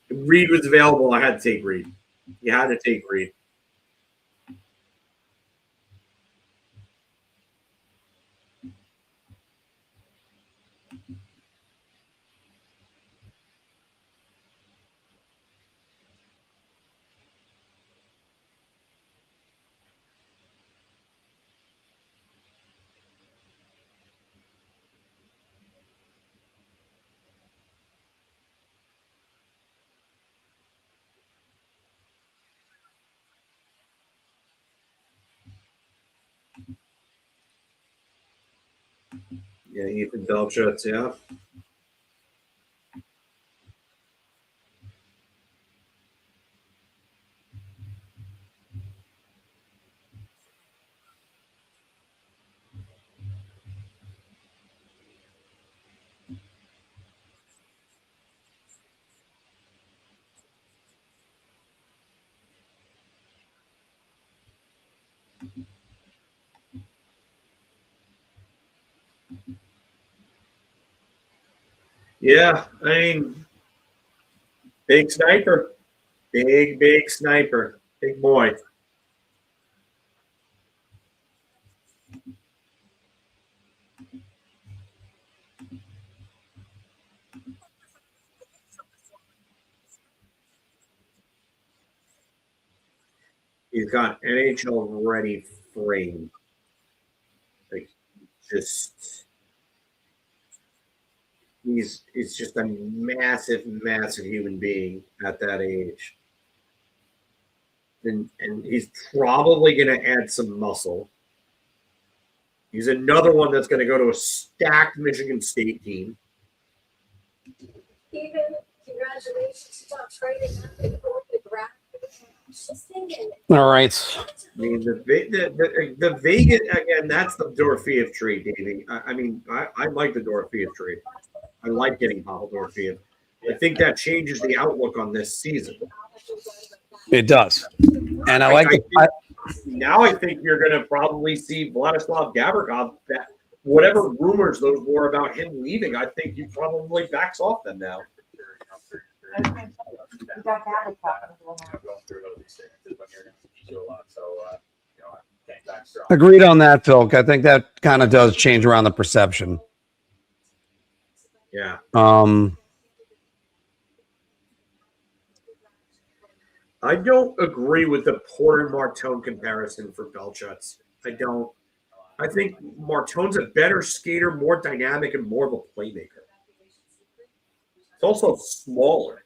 Reed was available. I had to take Reed. You had to take Reed. Yeah, Ethan Belchutz, yeah. Yeah, I mean, big sniper. Big sniper. Big boy. He's got NHL ready frame. Like, just he's just a massive human being at that age. And he's probably going to add some muscle. He's another one that's going to go to a stacked Michigan State team. Gavin, congratulations. Top trading after the draft. All right. I mean, the Vegas, again, that's the Dorofeyev trade, Davey. I like the Dorofeyev trade. I like getting Pavel Dorofeyev. I think that changes the outlook on this season. It does. And I think you're going to probably see Vladislav Gavrikov whatever rumors those were about him leaving, I think he probably backs off them now. You got Gavin talking to him. Agreed on that, Phil. I think that kind of does change around the perception. Yeah. I don't agree with the Porter Martone comparison for Belchuts. I don't. I think Martone's a better skater, more dynamic, and more of a playmaker. It's also smaller.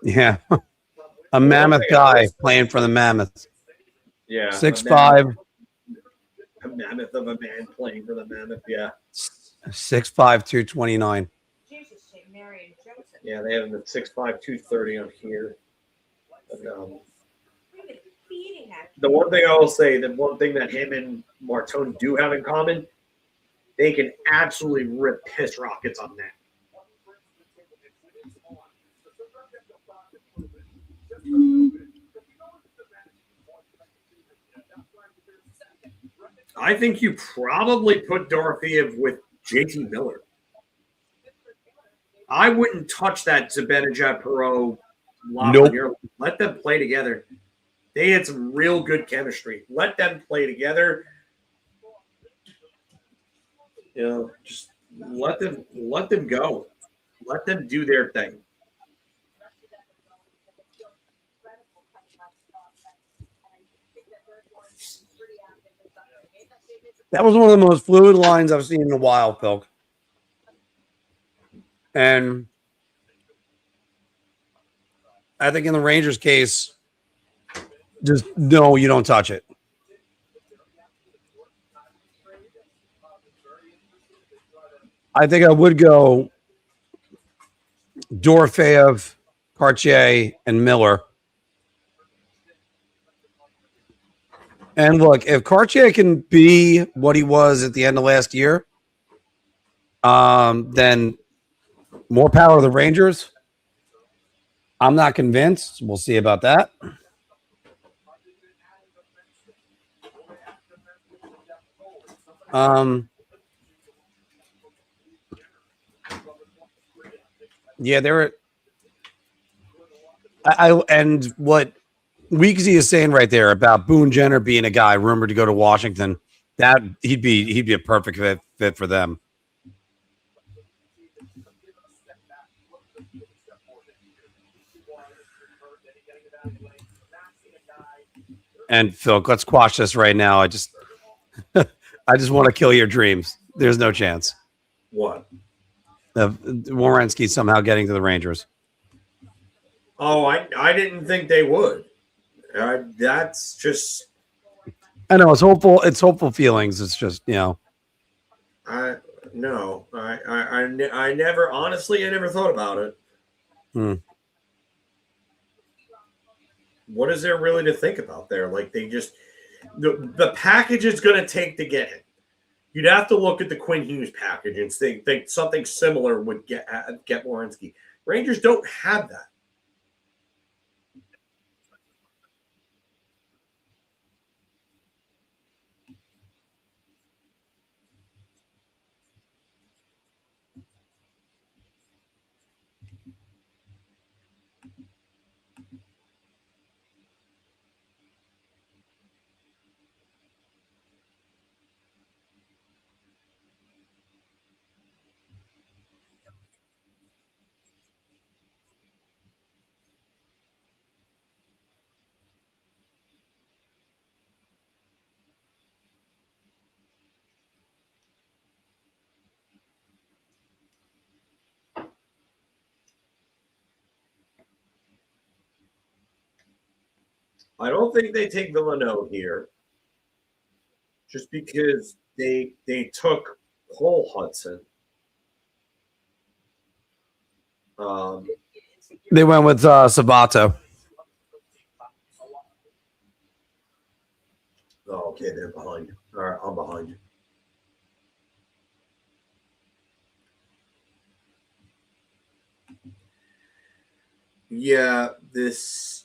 Yeah. A mammoth guy playing for the Mammoths. Yeah. 6'5". A mammoth of a man playing for the Mammoth, yeah. 6'5", 229. Yeah, they have him at 6'5", 230 on here. But, the one thing I will say, the one thing that him and Martone do have in common, they can absolutely rip piss rockets on that. I think you probably put Dorofeyev with JT Miller. I wouldn't touch that Zibanejad Perot. Nope. Let them play together. They had some real good chemistry. Let them play together. You know, just let them go. Let them do their thing. That was one of the most fluid lines I've seen in a while, Phil. And I think in the Rangers case, just no, you don't touch it. I think I would go Dorofeyev, Cartier, and Miller. And look, if Cartier can be what he was at the end of last year, then more power to the Rangers. I'm not convinced. We'll see about that. Yeah, there. And what Weeksy is saying right there about Boone Jenner being a guy rumored to go to Washington, that he'd be a perfect fit for them. And Phil, let's quash this right now. I just want to kill your dreams. There's no chance. What? Of Werenski somehow getting to the Rangers. Oh, I didn't think they would. That's just. I know it's hopeful. It's hopeful feelings. It's just No. I never honestly. I never thought about it. What is there really to think about there? Like they just the package is going to take to get him. You'd have to look at the Quinn Hughes package and think something similar would get Werenski. Rangers don't have that. I don't think they take Villanova here just because they took Cole Hudson. They went with Sabato. Oh, okay, they're behind. All right, I'm behind. Yeah, this.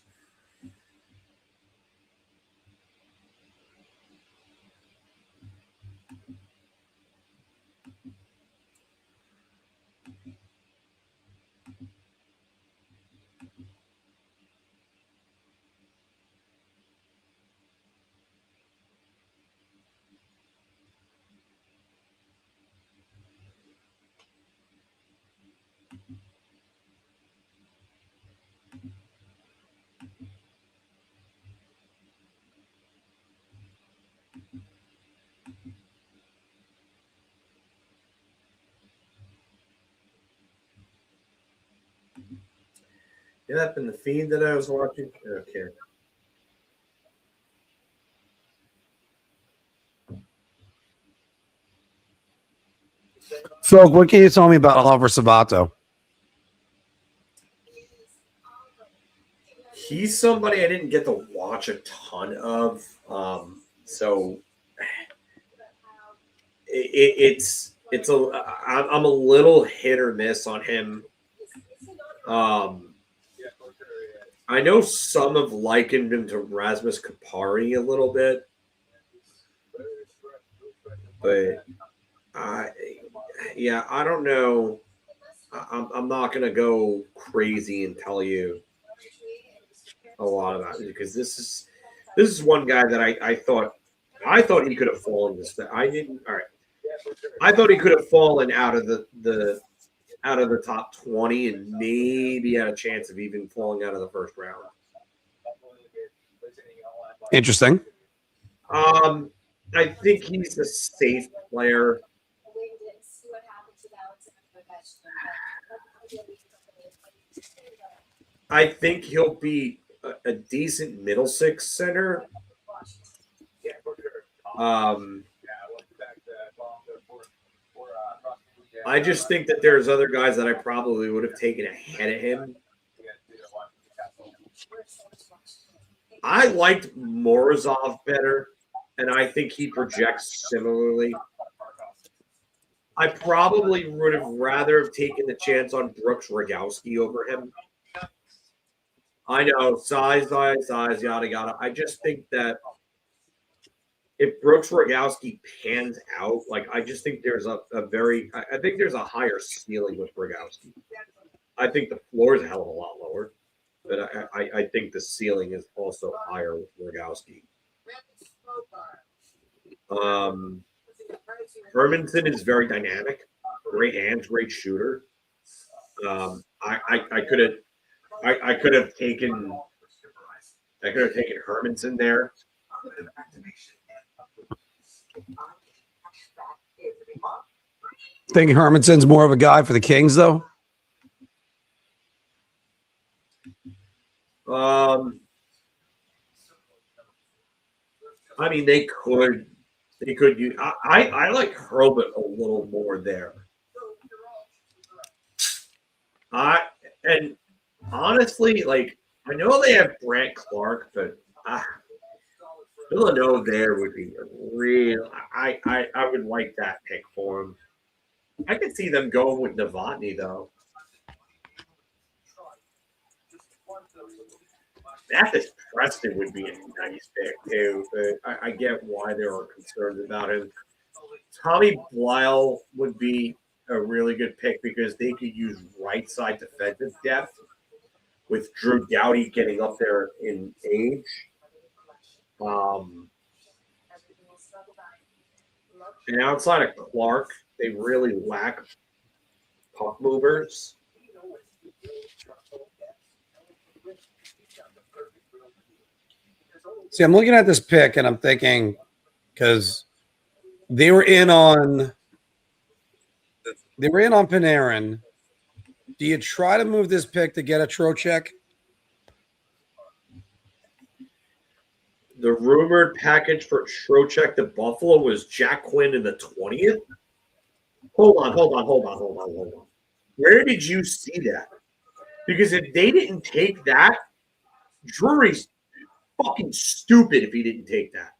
Did that in the feed that I was watching? Okay. Phil, what can you tell me about Oliver Sabato? He's somebody I didn't get to watch a ton of. So I'm a little hit or miss on him. I know some have likened him to Rasmus Kapari a little bit, but I don't know. I'm not gonna go crazy and tell you a lot about it because this is one guy that I thought he could have fallen this. I didn't. All right. I thought he could have fallen out of the top 20 and maybe had a chance of even falling out of the first round. Interesting. I think he's a safe player. I think he'll be a decent middle six center. I just think that there's other guys that I probably would have taken ahead of him. I liked Morozov better, and I think he projects similarly. I probably would have rather have taken the chance on Brooks Rogowski over him. I know, size, yada, yada. I just think that if Brooks Rogowski pans out, I just think there's I think there's a higher ceiling with Rogowski. I think the floor is a hell of a lot lower, but I think the ceiling is also higher with Rogowski. Hermanson is very dynamic, great hands, great shooter. I could have taken Hermanson there. Think Hermanson's more of a guy for the Kings, though? I mean, they could use. I like Hurlbut a little more there. And honestly, I know they have Brant Clark, but Villanova there would be a real. I would like that pick for him. I could see them going with Novotny though. Mathis Preston would be a nice pick too, but I get why there are concerns about him. Tommy Blyle would be a really good pick because they could use right side defensive depth with Drew Doughty getting up there in age. And outside of Clark, they really lack puck movers. See, I'm looking at this pick and I'm thinking, because they were in on Panarin. Do you try to move this pick to get a Trocheck? The rumored package for Trocheck to Buffalo was Jack Quinn in the 20th. Hold on. Where did you see that? Because if they didn't take that, Drury's fucking stupid if he didn't take that.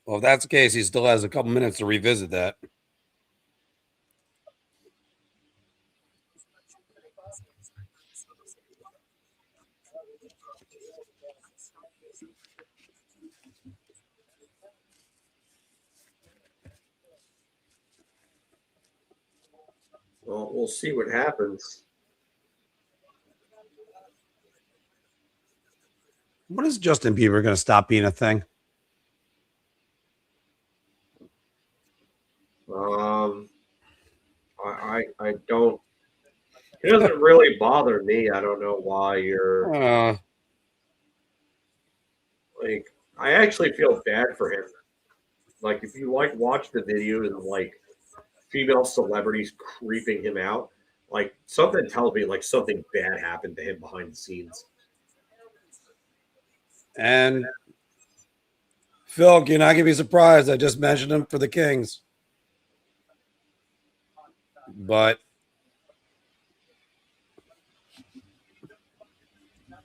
Well, if that's the case, he still has a couple minutes to revisit that. Well, we'll see what happens. When is Justin Bieber going to stop being a thing? I don't. It doesn't really bother me. I don't know why you're like. I actually feel bad for him. Like, if you watch the videos of female celebrities creeping him out, something tells me something bad happened to him behind the scenes. And Phil, you're not going to be surprised. I just mentioned him for the Kings. But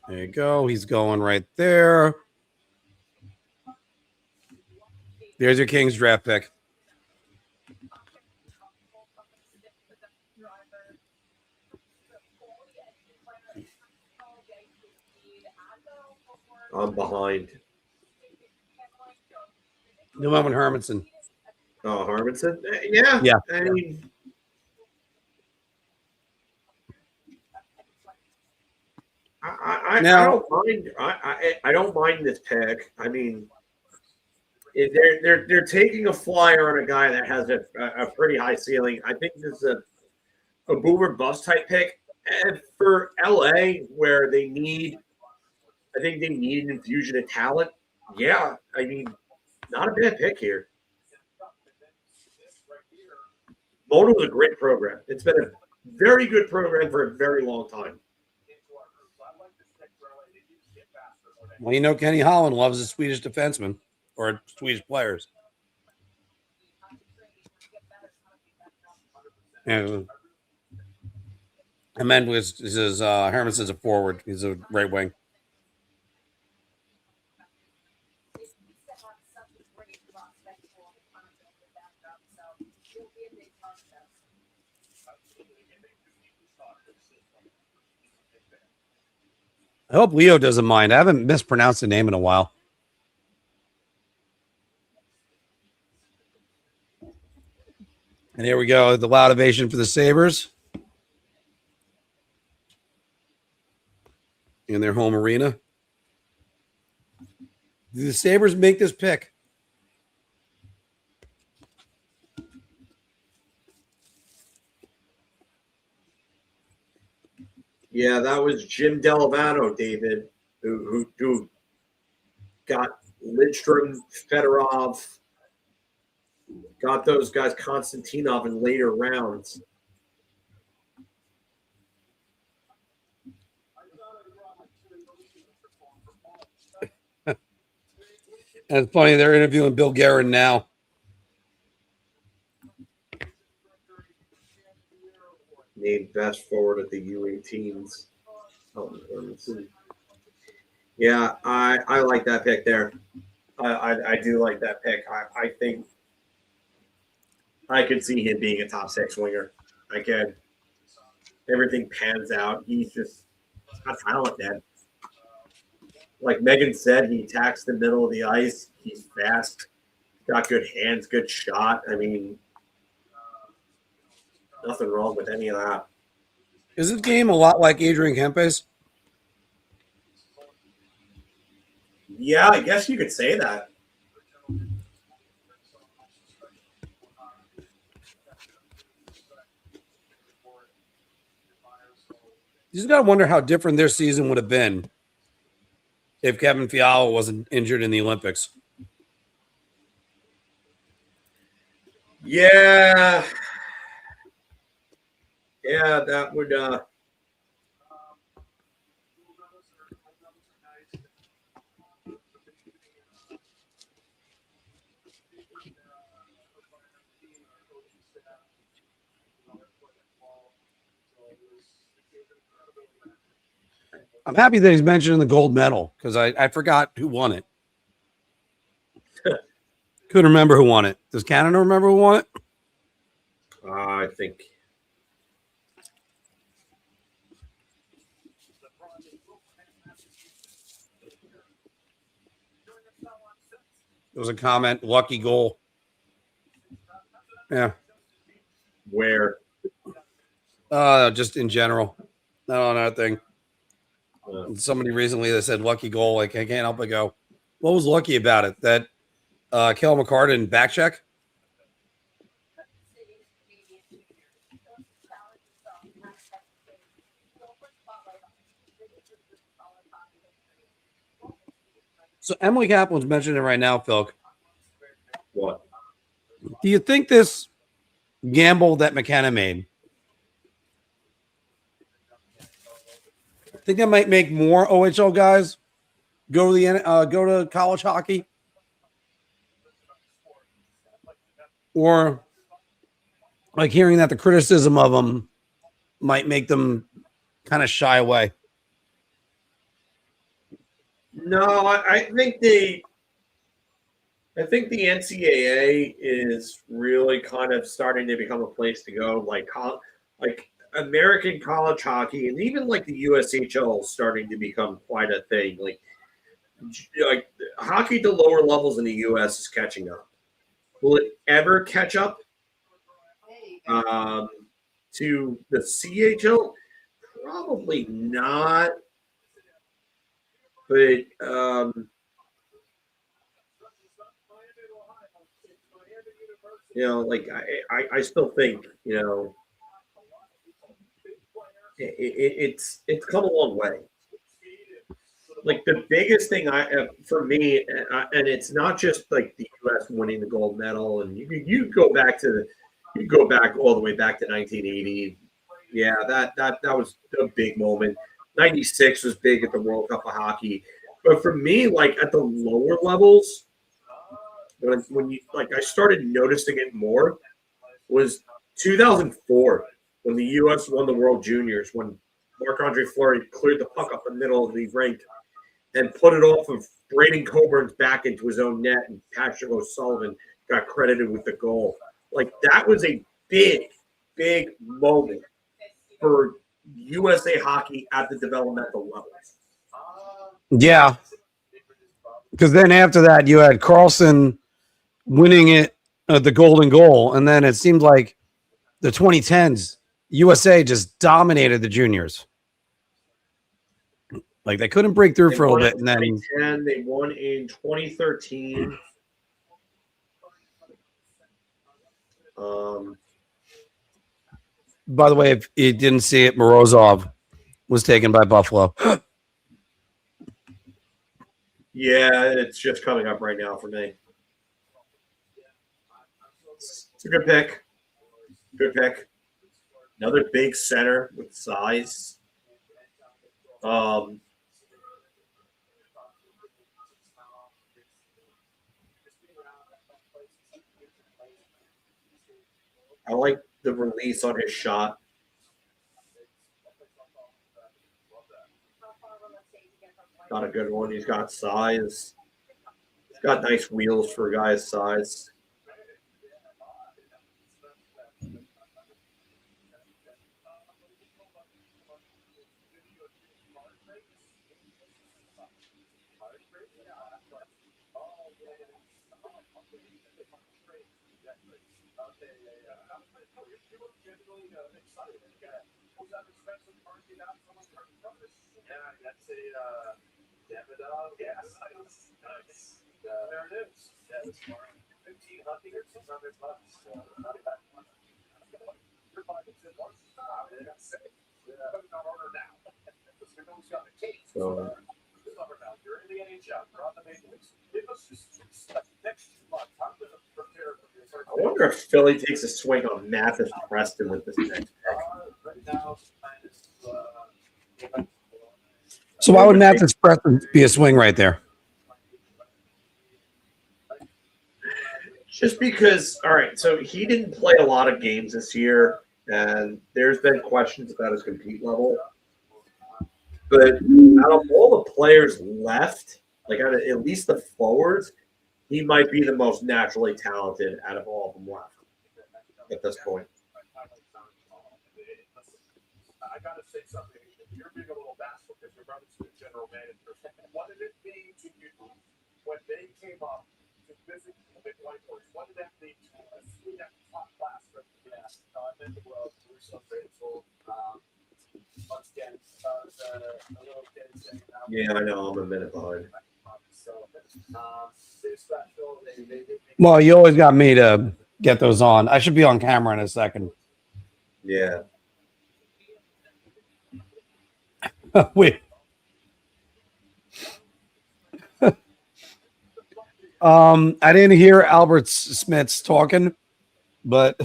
there you go. He's going right there. There's your Kings draft pick. I'm behind. New Evan Hermanson. Oh, Hermanson? Yeah. Yeah. I mean, I don't mind. I don't mind this pick. I mean, they're taking a flyer on a guy that has a pretty high ceiling. I think this is a boomer bust type pick. And for LA, where I think they need an infusion of talent. Yeah, I mean, not a bad pick here. Boulder was a great program. It's been a very good program for a very long time. Well, you know, Kenny Holland loves his Swedish defensemen or Swedish players. And I meant Hermanson's a forward. He's a right wing. I hope Leo doesn't mind. I haven't mispronounced the name in a while. And here we go. The loud ovation for the Sabres in their home arena. Do the Sabres make this pick? Yeah, that was Jim Delavano, David, who got Lidstrom, Fedorov, got those guys Konstantinov in later rounds. And it's funny, they're interviewing Bill Guerin now. Named best forward at the U18s. Yeah, I like that pick there. I do like that pick. I think I could see him being a top 6 winger. I can. Everything pans out. He's got talent, man. Like Megan said, he attacks the middle of the ice. He's fast. Got good hands, good shot. I mean, nothing wrong with any of that. Is this game a lot like Adrian Kempe's? Yeah, I guess you could say that. You just got to wonder how different their season would have been if Kevin Fiala wasn't injured in the Olympics. Yeah. Yeah, that would I'm happy that he's mentioning the gold medal because I forgot who won it. Couldn't remember who won it. Does Canada remember who won it? I think There was a comment, lucky goal. Yeah. where. Just in general. Not on that thing. Somebody recently that said lucky goal. Like, I can't help but go, what was lucky about it? That Kel McCarr didn't back check? So Emily Kaplan's mentioning it right now, Phil. What? Do you think this gamble that McKenna made, I think that might make more OHL guys go to college hockey? Or like hearing that the criticism of them might make them kind of shy away? No, I think the NCAA is really kind of starting to become a place to go. Like American college hockey and even like the USHL is starting to become quite a thing. Like hockey to lower levels in the US is catching up. Will it ever catch up to the CHL? Probably not. But like I still think it's come a long way. Like the biggest thing for me, and it's not just like the U.S. winning the gold medal, and you go back all the way back to 1980. Yeah, that was a big moment. 96 was big at the World Cup of Hockey. But for me, like at the lower levels, when you I started noticing it more was 2004 when the U.S. won the World Juniors, when Marc-Andre Fleury cleared the puck up the middle of the rink and put it off of Braden Coburn's back into his own net, and Patrick O'Sullivan got credited with the goal. Like that was a big, big moment for USA hockey at the developmental levels. Yeah. Because then after that, you had Carlson winning it, the golden goal. And then it seemed like the 2010s, USA just dominated the juniors. Like they couldn't break through for a little bit. And then 2010, they won in 2013. By the way, if you didn't see it, Morozov was taken by Buffalo. Yeah, it's just coming up right now for me. It's a good pick. Good pick. Another big center with size. I like the release on his shot. Not a good one. He's got size. He's got nice wheels for a guy's size. So, I wonder if Philly takes a swing on Mathis Preston with this next pick. So why would Mathis Preston be a swing right there? Just because, all right, so he didn't play a lot of games this year, and there's been questions about his compete level. But out of all the players left, like at least the forwards, he might be the most naturally talented out of all of them left at this point. I gotta say something. You're being a little bashful because your brother's the general manager. What did it mean to you when they came up to visit the whiteboards? What did that mean to us? We got top class for the I meant the world. We're so grateful. Once again, the little kid saying, Yeah, I know. I'm a minute behind. so they're special. They Well, you always got me to get those on. I should be on camera in a second. Yeah. Wait. I didn't hear Albert Smits talking, but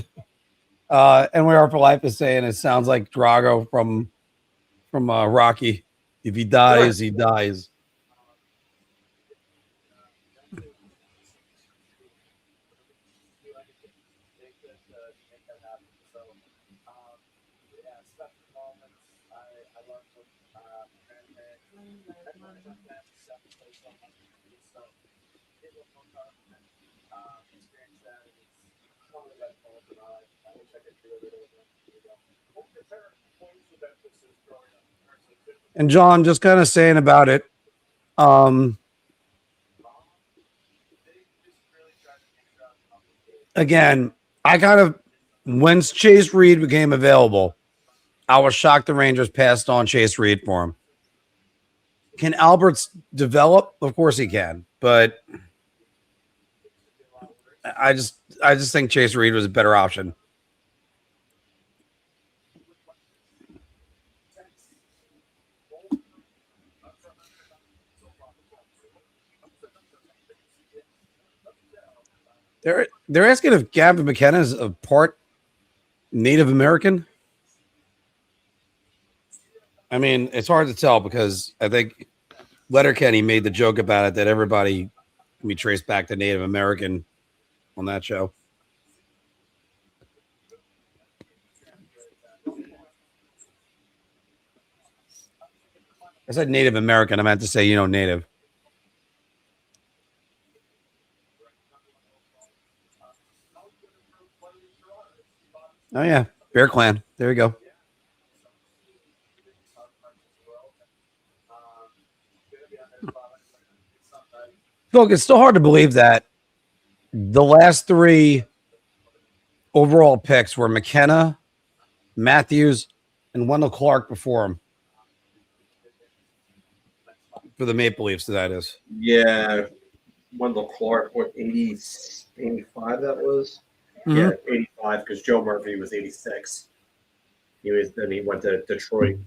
NYR for Life is saying it sounds like Drago from Rocky. If he dies, he dies. And John, just kind of saying about it. Again, I kind of, once Chase Reed became available, I was shocked the Rangers passed on Chase Reed for him. Can Alberts develop? Of course he can, but I just think Chase Reed was a better option. They're asking if Gavin McKenna is a part Native American. I mean, it's hard to tell because I think Letterkenny made the joke about it that everybody can be traced back to Native American on that show. I said Native American. I meant to say, Native. Oh, yeah. Bear Clan. There you go. Look, it's still hard to believe that the last three overall picks were McKenna, Matthews, and Wendell Clark before him. For the Maple Leafs, that is. Yeah. Wendell Clark, what, 85 that was? Mm-hmm. Yeah, 85, because Joe Murphy was 86. Then he went to Detroit.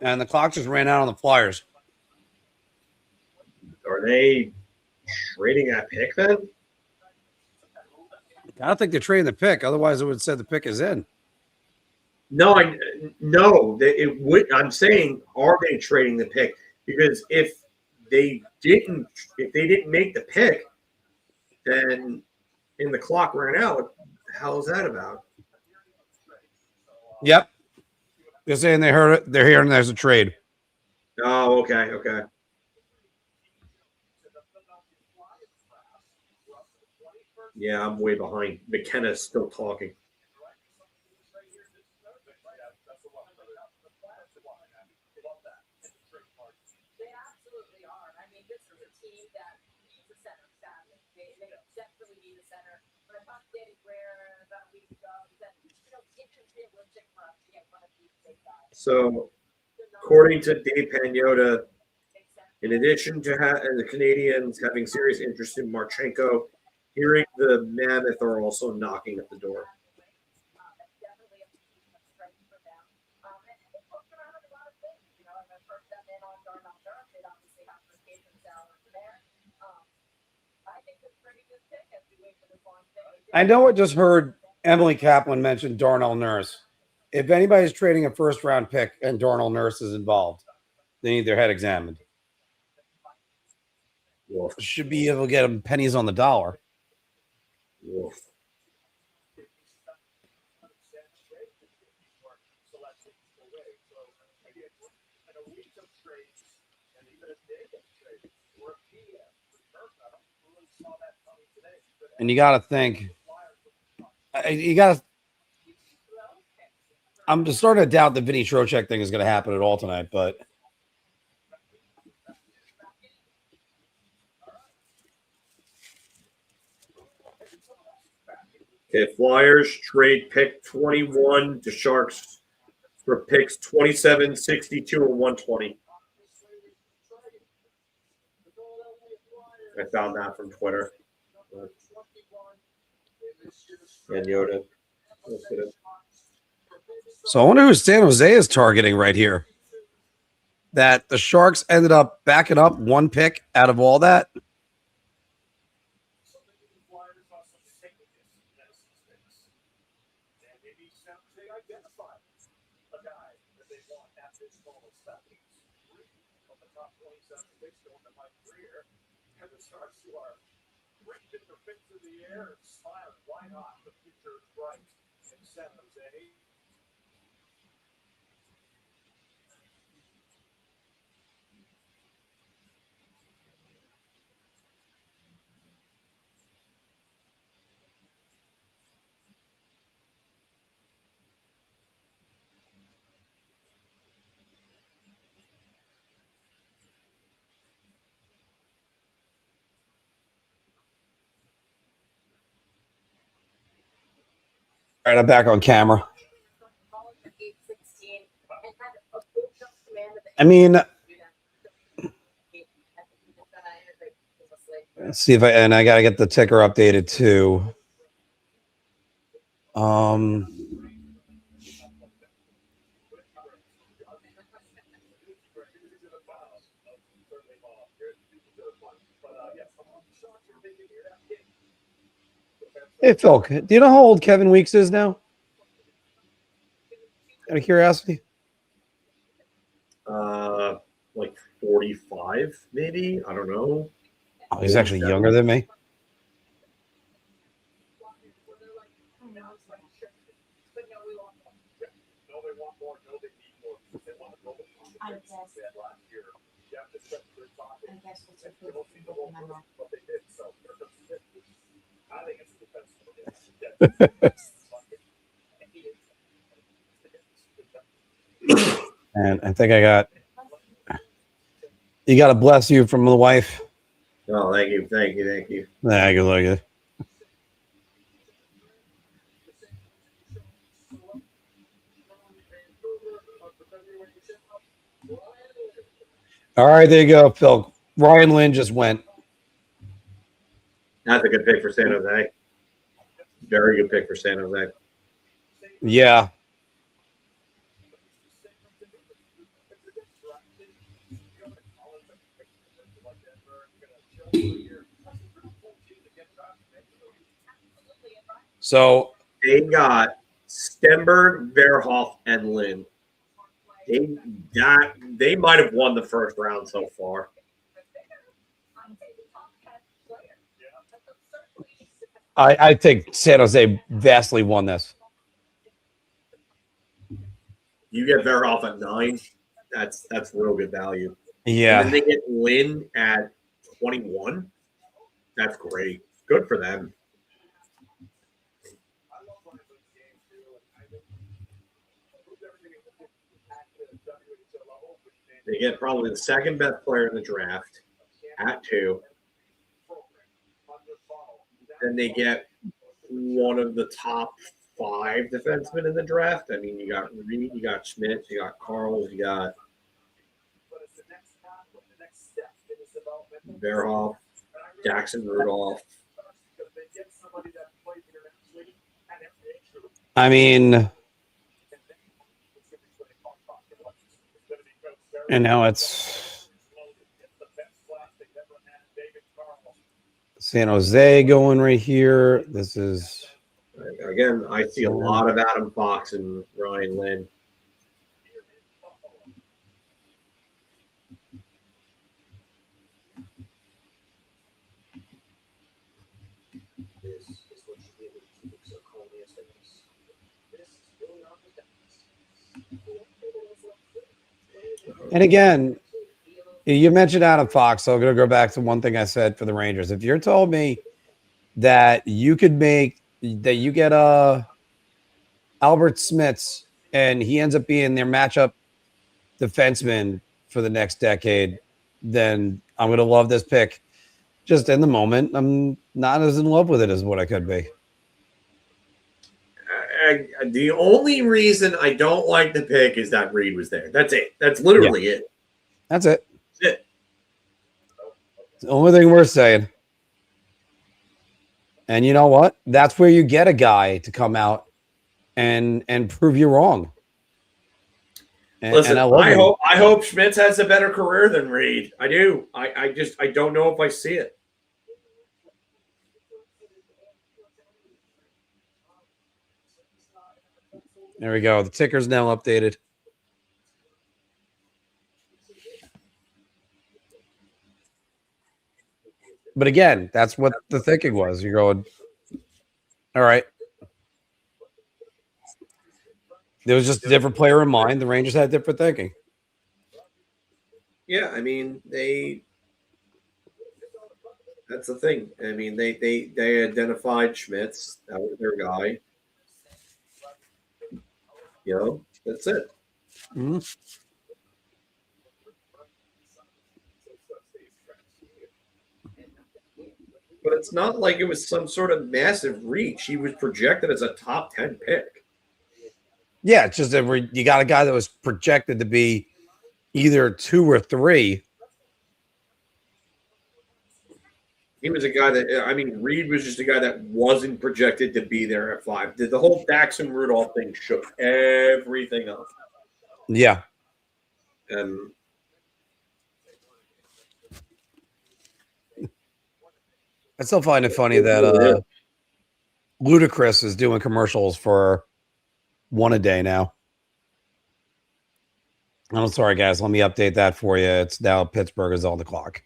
And the clock just ran out on the Flyers. Are they trading that pick then? I don't think they're trading the pick. Otherwise, it would have said the pick is in. No, it would. I'm saying, are they trading the pick? Because if they didn't make the pick, then the clock ran out. What the hell is that about? Yep. They're saying they heard it. They're hearing there's a trade. Oh, okay. Yeah, I'm way behind. McKenna's still talking. They absolutely are. I mean, this is a team that needs a center, sadly. They definitely need a center. But I talked to Danny Greer about a week ago. He said, it's just realistic for us to get one of these big guys. So, according to Dave Pagnotta, in addition to the Canadians having serious interest in Marchenko, hearing the Mammoth are also knocking at the door. I know I just heard Emily Kaplan mention Darnell Nurse. If anybody's trading a first-round pick and Darnell Nurse is involved, they need their head examined. Wolf. Should be able to get them pennies on the dollar. Wolf. And you got to think, you got to. I'm just starting to doubt the Vinny Trocheck thing is going to happen at all tonight, but. Okay, Flyers trade pick 21 to Sharks for picks 27, 62, and 120. I found that from Twitter. And Yoda. So I wonder who San Jose is targeting right here. That the Sharks ended up backing up one pick out of all that. All right, I'm back on camera. I mean, let's see if I got to get the ticker updated too. Hey, Phil, do you know how old Kevin Weeks is now? Out of curiosity. Like 45, maybe. I don't know. Oh, he's actually younger than me. And I think I got. You got a bless you from the wife. Oh, thank you. Nah, good luck. All right, there you go, Phil. Ryan Lynn just went. That's a good pick for San Jose. Very good pick for San Jose. Yeah. So they got Stenberg, Verhoff, and Lynn. They might have won the first round so far. I think San Jose vastly won this. You get Verhoff at 9. That's real good value. Yeah. And then they get Lynn at 21. That's great. Good for them. They get probably the second best player in the draft at 2. Then they get one of the top 5 defensemen in the draft. I mean, you got Reed, you got Smits, you got Carls, you got Verhoff, Jackson Rudolph. I mean, and now it's San Jose going right here. This is again, I see a lot of Adam Fox and Ryan Lynn. And again, you mentioned Adam Fox, so I'm going to go back to one thing I said for the Rangers. If you're told me that you could make that you get Albert Smits and he ends up being their matchup defenseman for the next decade, then I'm going to love this pick. Just in the moment, I'm not as in love with it as what I could be. The only reason I don't like the pick is that Reed was there. That's it. That's literally it. That's it. That's it. It's the only thing worth saying. And you know what? That's where you get a guy to come out and prove you wrong. Listen, and I hope Smits has a better career than Reed. I do. I don't know if I see it. There we go. The ticker's now updated. But again, that's what the thinking was. You're going, all right. There was just a different player in mind. The Rangers had different thinking. Yeah, I mean, that's the thing. I mean, they identified Smits. That was their guy. You know, that's it. Mm-hmm. But it's not like it was some sort of massive reach. He was projected as a top 10 pick. Yeah, it's just that you got a guy that was projected to be either 2 or 3. He was a guy that, I mean, Reed was just a guy that wasn't projected to be there at 5. The whole Dax and Rudolph thing shook everything up. Yeah. And I still find it funny that Ludacris is doing commercials for one a day now. I'm sorry, guys. Let me update that for you. It's now Pittsburgh is on the clock.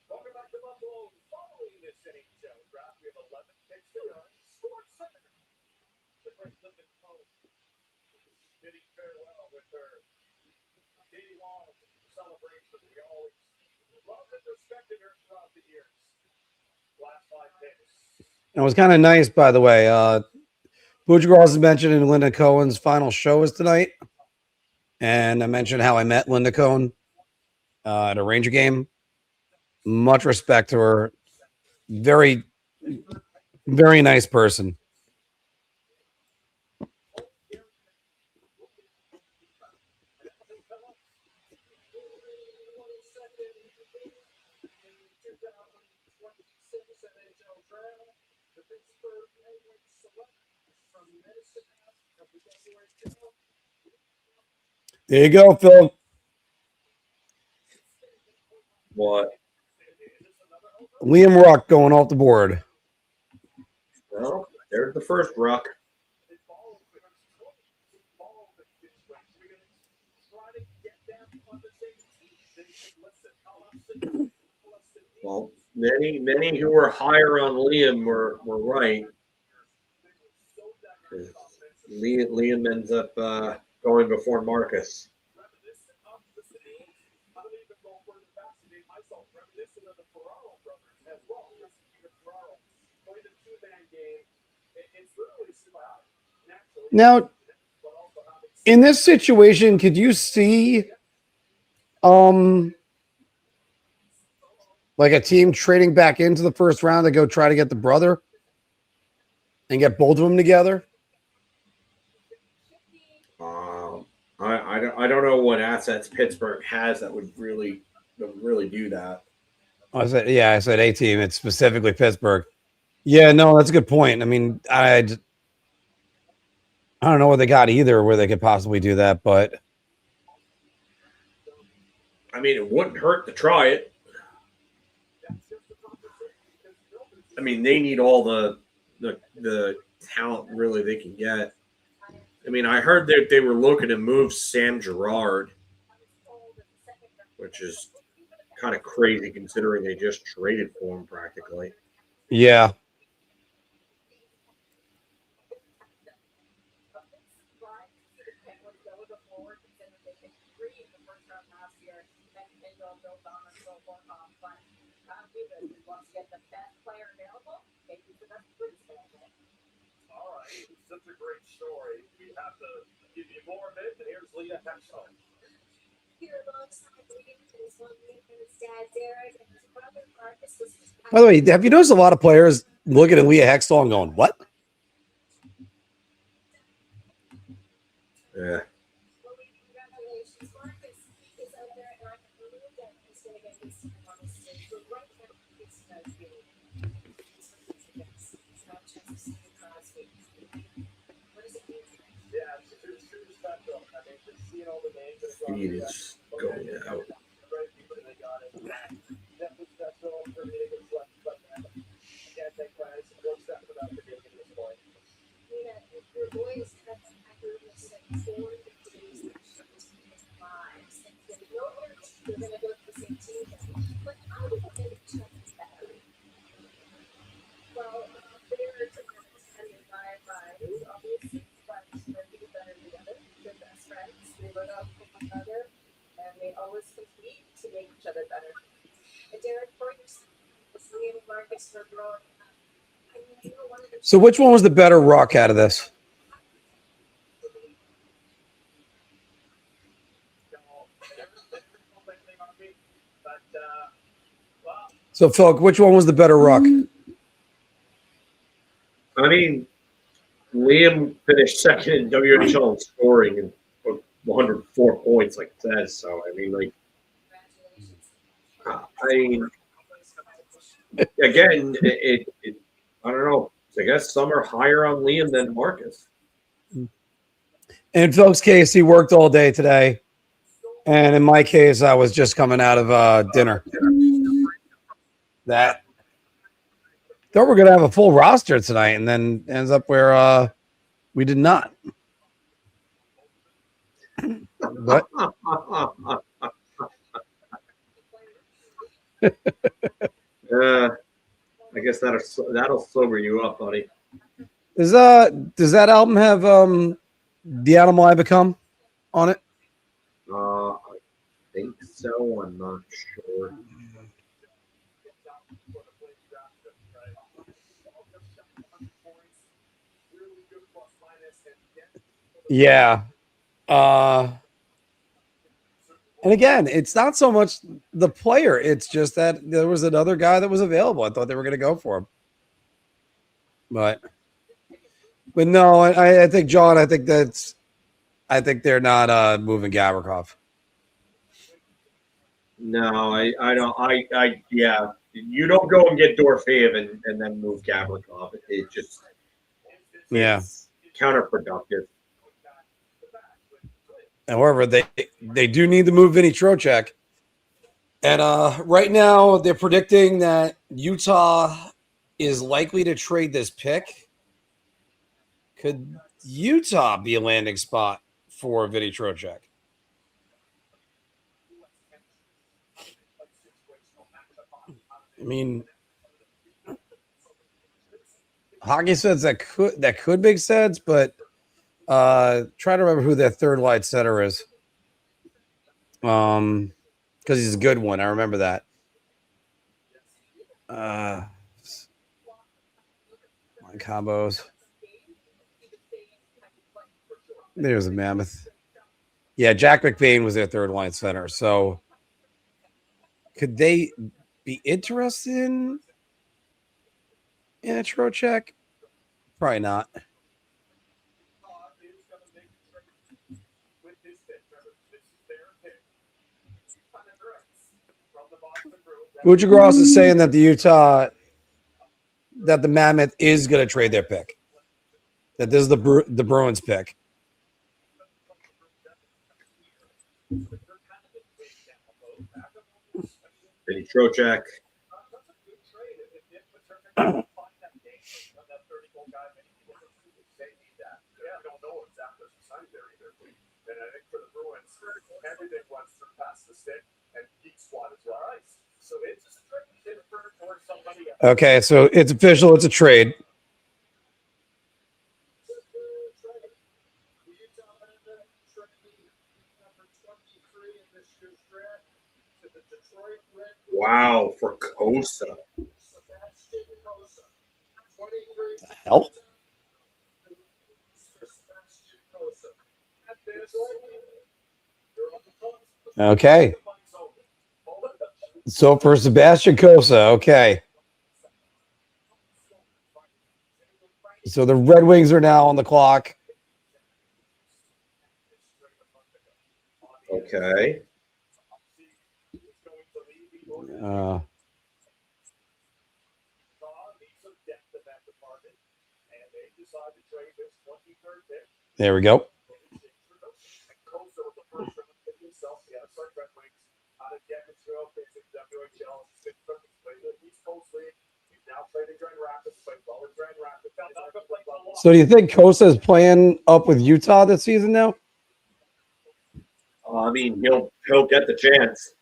Welcome back to Buffalo. Following this NHL draft, we have 11 picks to go. Sports Center. The great Linda Cohn bidding farewell with her day-long celebration. We always loved and respected her throughout the years. Last 5 picks. It was kind of nice, by the way. Boudreaux is mentioned in Linda Cohen's final show is tonight. And I mentioned how I met Linda Cohen at a Ranger game. Much respect to her. Very, very nice person. There you go, Phil. what? Liam Ruck going off the board. Well, there's the first Ruck. Well, many who were higher on Liam were right. Liam ends up going before Marcus. Now, in this situation, could you see like a team trading back into the first round to go try to get the brother and get both of them together? I don't know what assets Pittsburgh has that would really do that. I said A team. It's specifically Pittsburgh. Yeah, no, that's a good point. I mean, I don't know what they got either, where they could possibly do that, but I mean, it wouldn't hurt to try it. I mean, they need all the talent really they can get. I mean, I heard that they were looking to move Sam Girard. which is kind of crazy considering they just traded for him practically. Yeah. All right, such a great story. We have to give you more of it. And here's Leah Hexel. Here alongside Lee and his one week and his dad Derek and his brother Marcus was his By the way, have you noticed a lot of players looking at Leah Hextall and going, what? Yeah. congratulations. Marcus is out there and I can believe that he's gonna get his time on the stage. But right now it's not really it's not just a senior Crosby. What does it mean? Yeah, it's super special. I mean, just seeing all the names that are Feed is going out. right people they got it. Definitely special for me to get selected by them. Again, thank guys. One step without forgetting this point. Nina, if your boys have accurately set 4 days lives, and they know they're gonna go to the same team, but how do they get each other better? Well, they are attended by obviously, but they're getting better together. They're best friends. They look out for one another, and they always compete to make each other better. And Derek, for yourself, Liam and Marcus were growing up. I mean, you were one of the So which one was the better rock out of this? So Phil, which one was the better rock? I mean, Liam finished second in WHL in scoring and 104 points, like it says. So, I mean, like, again, I don't know. I guess some are higher on Liam than Marcus. In Phil's case, he worked all day today. And in my case, I was just coming out of dinner. That thought we're gonna have a full roster tonight, and then ends up where we did not. What? I guess that'll sober you up, buddy. Does that album have The Animal I Become on it? I think so. I'm not sure. Yeah. And again, it's not so much the player. It's just that there was another guy that was available. I thought they were going to go for him. But no, I think, John, I think they're not moving Gavrikov. No, I don't. Yeah. You don't go and get Dorofeyev and then move Gavrikov. It just it's counterproductive. However, they do need to move Vinny Trocheck. And right now, they're predicting that Utah is likely to trade this pick. Could Utah be a landing spot for Vinny Trocheck? I mean, hockey says that could make sense, but try to remember who their third line center is. Because he's a good one. I remember that. Line combos. There's a Mammoth. Yeah, Jack McBain was their third line center. So could they be interested in a Trocheck? Probably not. Bujagross is saying that the Mammoth is going to trade their pick. That this is the Bruins pick. Vinny Trocheck. And I think for the Bruins, everything was to pass the stick and Okay, so it's official. It's a trade. The Utah Bandit trading number 23 in this year's draft to the Detroit Red Wings. Wow, for Kosa. Sebastian Kosa. 23. Hell. Sebastian Kosa. Okay. So for Sebastian Kosa, okay. So the Red Wings are now on the clock. Okay. There we go. So do you think Kosa is playing up with Utah this season now? I mean, he'll get the chance.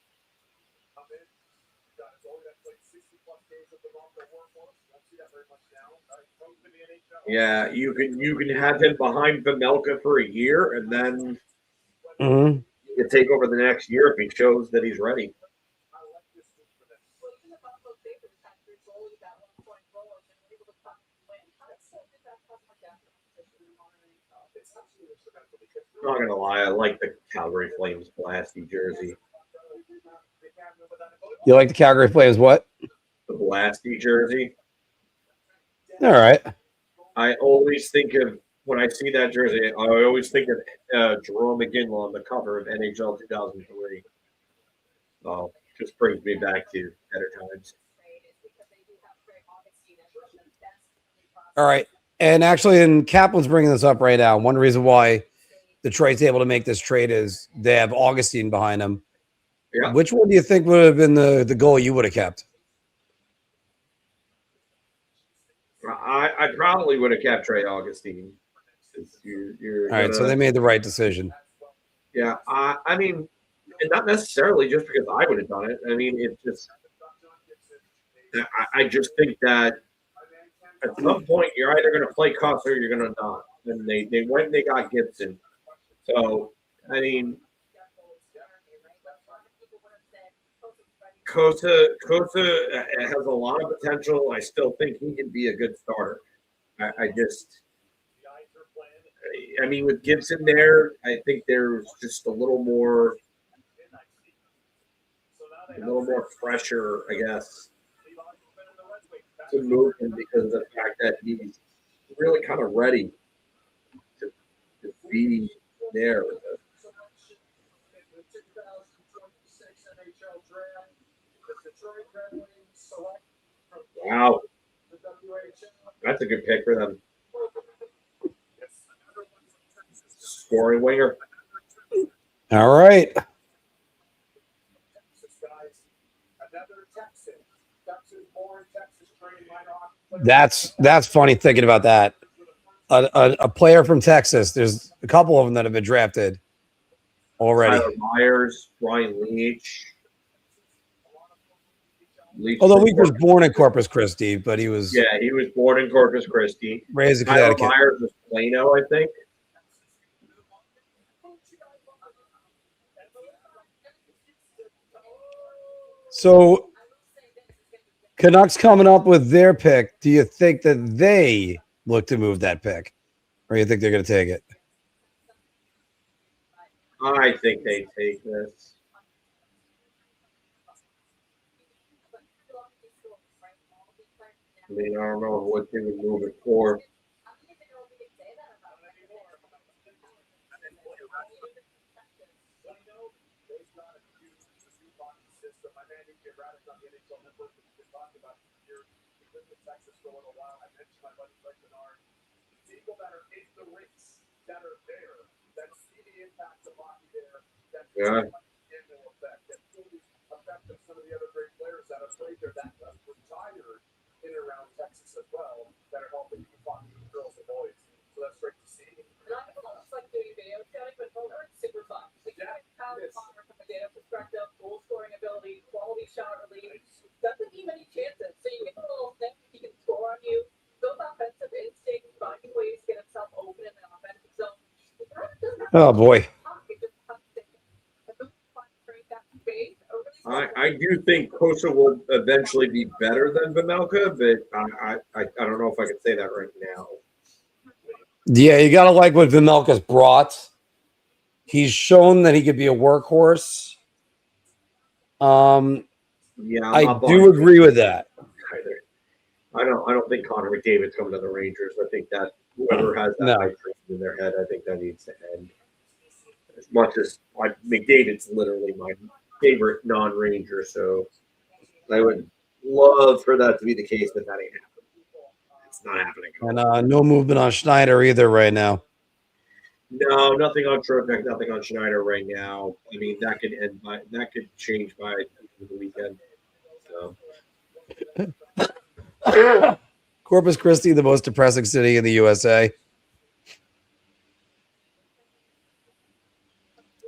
Yeah, you can have him behind Pamelka for a year, and then Mm-hmm. you can take over the next year if he shows that he's ready. I'm not gonna lie, I like the Calgary Flames Blasty jersey. You like the Calgary Flames? What? The Blasty jersey. All right. I always think of when I see that jersey. I always think of Jerome McGinley on the cover of NHL 2003. Oh, just brings me back to better times. All right. And actually, and Kaplan's bringing this up right now. One reason why Detroit's able to make this trade is they have Augustine behind them. Yeah. Which one do you think would have been the goal you would have kept? I probably would have kept Trey Augustine. You're All right. So they made the right decision. Yeah. I mean, and not necessarily just because I would have done it. I mean, it's just I just think that at some point you're either going to play Cuss or you're going to not. And they went and they got Gibson. So I mean, Kosa has a lot of potential. I still think he can be a good starter. I mean, with Gibson there, I think there's just a little more pressure, I guess, to move him because of the fact that he's really kind of ready to be there with us. In the 2026 NHL Draft, the Detroit Red Wings select from Wow, the WHL. that's a good pick for them. Scoring winger. All right. That's funny thinking about that. A player from Texas. There's a couple of them that have been drafted already. Tyler Myers, Ryan Leach. Although Leach was born in Corpus Christi, but he was he was born in Corpus Christi. raised in Tyler Connecticut. Myers was Plano, I think. So Canucks coming up with their pick. Do you think that they look to move that pick? Or you think they're going to take it? I think they take this. I mean, I don't know what they would move it for. Yeah. Some of the other great players that have played there that retired in and around Texas as well that are helping keep on girls and boys. So that's great to see. And I almost like doing video scouting, but Mulder is super fun. Like, you have Kyle Connor from a data perspective, goal scoring ability, quality shot release. Doesn't give many chances. So you get a little Oh boy. I do think Kosa will eventually be better than Vemelka, but I don't know if I can say that right now. Yeah, you gotta like what Vemelka's brought. He's shown that he could be a workhorse. Yeah, I do agree with that. Either. I don't think Connor McDavid's coming to the Rangers. I think that whoever has that No. pipe dream in their head, I think that needs to end. As much as McDavid's literally my favorite non-Ranger, so I would love for that to be the case, but that ain't happening. It's not happening. And no movement on Schneider either right now. No, nothing on Trocheck, nothing on Schneider right now. I mean, that could change by the weekend. So. Corpus Christi, the most depressing city in the USA.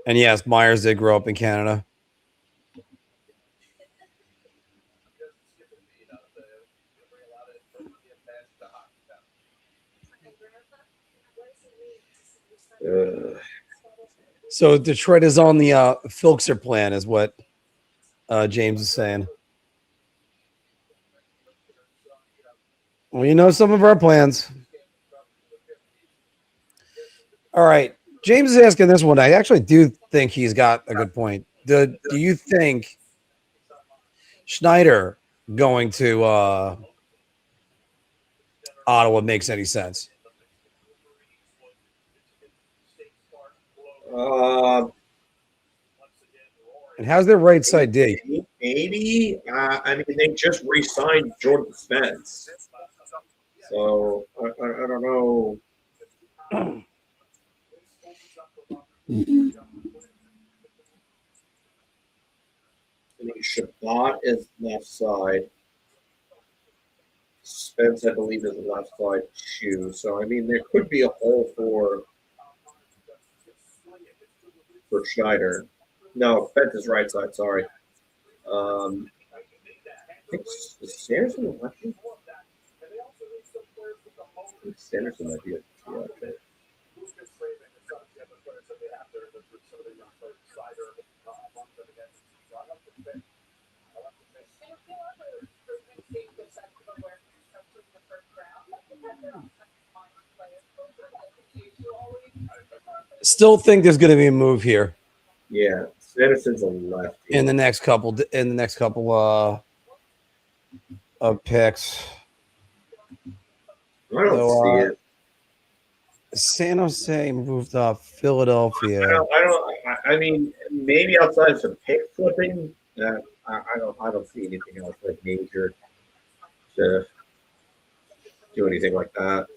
And yes, Myers did grow up in Canada. So Detroit is on the Filkser plan, is what James is saying. Well, you know some of our plans. All right. James is asking this one. I actually do think he's got a good point. Do you think Schneider going to Ottawa makes any sense? And how's their right side D? Maybe. I mean, they just re-signed Jordan Smits. So, I don't know. I mean, Shabbat is left side. Spence, I believe, is left side too. So, I mean, there could be a hole for Schneider. No, Spence is right side. Sorry. I think Sanderson lefty. Sanderson might be a okay. Still think there's going to be a move here. Yeah, Sanderson's a lefty. In the next couple of picks. I don't see it. San Jose moved up Philadelphia. I mean, maybe outside of some pick flipping, I don't see anything else like major to do anything like that.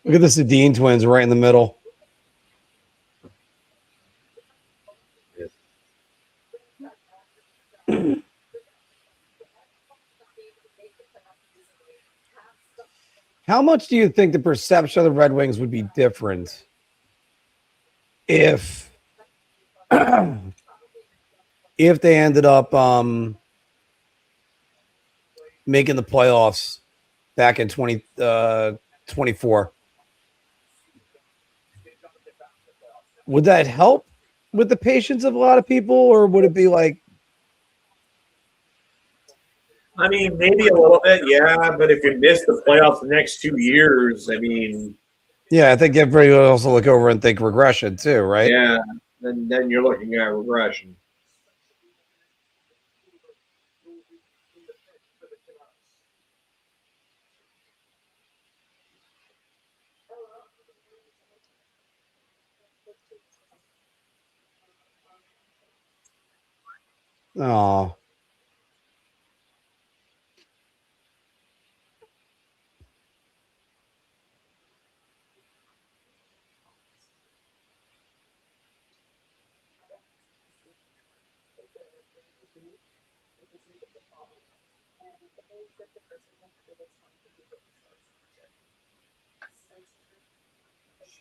Look at the Sedin twins right in the middle. How much do you think the perception of the Red Wings would be different if if they ended up making the playoffs back in 2024? Would that help with the patience of a lot of people, or would it be like? I mean, maybe a little bit, yeah. But if you miss the playoffs the next 2 years, I mean, yeah, I think everybody would also look over and think regression too, right? Yeah, then you're looking at regression. Oh.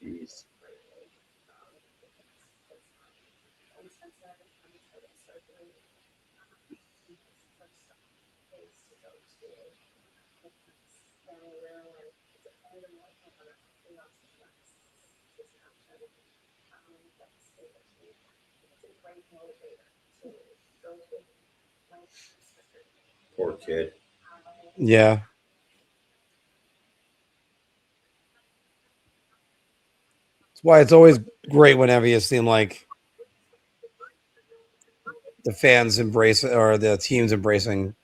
Jeez. Poor kid. Yeah. That's why it's always great whenever you seem like the fans embrace or the teams embracing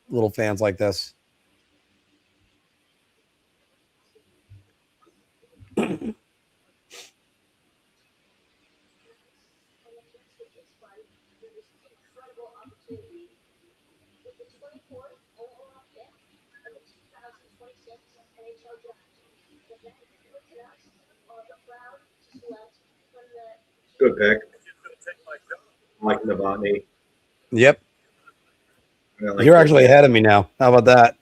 little fans like this. Incredible opportunity with the 24th overall pick of the 2026 NHL Draft. The men looked at us are proud to select from the Good pick. I like Novotny. Yep. I like You're it. actually ahead of me now. How about that?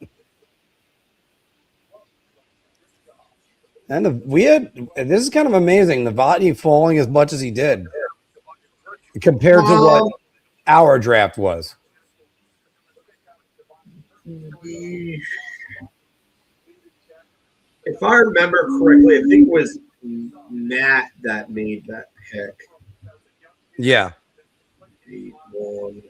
And this is kind of amazing. Novotny falling as much as he did compared to what our draft was. If I remember correctly, I think it was Matt that made that pick. Yeah. 8-1.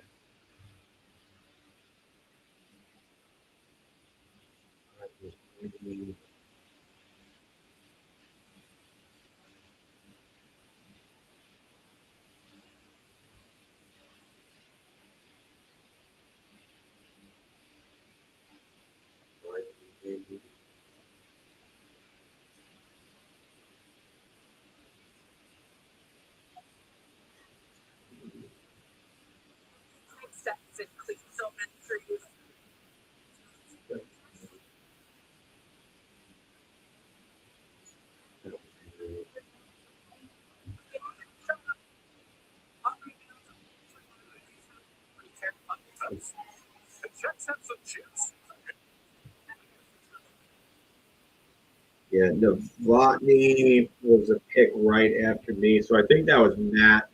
Yeah, Novotny was a pick right after me, so I think that was Matt.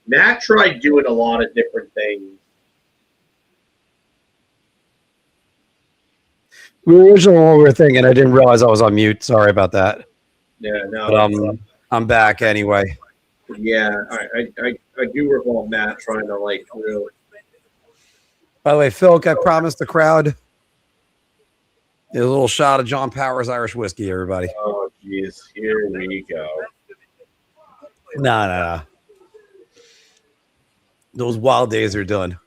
Matt tried doing a lot of different things. We were originally what we were thinking. I didn't realize I was on mute. Sorry about that. Yeah, no, But I'm back anyway. yeah, I do recall Matt trying to like really. By the way, Phil, I promised the crowd a little shot of John Powers Irish whiskey, everybody. Oh, jeez, here we go. No. Those wild days are done.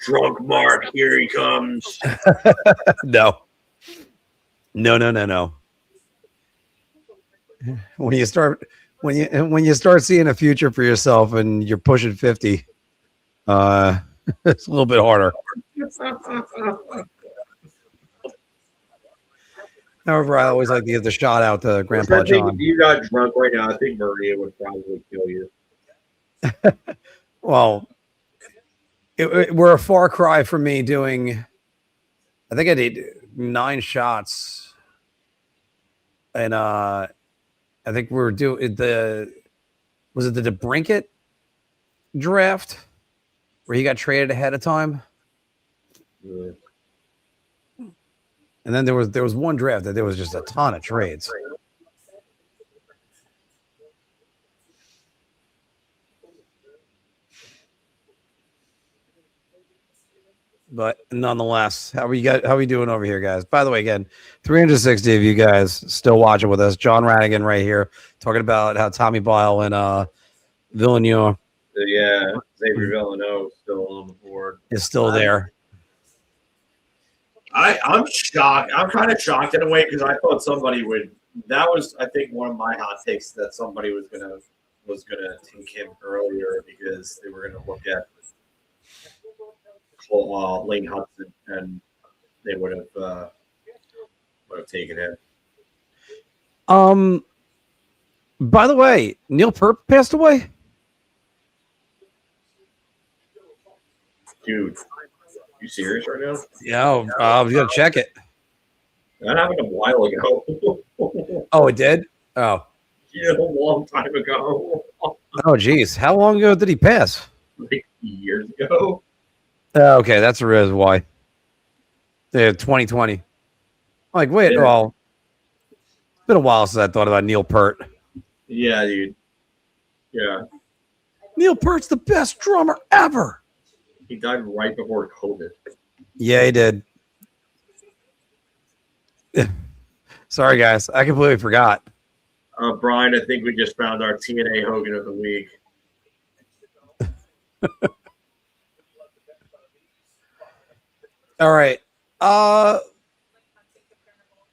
Drunk Mark, here he comes. No. When you start seeing a future for yourself and you're pushing 50, it's a little bit harder. However, I always like to give the shot out to Grandpa John. If you got drunk right now, I think Maria would probably kill you. Well, we're a far cry from me doing. I think I did 9 shots, and I think we were doing was it the DeBrincat draft where he got traded ahead of time? Yeah. And then there was one draft that there was just a ton of trades. But nonetheless, how are we doing over here, guys? By the way, again, 360 of you guys still watching with us. John Radigan right here talking about how Tommy Boyle and Villeneuve Yeah, Xavier Villeneuve still on the board. is still there. I'm shocked. I'm kind of shocked in a way because I thought somebody would. That was, I think, one of my hot takes that somebody was gonna take him earlier because they were gonna look at Lane Hudson and they would have taken him. By the way, Neil Peart passed away. Dude, you serious right now? Yeah, I was gonna check it. That happened a while ago. Oh, it did. Oh, Yeah, a long time ago. Oh, geez. How long ago did he pass? like years ago. Okay, that's the reason why. Yeah, 2020. Like, wait, Yeah. well, it's been a while since I thought about Neil Peart. Yeah, dude. Yeah, Neil Peart's the best drummer ever. he died right before COVID. Yeah, he did. Sorry, guys. I completely forgot. Brian, I think we just found our TNA Hogan of the week. All right.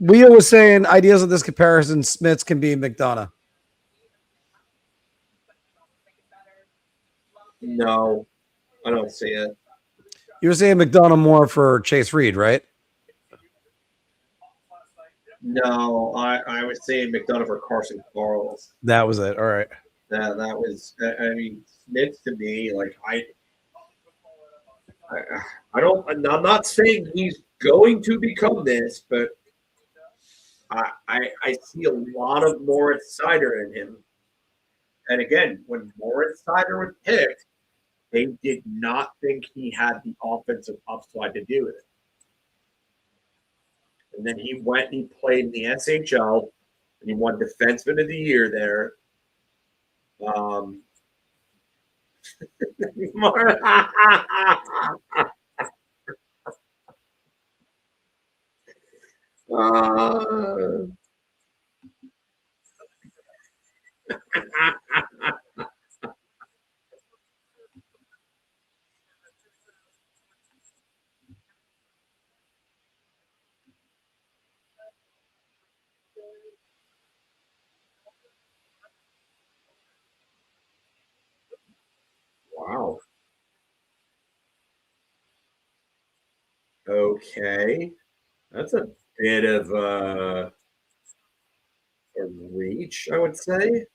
Leo was saying ideas of this comparison. Smits can be McDonough. No, I don't see it. You were saying McDonough more for Chase Reed, right? No, I was saying McDonough for Carson Carls. That was it. All right. That was. I mean, Smith to me, like I don't. I'm not saying he's going to become this, but I see a lot of Moritz Sider in him. And again, when Moritz Sider was picked, they did not think he had the offensive upside to do it. And then he went and he played in the SHL, and he won Defenseman of the Year there. Wow. Okay. That's a bit of a reach, I would say.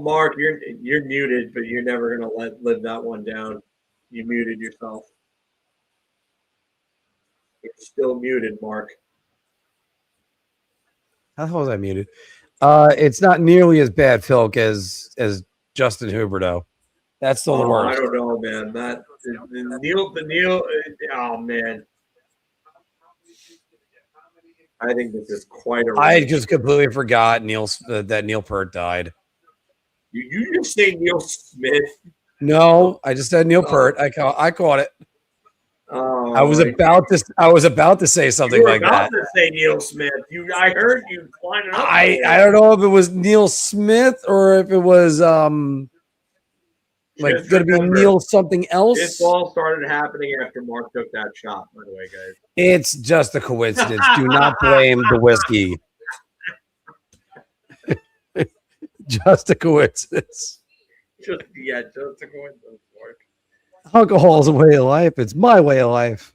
Mark, you're muted, but you're never gonna live that one down. You muted yourself. You're still muted, Mark. How the hell was I muted? It's not nearly as bad, Philk, as Justin Huberto. That's still the worst. I don't know, man. The Neil. Oh man, I think this is quite a. I just completely forgot that Neil Peart died. You just say Neil Smith. No, I just said Neil Peart. I caught it. Oh, I was about to say something like that. To say Neil Smith. I heard you climbing up. I don't know if it was Neil Smith or if it was going to be Neil something else. This all started happening after Mark took that shot, by the way, guys. It's just a coincidence. Do not blame the whiskey. Just a coincidence. Just a coincidence, Mark. Alcohol is a way of life. It's my way of life.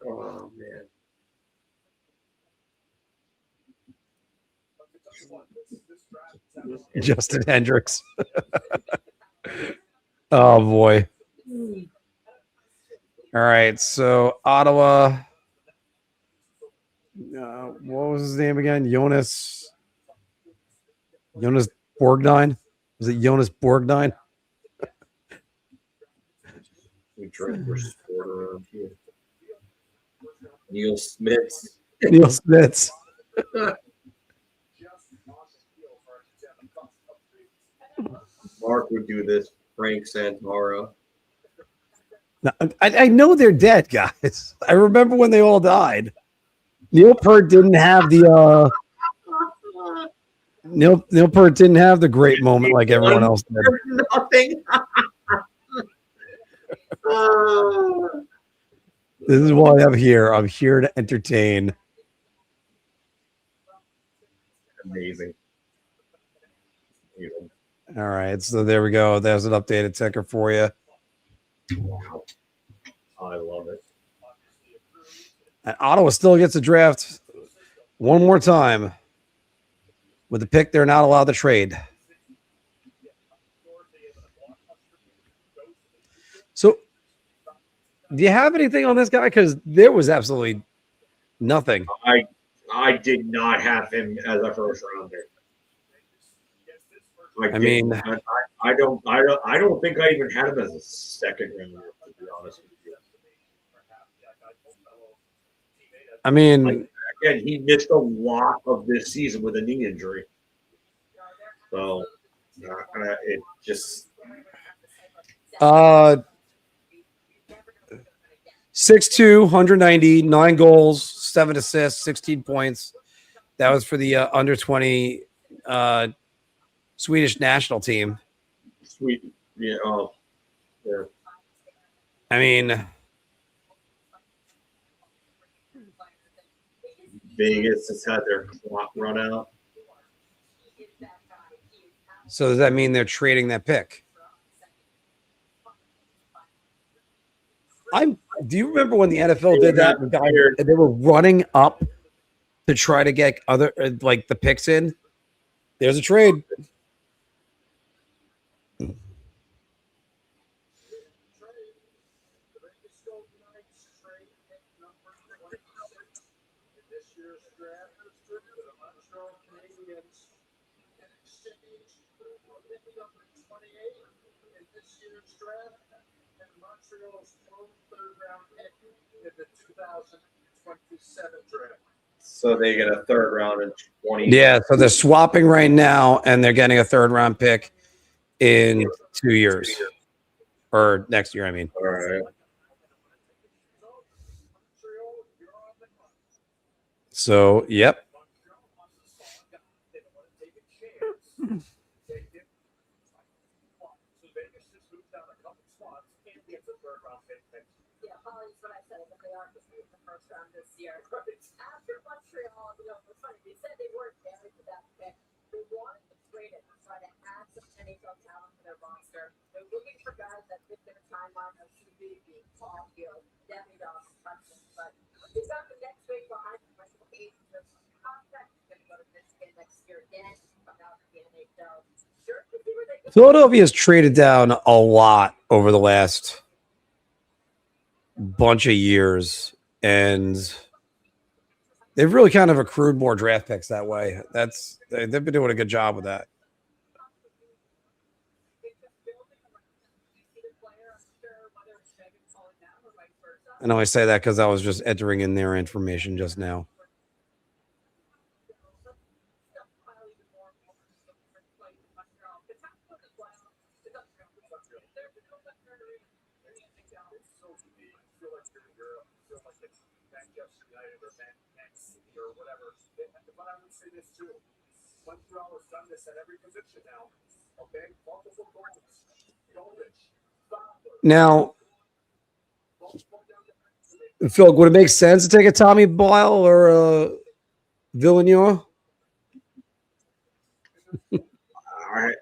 Oh man. Justin Hendricks. Oh boy. All right, so Ottawa. What was his name again? Jonas Borgnine. Was it Jonas Borgnine? We drink for sport around here. Neil Smits. Neil Smits. Mark would do this. Frank Santoro. Now, I know they're dead, guys. I remember when they all died. Neil Peart didn't have the Neil Peart didn't have the great moment like everyone else did. Nothing. This is why I'm here. I'm here to entertain. amazing. Even. All right, so there we go. There's an updated ticker for you. Wow. I love it. And Ottawa still gets a draft one more time. With the pick, they're not allowed to trade. So, do you have anything on this guy? Because there was absolutely nothing. I did not have him as a first rounder. I don't think I even had him as a second rounder, to be honest with you. I mean, again, he missed a lot of this season with a knee injury. So it just 6'2", 190, 9 goals, 7 assists, 16 points. That was for the under 20 Swedish national team. Sweet, yeah. Oh, yeah. I mean, Vegas has had their clock run out. So does that mean they're trading that pick? Do you remember when the NFL did that? They were running up to try to get other like the picks in. There's a trade. So they get a third round in 20. Yeah, so they're swapping right now, and they're getting a third round pick in 2 years. Or next year, I mean. All right. So, yep. Yeah, Holly's what I said, that they are just in the first round this year. After Montreal, it's funny, they said they weren't married to that pick. They wanted to trade it to try to add some NHL talent to their roster. They're looking for guys that fit their timeline of CBB, Caulfield, Demidoff, Hudson. But they got the next wave behind them. Michael Hayes, there's some contract. He's going to go to Michigan next year again. Come out to the NHL. Sure, to see where they go. Philadelphia has traded down a lot over the last bunch of years, and they've really kind of accrued more draft picks that way. They've been doing a good job with that. And I only say that because I was just entering in their information just now. Or whatever. But I would say this too. Montreal has done this at every position now. Okay, multiple goals. Now, Phil, would it make sense to take a Tommy Boyle or a Villeneuve? I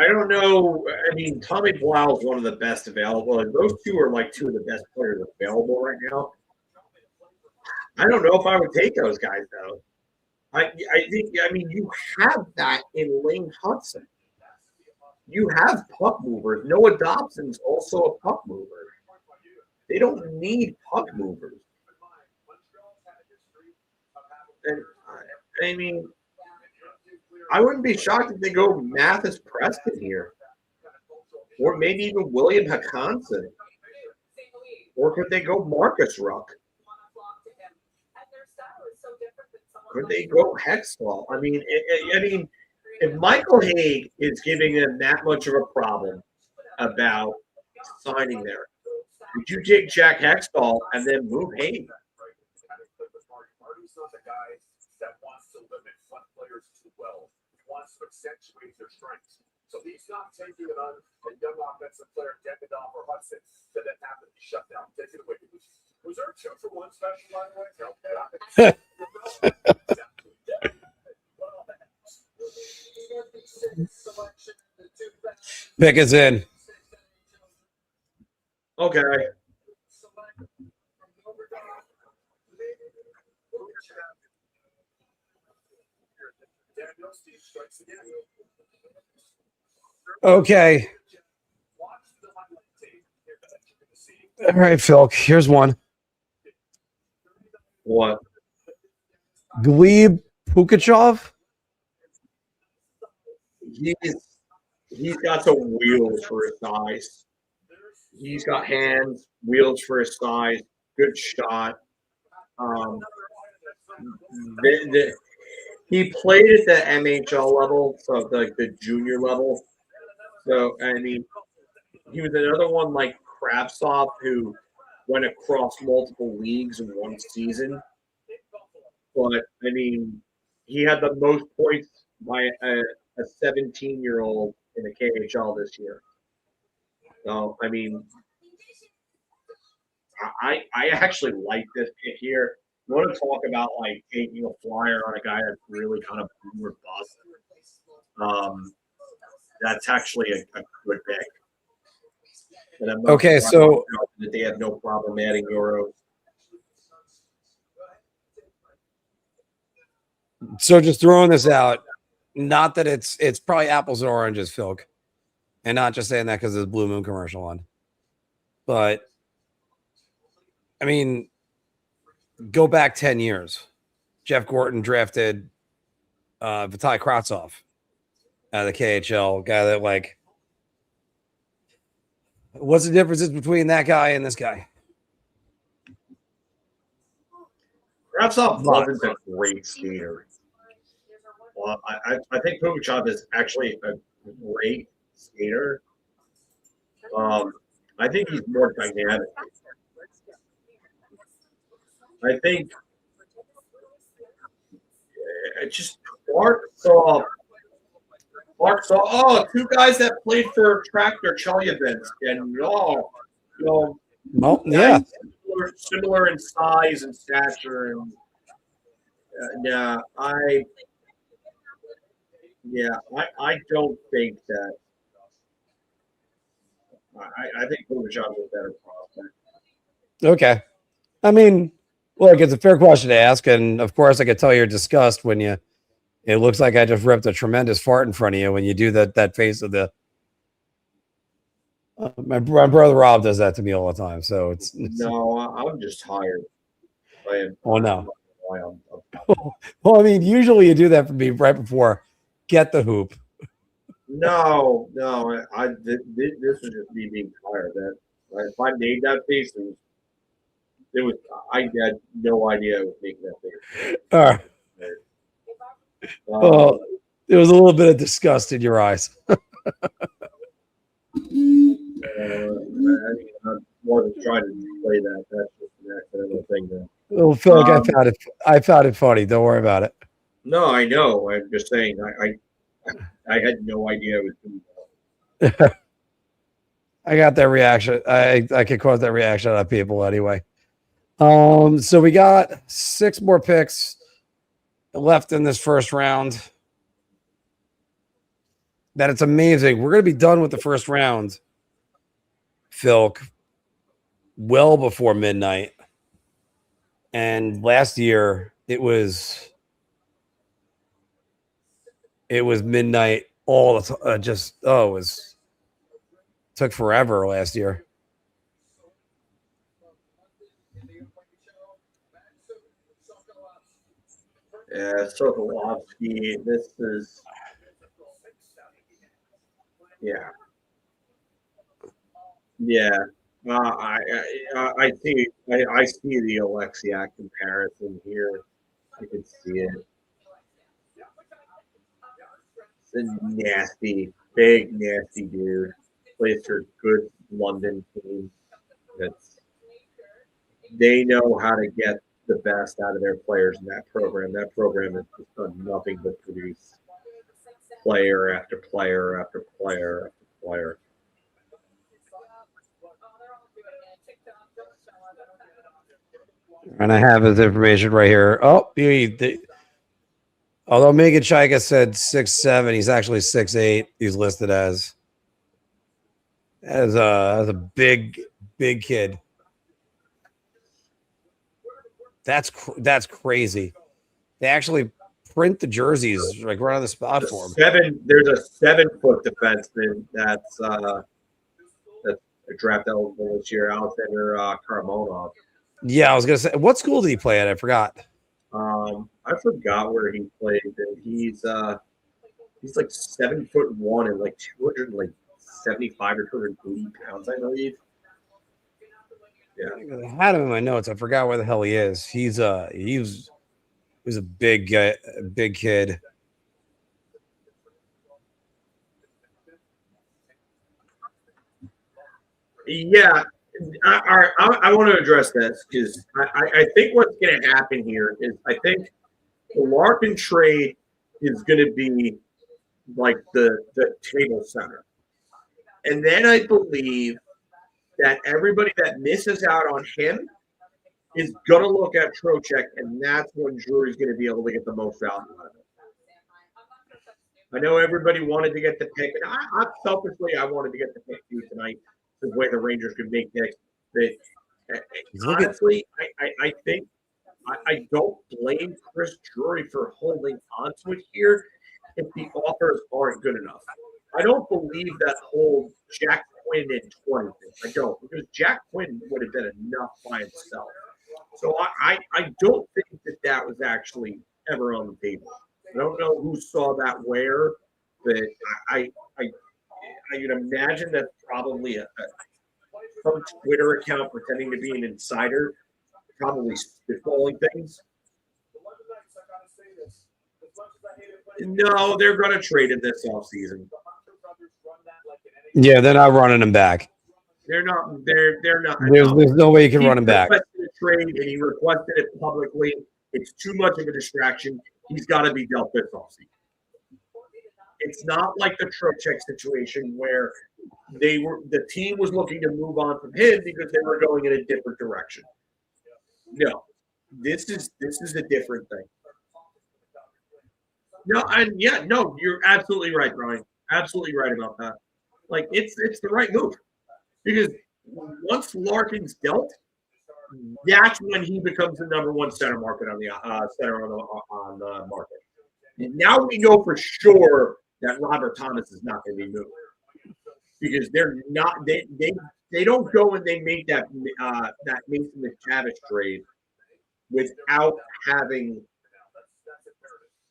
don't know. I mean, Tommy Boyle is one of the best available. And those two are like two of the best players available right now. I don't know if I would take those guys, though. I think, I mean, you have that in Lane Hudson. You have puck movers. Noah Dobson's also a puck mover. They don't need puck movers. And, I mean, I wouldn't be shocked if they go Mathis Preston here. Or maybe even William Hakanson. Or could they go Marcus Ruck? Could they go Hextall? I mean, if Michael Haig is giving them that much of a problem about signing there, would you take Jack Hextall and then move Haig? Marty's not the guy that wants to limit fun players too well. He wants to accentuate their strengths. So he's not taking it on a young offensive player, Demidoff or Hudson, to then have to be shut down. Take it away. Was there a 2-for-1 special, by the way? No. Pick is in. Okay. Okay. All right, Phil. Here's one. What? Gleb Pukachev. He's got some wheels for his size. He's got hands, wheels for his size, good shot. He played at the MHL level, so like the junior level. So I mean, he was another one like Kravtsov who went across multiple leagues in one season. But I mean, he had the most points by a 17-year-old in the KHL this year. So I mean, I actually like this pick here. You want to talk about like taking a flyer on a guy that's really kind of boom or bust? That's actually a good pick. And I'm not Okay, so that they have no problem adding Euros. So just throwing this out, not that it's probably apples and oranges, Phil, and not just saying that because there's a Blue Moon commercial on, but I mean, go back 10 years. Jeff Gorton drafted Vitaly Kravtsov out of the KHL, guy that like, what's the differences between that guy and this guy? Kravtsov wasn't a great skater. Well, I think Pugachev is actually a great skater. I think he's more dynamic. I think just Clark saw two guys that played for Tractor Chelyabinsk, and Yeah, similar in size and stature, and I don't think that. I think Pugachev is a better prospect. Okay. I mean, look, it's a fair question to ask, and of course, I could tell you're disgust when you. It looks like I just ripped a tremendous fart in front of you when you do that face of the. My brother Rob does that to me all the time, so it's No, I'm just tired. Oh no. Well, I mean, usually you do that for me right before get the hoop. No, this was just me being tired. That if I made that face, I had no idea I was making that face. All right. Well, there was a little bit of disgust in your eyes. I'm more than trying to display that. That's just an accidental thing. There. Well, Phil, I found it funny. Don't worry about it. No, I know. I'm just saying. I had no idea I was doing that. I got that reaction. I could cause that reaction out of people anyway. So we got 6 more picks left in this first round. That it's amazing. We're going to be done with the first round, Phil, well before midnight. And last year it was midnight all the time. Took forever last year. Yeah, Sokolovsky. This is I see the Alexiak comparison here. I can see it. It's a big nasty dude. Plays for a good London team. They know how to get the best out of their players in that program. That program has just done nothing but produce player after player after player after player. And I have his information right here. Oh, although Megan Chaika said 6'7", he's actually 6'8". He's listed as. As a big kid. That's crazy. They actually print the jerseys like right on the spot for him. There's a 7-foot defenseman that's a draft eligible this year, Alexander Karamonov. Yeah, I was gonna say, what school did he play at? I forgot. I forgot where he played. He's like 7'1" and like 275 or 280 pounds, I believe. Yeah, I had him in my notes. I forgot where the hell he is. He was a big guy, big kid. Yeah. I want to address this because I think what's going to happen here is I think the Larkin trade is going to be like the table center. And then I believe that everybody that misses out on him is going to look at Trocheck, and that's when Drury's going to be able to get the most value out of it. I know everybody wanted to get the pick, and I selfishly, I wanted to get the pick too tonight, the way the Rangers could make picks. But honestly, I think I don't blame Chris Drury for holding onto it here if the offers aren't good enough. I don't believe that whole Jack Quinn in 20. I don't, because Jack Quinn would have been enough by himself. So I don't think that was actually ever on the table. I don't know who saw that where, but I can imagine that probably some Twitter account pretending to be an insider, probably spitballing things. No, they're going to trade him this offseason. Yeah, they're not running him back. They're not. They're not. There's no way you can run him back. He requested a trade, and he requested it publicly. It's too much of a distraction. He's got to be dealt this offseason. It's not like the Trocheck situation where the team was looking to move on from him because they were going in a different direction. No, this is a different thing. No, and yeah, no, you're absolutely right, Brian. Absolutely right about that. Like it's the right move because once Larkin's dealt, that's when he becomes the number one center market on the on the market. And now we know for sure that Robert Thomas is not going to be moved because they're not. They don't go and they make that Mason McTavish trade without having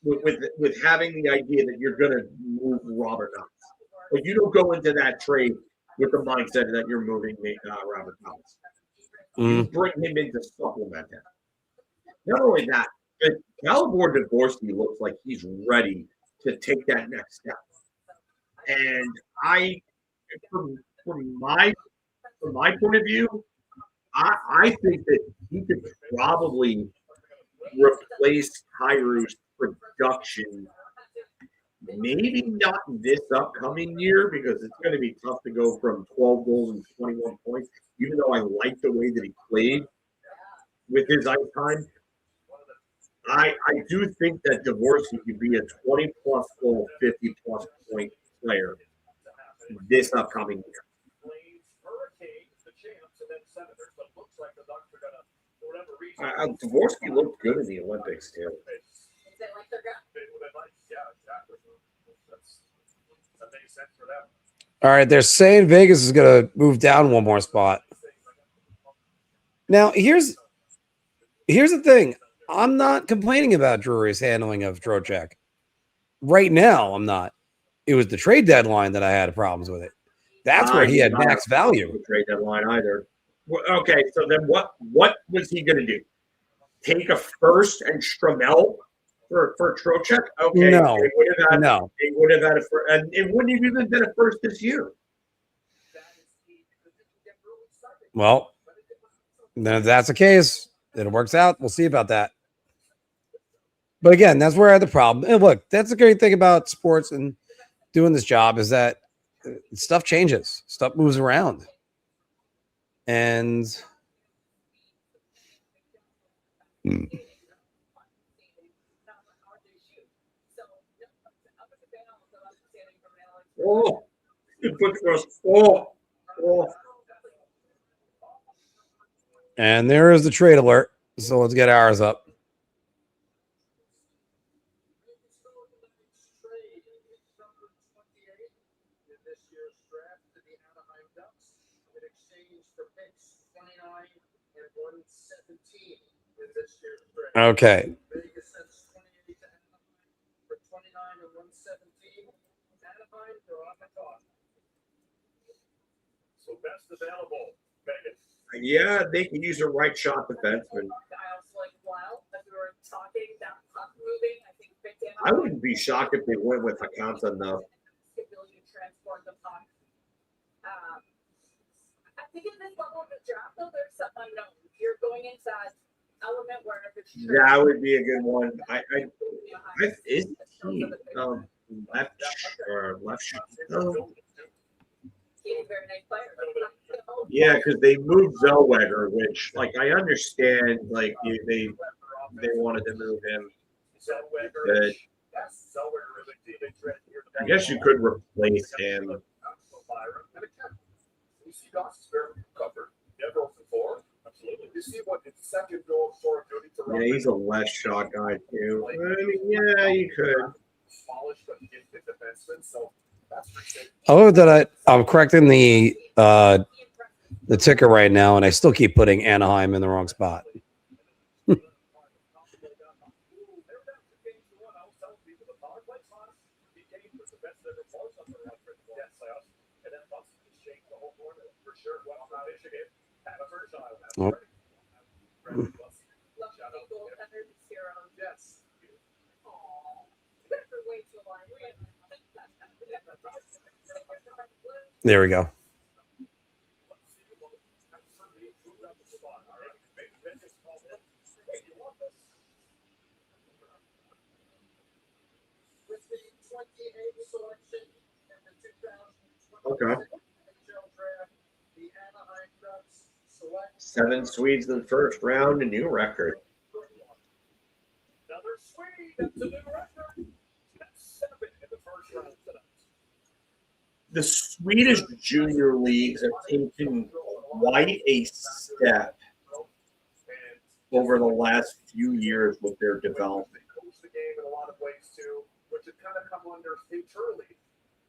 with having the idea that you're going to move Robert Thomas. But you don't go into that trade with the mindset that you're moving Robert Thomas. You bring him in to supplement him. Not only that, but Dalibor Dvorsky looks like he's ready to take that next step. And from my point of view, I think that he could probably replace Kairu's production. Maybe not this upcoming year because it's going to be tough to go from 12 goals and 21 points, even though I like the way that he played with his ice time. I do think that Dvorsky could be a 20-plus goal, 50-plus point player this upcoming year. Dvorsky looked good in the Olympics, too. All right, they're saying Vegas is going to move down one more spot. Now, here's the thing. I'm not complaining about Drury's handling of Trocheck. Right now, I'm not. It was the trade deadline that I had problems with it. That's where he had max value. The trade deadline either. Okay, so then what was he going to do? Take a first and Stramel for Trocheck? Okay, no. They would have had and it wouldn't have even been a first this year. Well, then if that's the case, then it works out. We'll see about that. But again, that's where I had the problem. And look, that's the great thing about sports and doing this job is that stuff changes, stuff moves around. And oh, good foot thrust. Oh, Cool. And there is the trade alert. So let's get ours up. Trade number 28 in this year's draft to the Anaheim Ducks in exchange for picks 29 and 117 in this year's draft. Okay. Vegas sends 28 to Anaheim for 29 and 117. Anaheim, they're on the clock. So best available, Vegas. Yeah, they can use a right shot defenseman. I was like, wow, as we were talking, that puck moving, I think I wouldn't be shocked if they went with Hakansa though. ability to transport the puck. I think at this level of the draft, though, there's some unknown. You're going into that element where if it's true, That would be a good one. Is he left or left? No. he's a very nice player. Yeah, because they moved Zellweger, which like I understand, like they wanted to move him. But I guess you could replace him. Yeah, he's a less shot guy too. I mean, yeah, you could. Oh, that I'm correcting the ticker right now, and I still keep putting Anaheim in the wrong spot. Oh. There we go. Okay. 7 Swedes in the first round, a new record. Another Swede, that's a new record. That's 7 in the first round tonight. The Swedish junior leagues have taken quite a step over the last few years with their development. Coach the game in a lot of ways too, which has kind of come under internally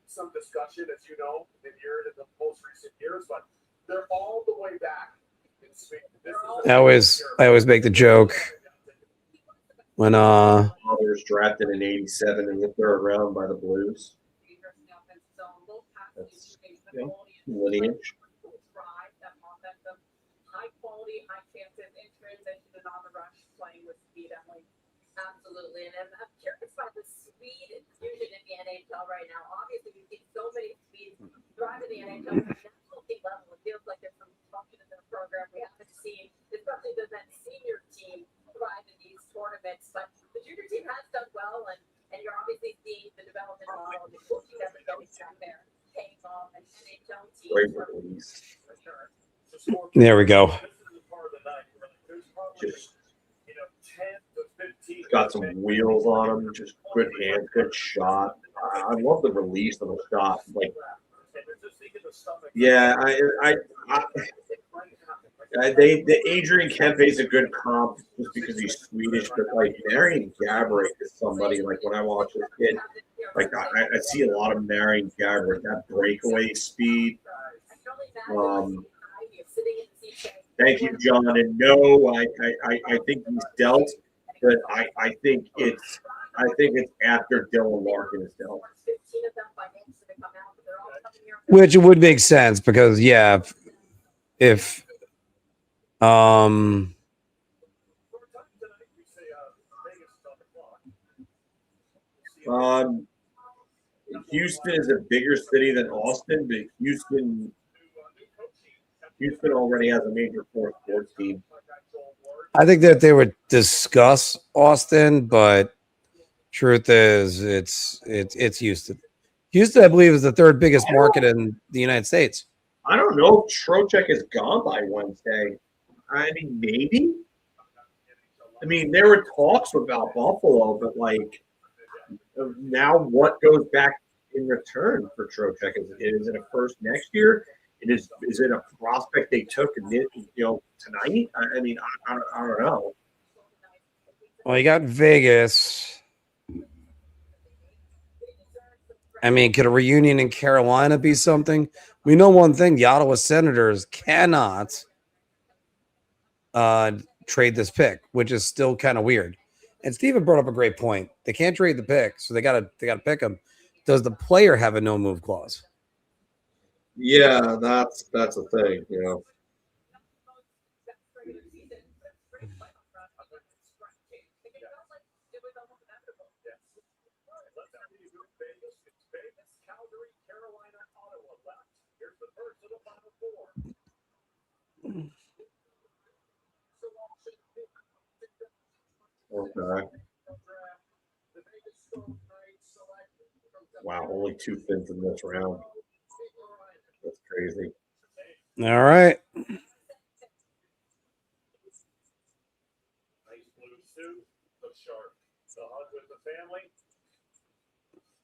some discussion, as you know, in the most recent years, but they're all the way back in Sweden. I always make the joke when Others drafted in '87 in the third round by the Blues. That's lineage. High quality, high chances in transition and on the rush, playing with speed, Emily. Absolutely. And I'm curious about the speed fusion in the NHL right now. Obviously, we've seen so many speeds thrive in the NHL at the national team level. It feels like there's some function in their program we haven't seen, especially the men senior team thrive in these tournaments. But the junior team has done well, and you're obviously seeing the development model, the coaching that's getting back there, paying off, and NHL teams. Great release. there we go. Just got some wheels on him. Just good hand, good shot. I love the release of the shot. Like, yeah, the Adrian Kempe is a good comp just because he's Swedish, but like Marian Gaborik is somebody like when I watch this kid, like I see a lot of Marian Gaborik, that breakaway speed. Thank you, John. And no, I think he's dealt, but I think it's after Dylan Larkin is dealt. Which would make sense because if Houston is a bigger city than Austin, but Houston already has a major sports team. I think that they would discuss Austin, but truth is it's Houston. Houston, I believe, is the third biggest market in the United States. I don't know if Trocheck is gone by Wednesday. I mean, maybe. I mean, there were talks about Buffalo, but like now what goes back in return for Trocheck? Is it a first next year? Is it a prospect they took tonight? I mean, I don't know. Well, you got Vegas. I mean, could a reunion in Carolina be something? We know one thing: the Ottawa Senators cannot trade this pick, which is still kind of weird. And Steven brought up a great point. They can't trade the pick, so they gotta pick him. Does the player have a no move clause? Yeah, that's the thing. You know. Calgary, Carolina, Ottawa left. Here's the first of the final four. Okay. Wow, only 2 Finns in this round. That's crazy. All right. Nice blue suit, looks sharp. The hug with the family.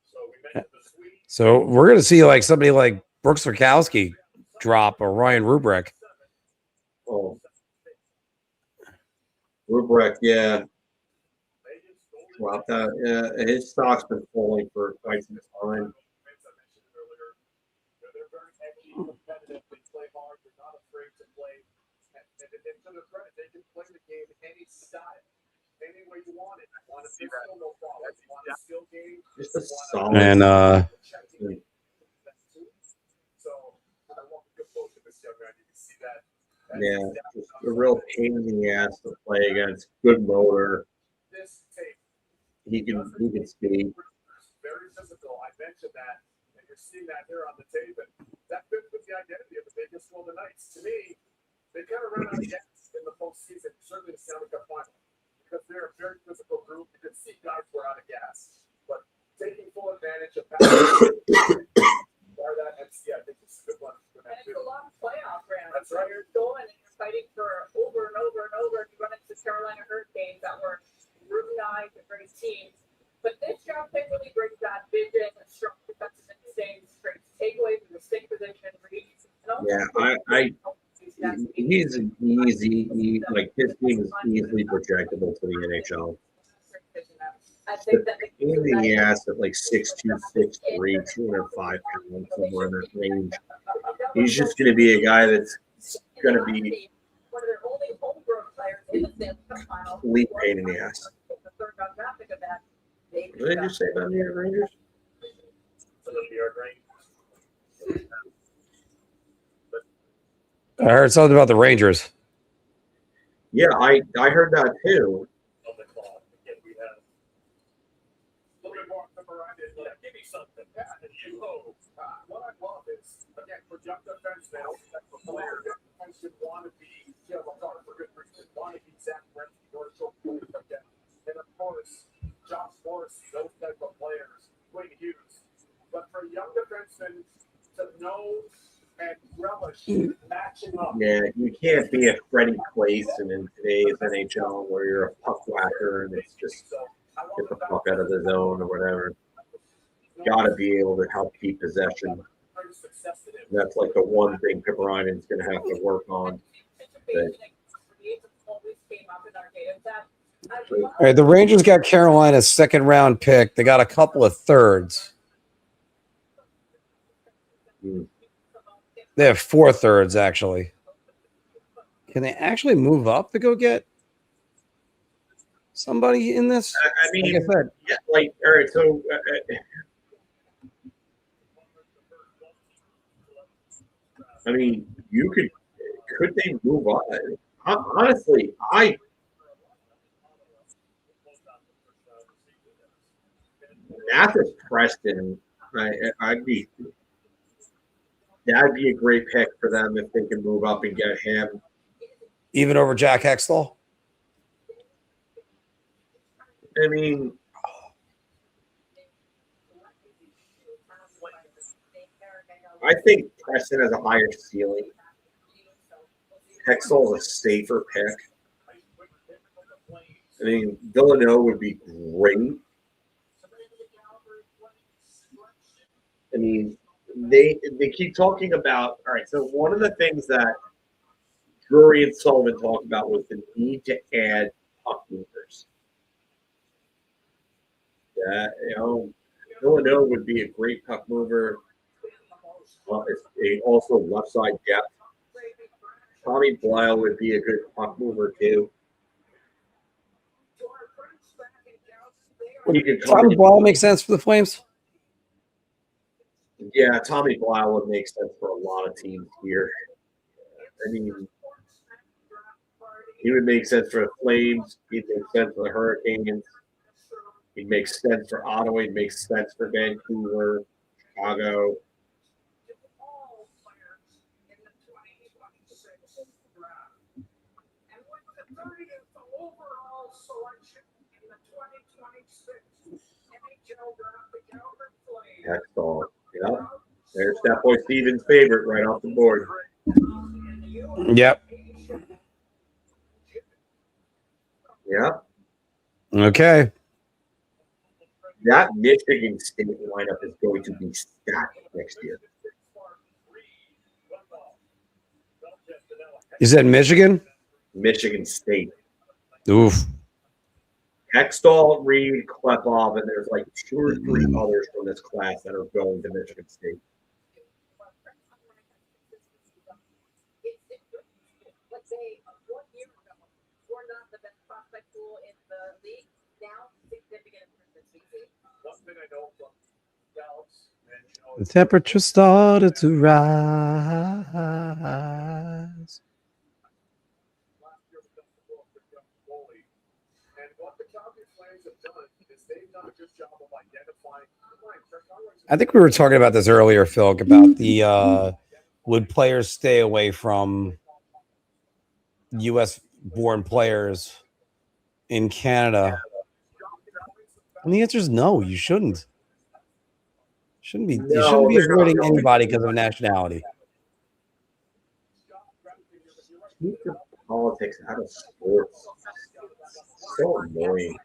So we mentioned the suite. So we're gonna see like somebody like Brooks Rakowski drop or Ryan Rubrick. Oh, Rubrick, yeah. Wow, his stock's been falling for quite some time. They're very edgy, competitive. They play hard. They're not afraid to play. And to their credit, they can play the game any style, any way you want it. Want a physical, no problem. Want a skill game. Just a solid. And So I love the good coach of this young man. You can see that. Yeah, just a real pain in the ass to play against. Good motor. This tape. He can speed. Very physical. I mentioned that, and you're seeing that here on the tape, and that fits with the identity of the Vegas Golden Knights. To me, they kind of ran out of gas in the postseason, certainly the Stanley Cup final, because they're a very physical group. You can see guys were out of gas, but taking full advantage of that MC, I think it's a good one. And it's a long playoff round. That's right. You're going and you're fighting for over and over and over. You run into Carolina Hurricanes that were routinized and great teams. But this draft pick really brings that vision, strong defensive instincts, great takeaways in the stick position, reach. Yeah, he's easy. Like his team is easily projectable to the NHL. I think that pain in the ass at like 6'2", 6'3", 205 pounds, somewhere in that range. He's just going to be a guy that's going to be one of their only homegrown players in the Stanley Cup final. complete pain in the ass. The third round draft pick of that. What did you say about New York Rangers? For the New York Rangers. I heard something about the Rangers. Yeah, I heard that too. On the clock. Again, we have a little bit more variety. Yeah, give me something. Yeah, and what I love is, again, project defensemen, that's the player that should want to be Jeff McCarthy for good reason, want to be Zach Greinke, or so forth again. And of course, Josh Morrissey, those type of players, Wayne Hughes. But for young defensemen to know and relish matching up. Yeah, you can't be a Freddie Clayson in today's NHL where you're a puck whacker and it's just get the puck out of the zone or whatever. Got to be able to help keep possession. That's like the one thing Piparainen's going to have to work on. All right, the Rangers got Carolina's second round pick. They got a couple of thirds. They have 4 thirds, actually. Can they actually move up to go get somebody in this? I mean, like I said, yeah, like, all right, so I mean, could they move on? Honestly, Mathis Preston, that'd be a great pick for them if they can move up and get him. even over Jack Hextall. I mean, I think Preston has a higher ceiling. Hextall is a safer pick. I mean, Villanova would be great. I mean, they keep talking about. All right, so one of the things that Drury and Sullivan talked about was the need to add puck movers. Villanova would be a great puck mover. It's also left side depth. Tommy Blyle would be a good puck mover too. You can Tommy Ball makes sense for the Flames. Yeah, Tommy Blyle would make sense for a lot of teams here. I mean, he would make sense for the Flames. He'd make sense for the Hurricanes. He makes sense for Ottawa. He makes sense for Vancouver, Chicago. Hextall. Yep. There's that boy Steven's favorite right off the board. Yep. Yep. Okay. That Michigan State lineup is going to be stacked next year. You said Michigan? Michigan State. Oof. Hextall, Reed, Klepov, and there's like 2 or 3 others from this class that are going to Michigan State. Let's say 1 year ago, we're not the best prospect pool in the league. Now, significant improvements we see. One thing I know from Dallas, and The temperature started to rise. last year we got the book with young goalie. And what the Calgary Flames have done is they've done a good job of identifying. I think we were talking about this earlier, Phil, about the would players stay away from U.S. born players in Canada? And the answer is no, you shouldn't. You shouldn't be avoiding anybody because of nationality. Keep the politics out of sports. So annoying.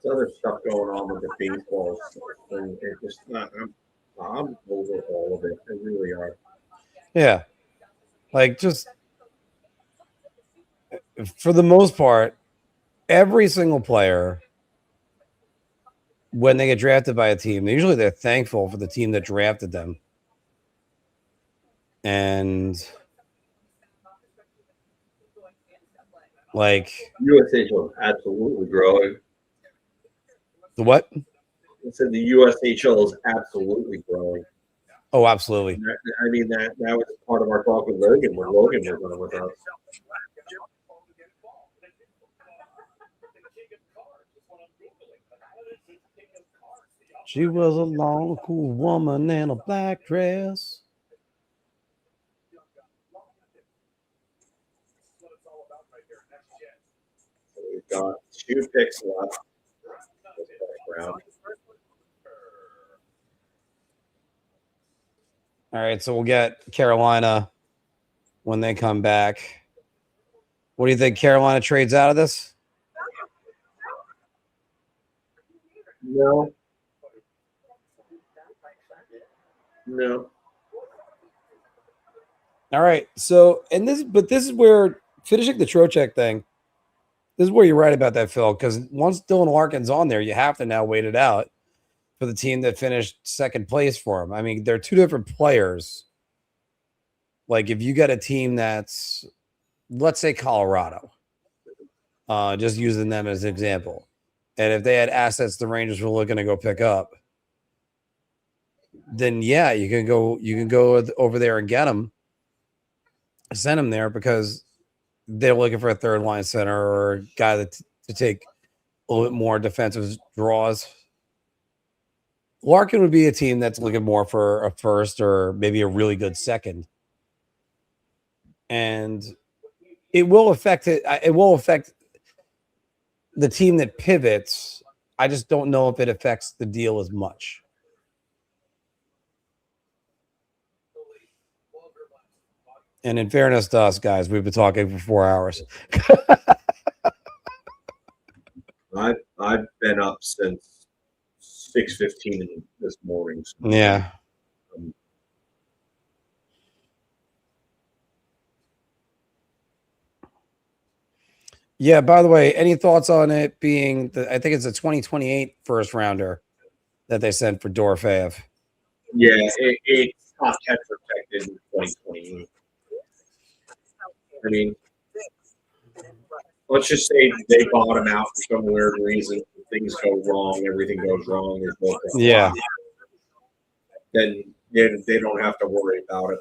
There's other stuff going on with the baseball stuff, and it just I'm over all of it. I really are. Yeah. Like, just for the most part, every single player, when they get drafted by a team, usually they're thankful for the team that drafted them. And like USHL is absolutely growing. the what? I said the USHL is absolutely growing. Oh, absolutely. I mean that was part of our talk with Logan when Logan was on with us. She was a long, cool woman in a black dress. We've got 2 picks left. Round. All right, so we'll get Carolina when they come back. What do you think? Carolina trades out of this? No. No. All right. So, this is where finishing the Trocheck thing. This is where you're right about that, Phil, because once Dylan Larkin's on there, you have to now wait it out for the team that finished second place for him. I mean, they're 2 different players. Like, if you got a team that's, let's say, Colorado, just using them as an example, and if they had assets the Rangers were looking to go pick up, then yeah, you can go over there and get them, send them there because they're looking for a third line center or a guy to take a little bit more defensive draws. Larkin would be a team that's looking more for a first or maybe a really good second. And it will affect it. It will affect the team that pivots. I just don't know if it affects the deal as much. And in fairness to us, guys, we've been talking for 4 hours. I've been up since 6:15 this morning. So Yeah. Yeah, by the way, any thoughts on it being I think it's a 2028 first rounder that they sent for Dorofeyev. Yeah, it's top 10 protected in 2028. I mean, let's just say they bottom out for some weird reason. Things go wrong, everything goes wrong. There's no problem. Yeah. Then they don't have to worry about it.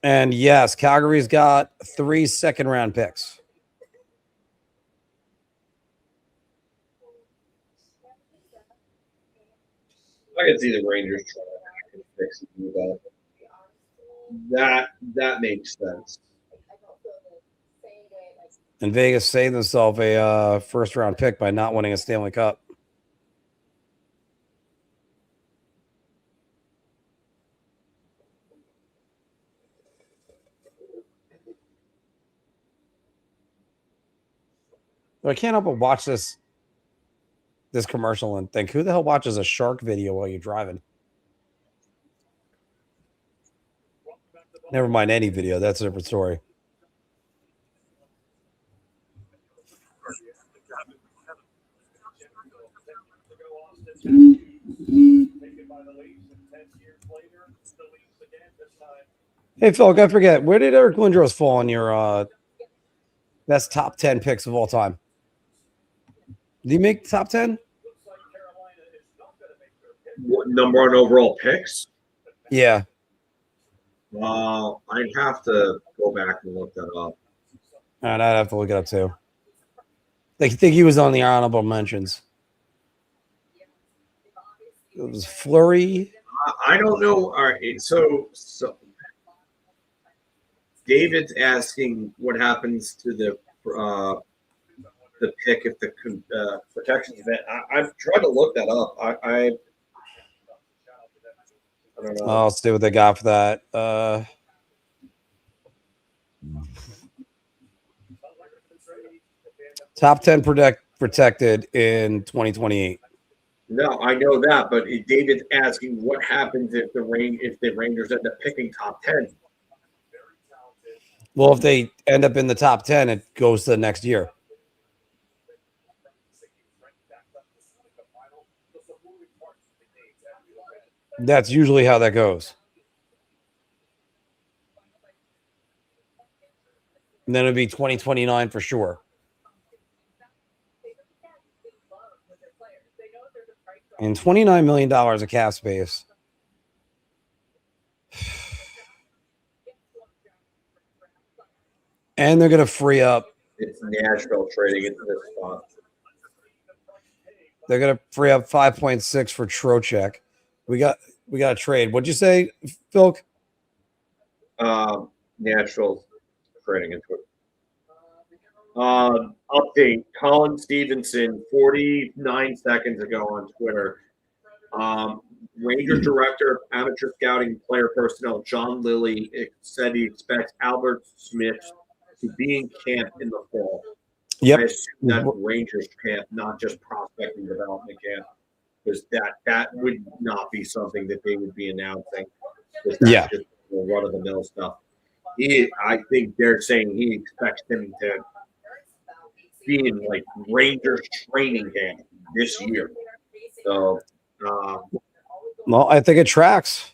And yes, Calgary's got 3 second-round picks. I can see the Rangers trying to fix that. That makes sense. And Vegas saved themselves a first-round pick by not winning a Stanley Cup. I can't help but watch this commercial and think, who the hell watches a shark video while you're driving? Never mind any video. That's a different story. Hey, Phil, I forget. Where did Eric Lindros fall on your best top 10 picks of all time? Did he make the top 10? Number one overall picks? Yeah. I'd have to go back and look that up. All right, I'd have to look it up too. I think he was on the honorable mentions. It was Fleury. I don't know. All right, so David's asking what happens to the pick if the protections event. I've tried to look that up. I don't know. I'll see what they got for that. Top 10 protected in 2028. No, I know that, but David's asking what happens if the Rangers end up picking top 10. Well, if they end up in the top 10, it goes to the next year. That's usually how that goes. And then it'll be 2029 for sure. And $29 million of cap space. And they're going to free up. It's Nashville trading into this spot. They're going to free up 5.6 for Trocheck. We got a trade. What'd you say, Phil? Nashville trading into it. Update: Colin Stevenson, 49 seconds ago on Twitter. Rangers director of amateur scouting player personnel John Lilly said he expects Albert Smits to be in camp in the fall. Yep. I assume that's Rangers camp, not just prospecting development camp, because that would not be something that they would be announcing. Yeah. Just run of the mill stuff. I think they're saying he expects him to be in like Rangers training camp this year. So, well, I think it tracks.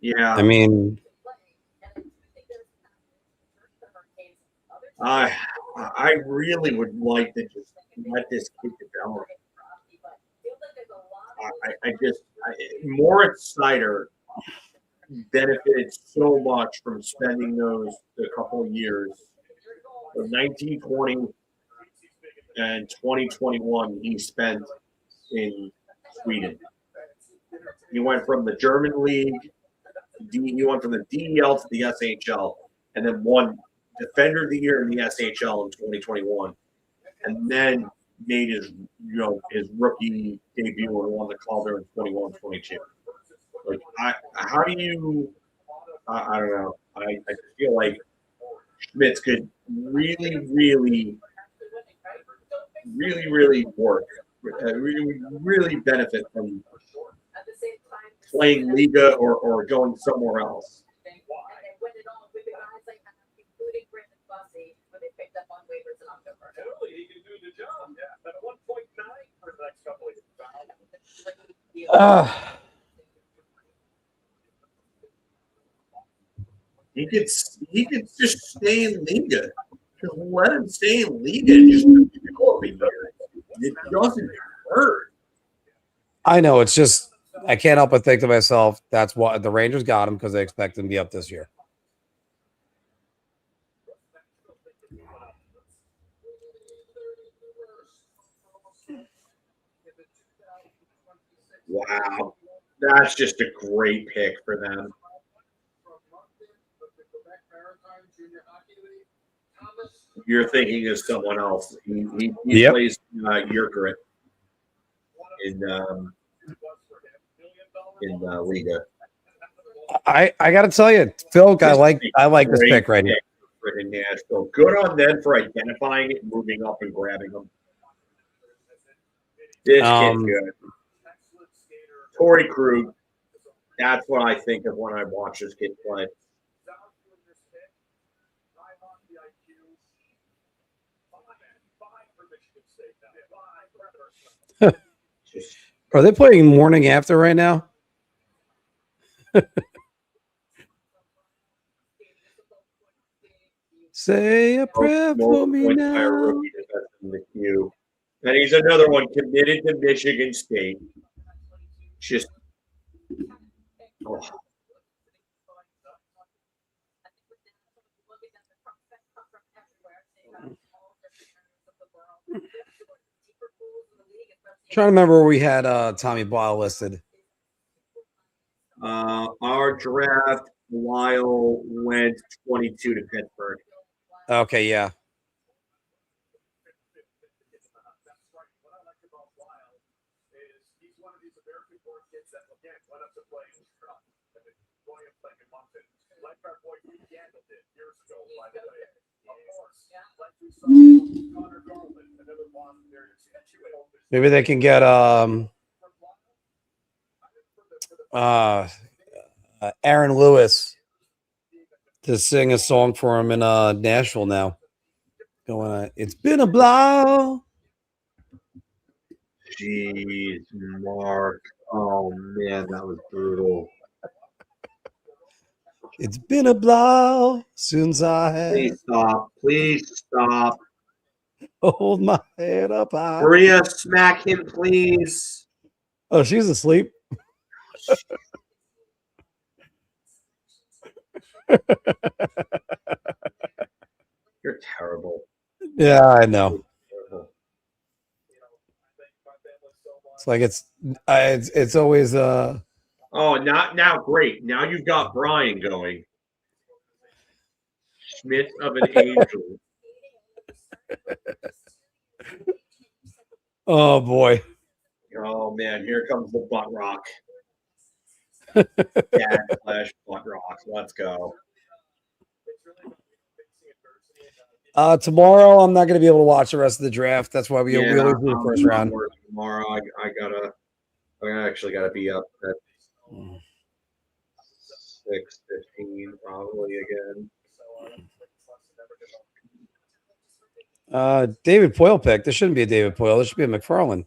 yeah. I mean, I really would like to just let this kid develop. Moritz Seider benefited so much from spending those a couple of years. From 1920 and 2021, he spent in Sweden. He went from the German league, he went from the DEL to the SHL, and then won Defender of the Year in the SHL in 2021, and then made his rookie debut and won the Calder in 21-22. Like, how do you? I don't know. I feel like Smits could really work, really benefit from playing Liga or going somewhere else. And when it all with the guys like including Brandon Bussey, when they picked up on waivers in October. Totally, he can do the job. Yeah, but at 1.9 for the next couple of years. He could just stay in Liga. Just let him stay in Liga and just go every year. It doesn't hurt. I know. It's just I can't help but think to myself, that's why the Rangers got him because they expect him to be up this year. Wow. That's just a great pick for them. You're thinking of someone else. He Yep. plays Yerkert in Liga. I got to tell you, Phil, I like this pick right here. In Nashville. Good on them for identifying it, moving up and grabbing them. This kid's good. Torrey Krug. That's what I think of when I watch this kid play. Are they playing morning after right now? Say a prayer for me now. In the queue. And he's another one committed to Michigan State. Just Trying to remember where we had Tommy Boyle listed. our draft, Lyle went 22 to Pittsburgh. Okay, yeah. Maybe they can get Aaron Lewis to sing a song for him in Nashville now. Going on. It's been a blow. Jeez, Mark. Oh man, that was brutal. It's been a blow since I had Please stop. Please stop. hold my head up high. Maria, smack him, please. Oh, she's asleep. You're terrible. Yeah, I know. It's like it's always Oh, not now. Great. Now you've got Brian going. Smits of an angel. oh boy. Oh man, here comes the butt rock. Dad slash butt rock. Let's go. Tomorrow I'm not going to be able to watch the rest of the draft. That's why we always do the first round. Tomorrow I actually gotta be up at 6:15 probably again. David Poyle pick. This shouldn't be a David Poyle. This should be a McFarland.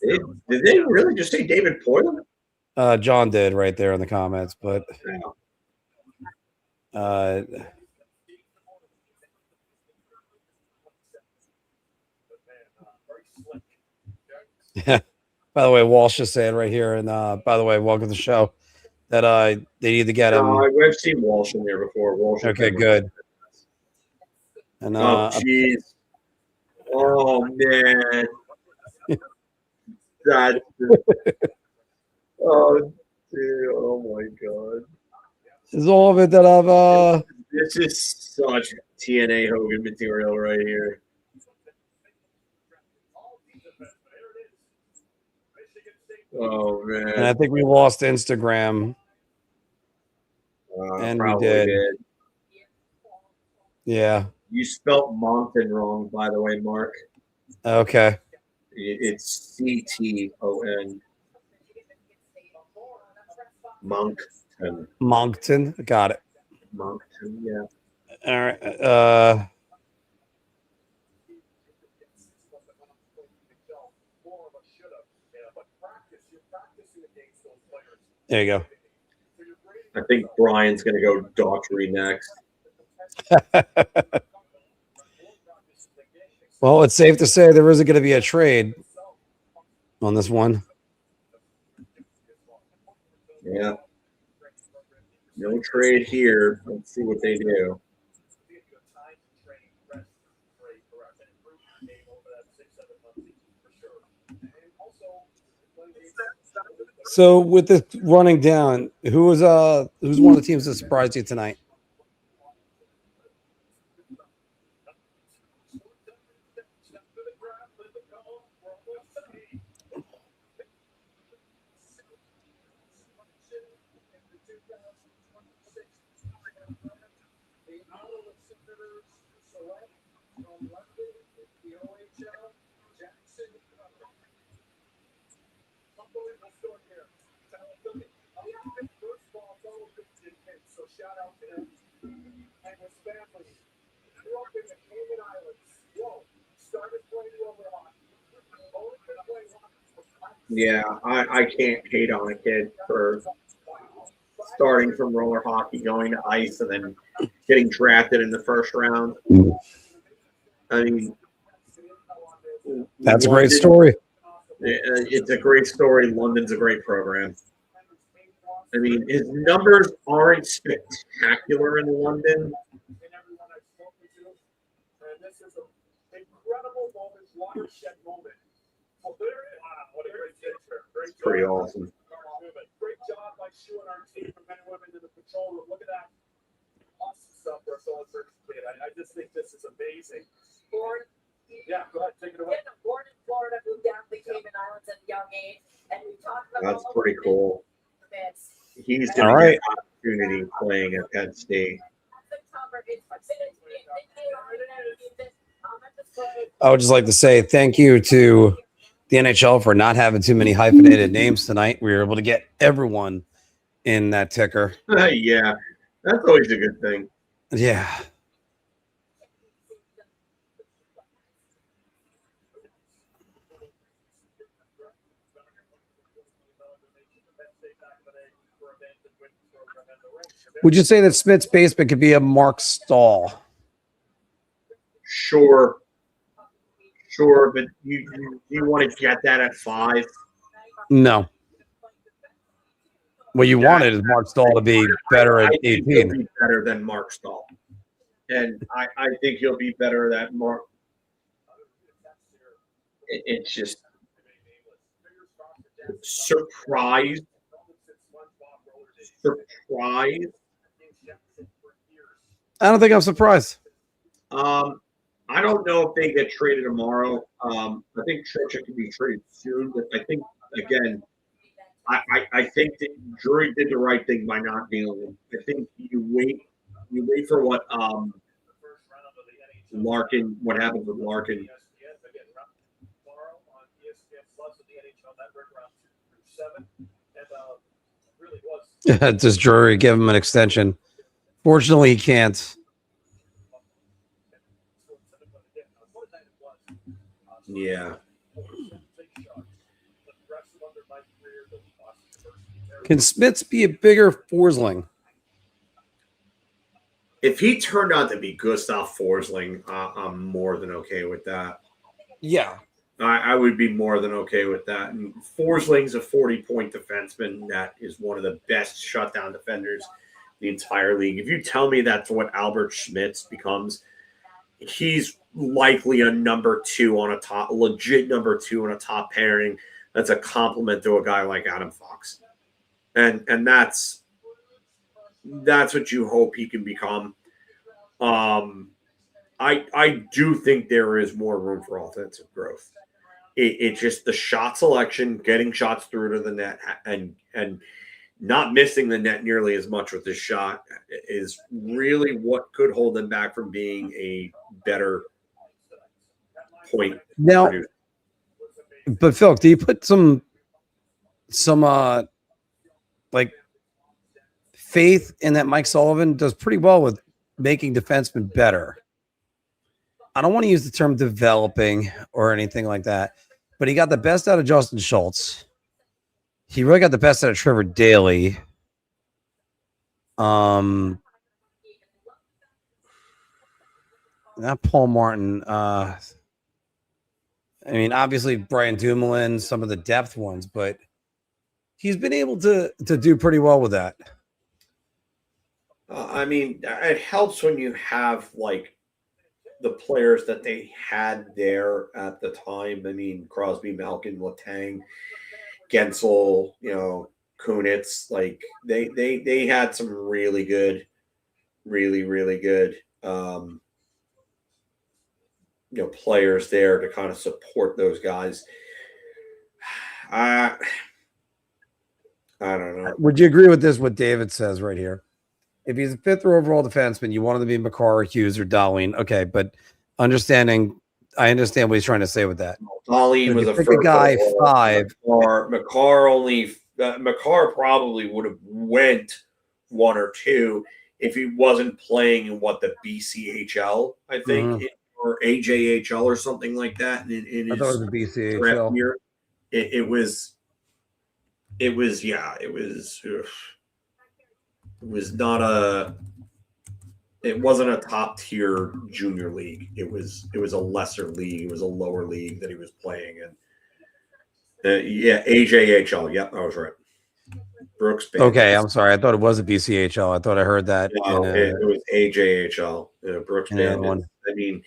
Did they really just say David Poyle? John did right there in the comments, but yeah. By the way, Walsh is saying right here, and by the way, welcome to the show. That they need to get him. I've seen Walsh in there before. Walsh. Okay, good. And oh jeez. Oh man. That. Oh dude. Oh my god. This is all of it that I've. This is such TNA Hogan material right here. Oh man. And I think we lost Instagram. And we did. Yeah. You spelt Moncton wrong, by the way, Mark. Okay. It's CTON. Moncton. Got it. Moncton, yeah. All right. There you go. I think Brian's going to go Daughtry next. Well, it's safe to say there isn't going to be a trade on this one. Yeah. No trade here. Let's see what they do. So with this running down, who's one of the teams that surprised you tonight? So shout out to him and his family. Grew up in the Cayman Islands. Whoa. Started playing over hockey. Only been playing hockey for 5 Yeah, I can't hate on a kid for starting from roller hockey, going to ice, and then getting drafted in the first round. I mean, That's a great story. It's a great story. London's a great program. I mean, his numbers aren't spectacular in London. and everyone I've spoken to. And this is an incredible moment, watershed moment. Well, there it is. Wow, what a great picture. Great Pretty job. awesome. Great job by Shu and our team for men and women in the control room. Look at that. Awesome stuff for a solid first kid. I just think this is amazing. Born, Yeah, go ahead, take it away. born in Florida, moved down to the Cayman Islands at a young age, and we talked about That's pretty cool. It's He's going All to right. get an opportunity playing at Penn State. I would just like to say thank you to the NHL for not having too many hyphenated names tonight. We were able to get everyone in that ticker. Yeah, that's always a good thing. Yeah. Would you say that Smits basement could be a Mark Stahl? Sure, but you want to get that at 5? No. What you wanted is Mark Stahl to be better at I think he'll 18. be better than Mark Stahl, and I think he'll be better than Mark. It's just surprise. I don't think I'm surprised. I don't know if they get traded tomorrow. I think Churchill can be traded soon, but I think again, I think that Drury did the right thing by not dealing him. I think you wait for what Larkin, what happens with Larkin. Does Drury give him an extension? Fortunately, he can't. Yeah. Can Smits be a bigger Forsling? If he turned out to be Gustav Forsling, I'm more than okay with that. Yeah. I would be more than okay with that. And Forsling's a 40-point defenseman that is one of the best shutdown defenders in the entire league. If you tell me that's what Albert Schmitz becomes, he's likely a legit number 2 on a top pairing. That's a compliment to a guy like Adam Fox. And that's what you hope he can become. I do think there is more room for offensive growth. It's just the shot selection, getting shots through to the net, and not missing the net nearly as much with this shot is really what could hold them back from being a better point Now, producer. but Phil, do you put some like faith in that Mike Sullivan does pretty well with making defensemen better. I don't want to use the term developing or anything like that, but he got the best out of Justin Schultz. He really got the best out of Trevor Daley. Not Paul Martin. I mean, obviously Brian Dumoulin, some of the depth ones, but he's been able to do pretty well with that. I mean, it helps when you have like the players that they had there at the time. I mean, Crosby, Malkin, Letang, Gensel, Kunitz. Like they had some really good, really good, players there to kind of support those guys. I don't know. Would you agree with this? What David says right here. If he's a fifth or overall defenseman, you want him to be McCarr, Hughes, or Darlene. Okay, but I understand what he's trying to say with that. Darlene was a pick a guy 5. McCarr probably would have went 1 or 2 if he wasn't playing in the BCHL, I think, or AJHL or something like that. I thought it was the BCHL. Year. It wasn't a top tier junior league. It was a lesser league. It was a lower league that he was playing in. AJHL. Yep, I was right. Brooks. Bandits. Okay, I'm sorry. I thought it was a BCHL. I thought I heard that. No, it was AJHL. Brooks Bandits. I mean,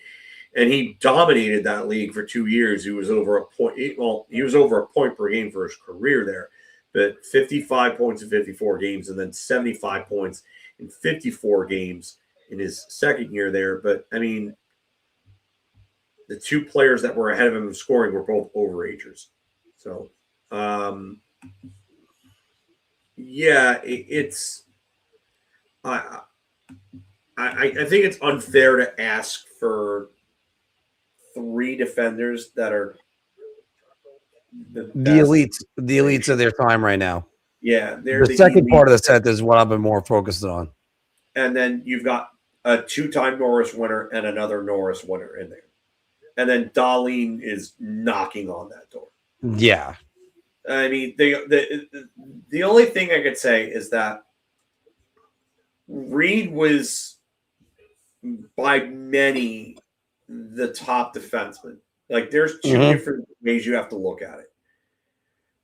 and he dominated that league for 2 years. He was over a point. Well, he was over a point per game for his career there. But 55 points in 54 games, and then 75 points in 54 games in his second year there. But, I mean, the 2 players that were ahead of him in scoring were both overagers. So, it's – I think it's unfair to ask for 3 defenders that are – the elites of their time right now. Yeah, the second part of the set is what I've been more focused on. And then you've got a 2-time Norris winner and another Norris winner in there, and then Darlene is knocking on that door. Yeah, I mean the only thing I could say is that Reed was by many the top defenseman. Like, there's 2 different ways you have to look at it.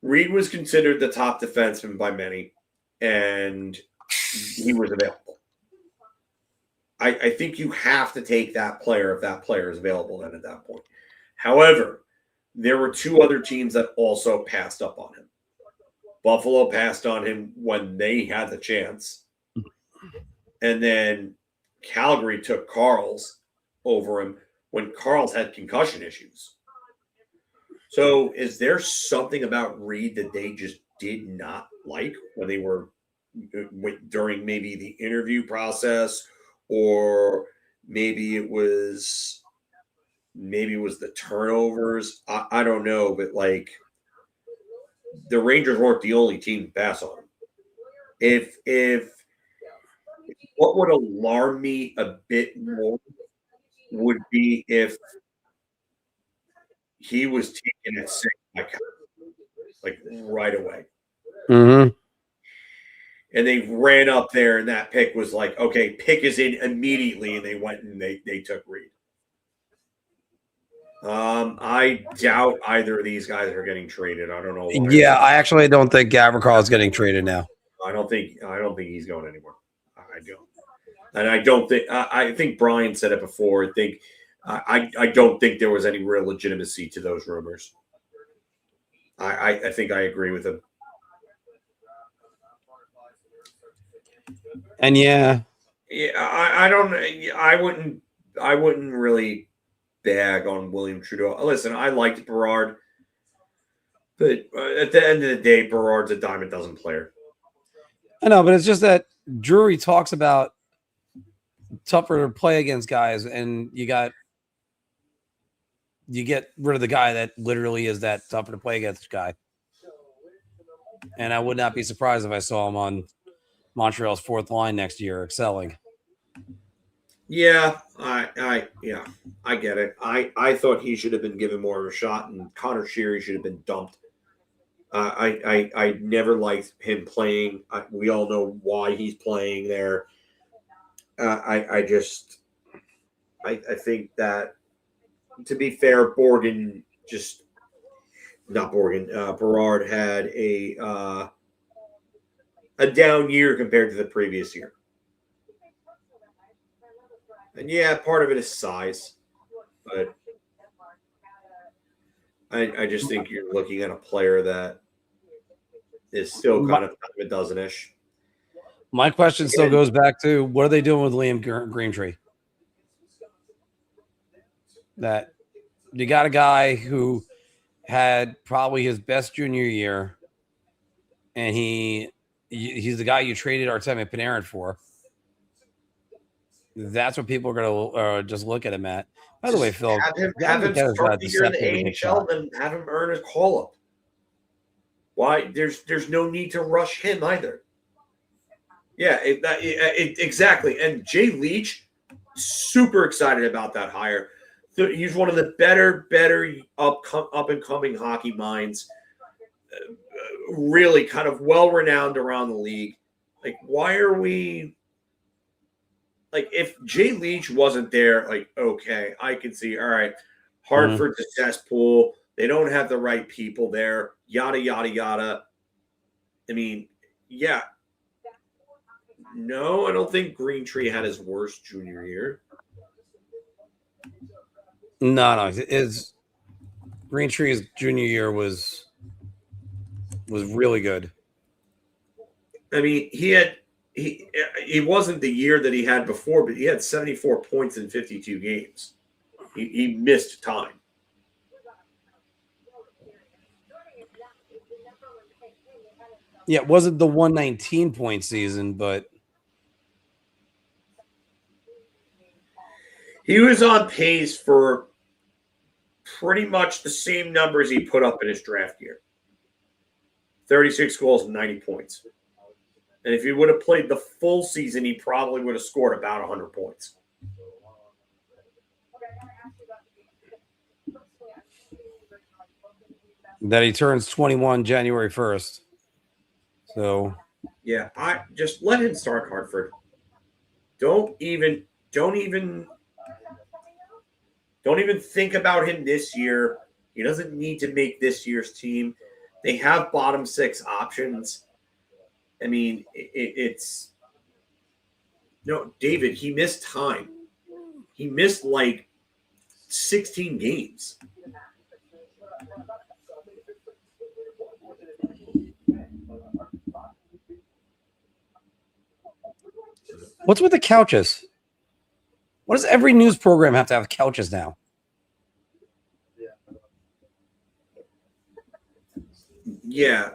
Reed was considered the top defenseman by many, and he was available. I think you have to take that player if that player is available then at that point. However, there were 2 other teams that also passed up on him. Buffalo passed on him when they had the chance. And then Calgary took Carl's over him when Carl's had concussion issues. So is there something about Reed that they just did not like when they were during maybe the interview process, or maybe it was the turnovers? I don't know, but like, the Rangers weren't the only team to pass on him. If what would alarm me a bit more would be if he was taken at 6 like right away. Mm-hmm. And they ran up there, and that pick was like, okay, pick is in immediately, and they went and they took Reed. I doubt either of these guys are getting traded. I don't know why. Yeah, I actually don't think Gavin is getting traded now. I don't think he's going anymore. I don't. And I don't think I think Brian said it before. I don't think there was any real legitimacy to those rumors. I think I agree with him. And I wouldn't really bag on William Trudeau. Listen, I liked Berard, but at the end of the day, Berard's a dime a dozen player. I know, but it's just that Drury talks about tougher to play against guys, and you get rid of the guy that literally is that tougher to play against guy. And I would not be surprised if I saw him on Montreal's fourth line next year, excelling. Yeah, I get it. I thought he should have been given more of a shot, and Connor Sheary should have been dumped. I never liked him playing. We all know why he's playing there. I think that, to be fair, Berard had a down year compared to the previous year. And yeah, part of it is size, but I just think you're looking at a player that is still kind of a dozen-ish. My question still goes back to, what are they doing with Liam Greentree? That you got a guy who had probably his best junior year, and he's the guy you traded Artemi Panarin for. That's what people are going to just look at him at. By the way, Phil, have him start the year in the AHL, then have him earn a call-up. Why? There's no need to rush him either. Yeah, exactly. And Jay Leach, super excited about that hire. He's one of the better up and coming hockey minds. Really kind of well renowned around the league. Like, why are we? Like, if Jay Leach wasn't there, like, okay, I can see, all right, Hartford's a cesspool. They don't have the right people there, yada, yada, yada. I mean, yeah. No, I don't think Greentree had his worst junior year. No. His Greentree's junior year was really good. I mean, he wasn't the year that he had before, but he had 74 points in 52 games. He missed time. Yeah, it wasn't the 119-point season, but he was on pace for pretty much the same numbers he put up in his draft year. 36 goals and 90 points. And if he would have played the full season, he probably would have scored about 100 points. that he turns 21 January 1st. So yeah, I just let him start Hartford. Don't even think about him this year. He doesn't need to make this year's team. They have bottom six options. I mean, it's no, David, he missed time. He missed like 16 games. what's with the couches? What does every news program have to have couches now? Yeah.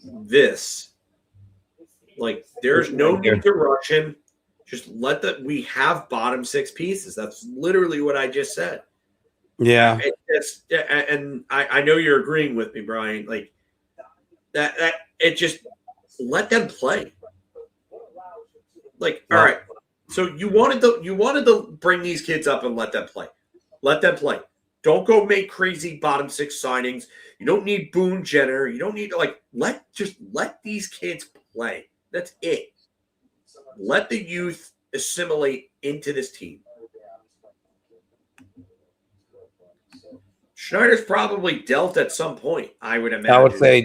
There's no need to rush him. Just we have bottom six pieces. That's literally what I just said. Yeah. And I know you're agreeing with me, Brian. Like that it just let them play. Like, all right. So you wanted to bring these kids up and let them play. Let them play. Don't go make crazy bottom six signings. You don't need Boone Jenner. You don't need to let these kids play. That's it. Let the youth assimilate into this team. Schneider's probably dealt at some point, I would imagine.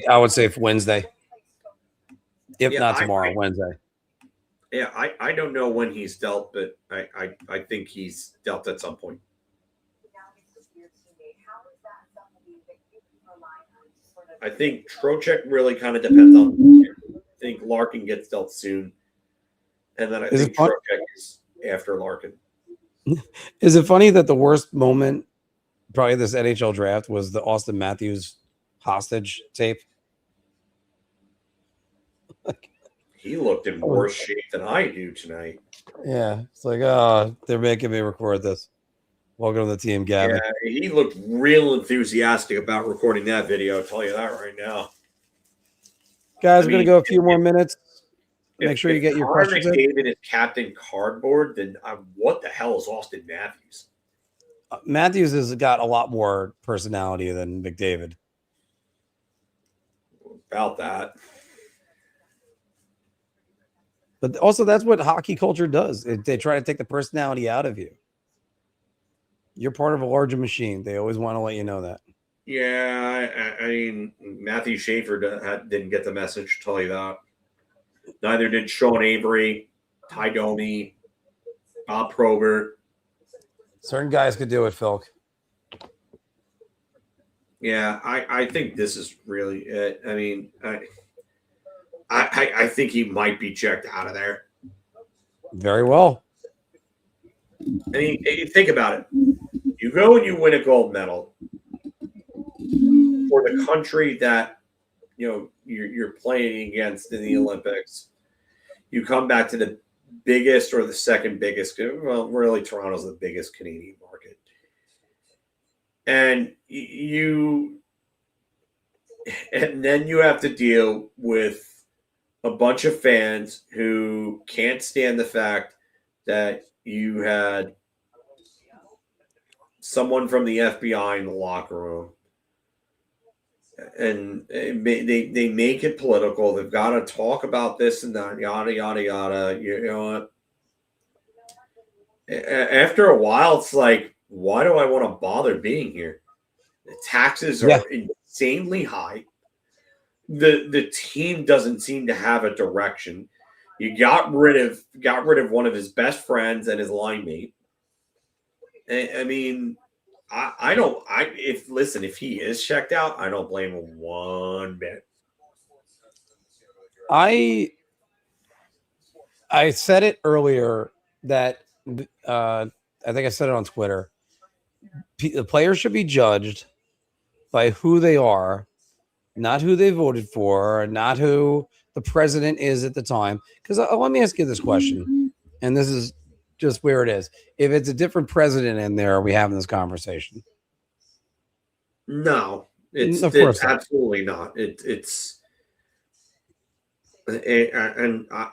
I would say Wednesday. If not tomorrow, Wednesday. Yeah, I don't know when he's dealt, but I think he's dealt at some point. I think Trocheck really kind of depends on. I think Larkin gets dealt soon, and then I think Trocheck is after Larkin. Is it funny that the worst moment, probably this NHL draft, was the Austin Matthews hostage tape? He looked in worse shape than I do tonight. Yeah, it's like, oh, they're making me record this. Welcome to the team, Gavin. Yeah, he looked real enthusiastic about recording that video. I'll tell you that right now. Guys, we're going to go a few more minutes. Make sure you get your Connor questions in. McDavid is Captain Cardboard, then what the hell is Austin Matthews? Matthews has got a lot more personality than McDavid. About that. But also, that's what hockey culture does. They try to take the personality out of you. You're part of a larger machine. They always want to let you know that. Yeah, I mean, Matthew Schaefer didn't get the message, tell you that. Neither did Sean Avery, Ty Domi, Bob Probert. Certain guys could do it, Phil. Yeah, I think this is really it. I mean, I think he might be checked out of there. Very well. I mean, think about it. You go and you win a gold medal for the country that you're playing against in the Olympics. You come back to the biggest or the second biggest. Well, really, Toronto's the biggest Canadian market, and then you have to deal with a bunch of fans who can't stand the fact that you had someone from the FBI in the locker room, and they make it political. They've got to talk about this and that, yada yada yada. You know what? After a while, it's like, why do I want to bother being here? The taxes are insanely high. The team doesn't seem to have a direction. You got rid of one of his best friends and his line mate. I mean, if he is checked out, I don't blame him one bit. I said it earlier that I think I said it on Twitter. The players should be judged by who they are, not who they voted for, not who the president is at the time. Because let me ask you this question, and this is just where it is. If it's a different president in there, are we having this conversation? No, it's absolutely not. It's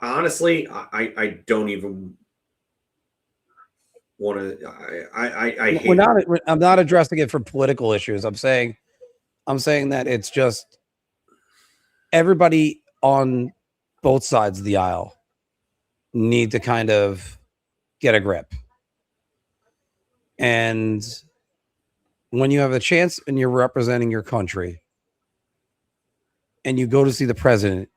honestly, I don't even want to. I hate I'm not addressing it for political issues. I'm saying that it's just everybody on both sides of the aisle need to kind of get a grip. And when you have a chance and you're representing your country and you go to see the president,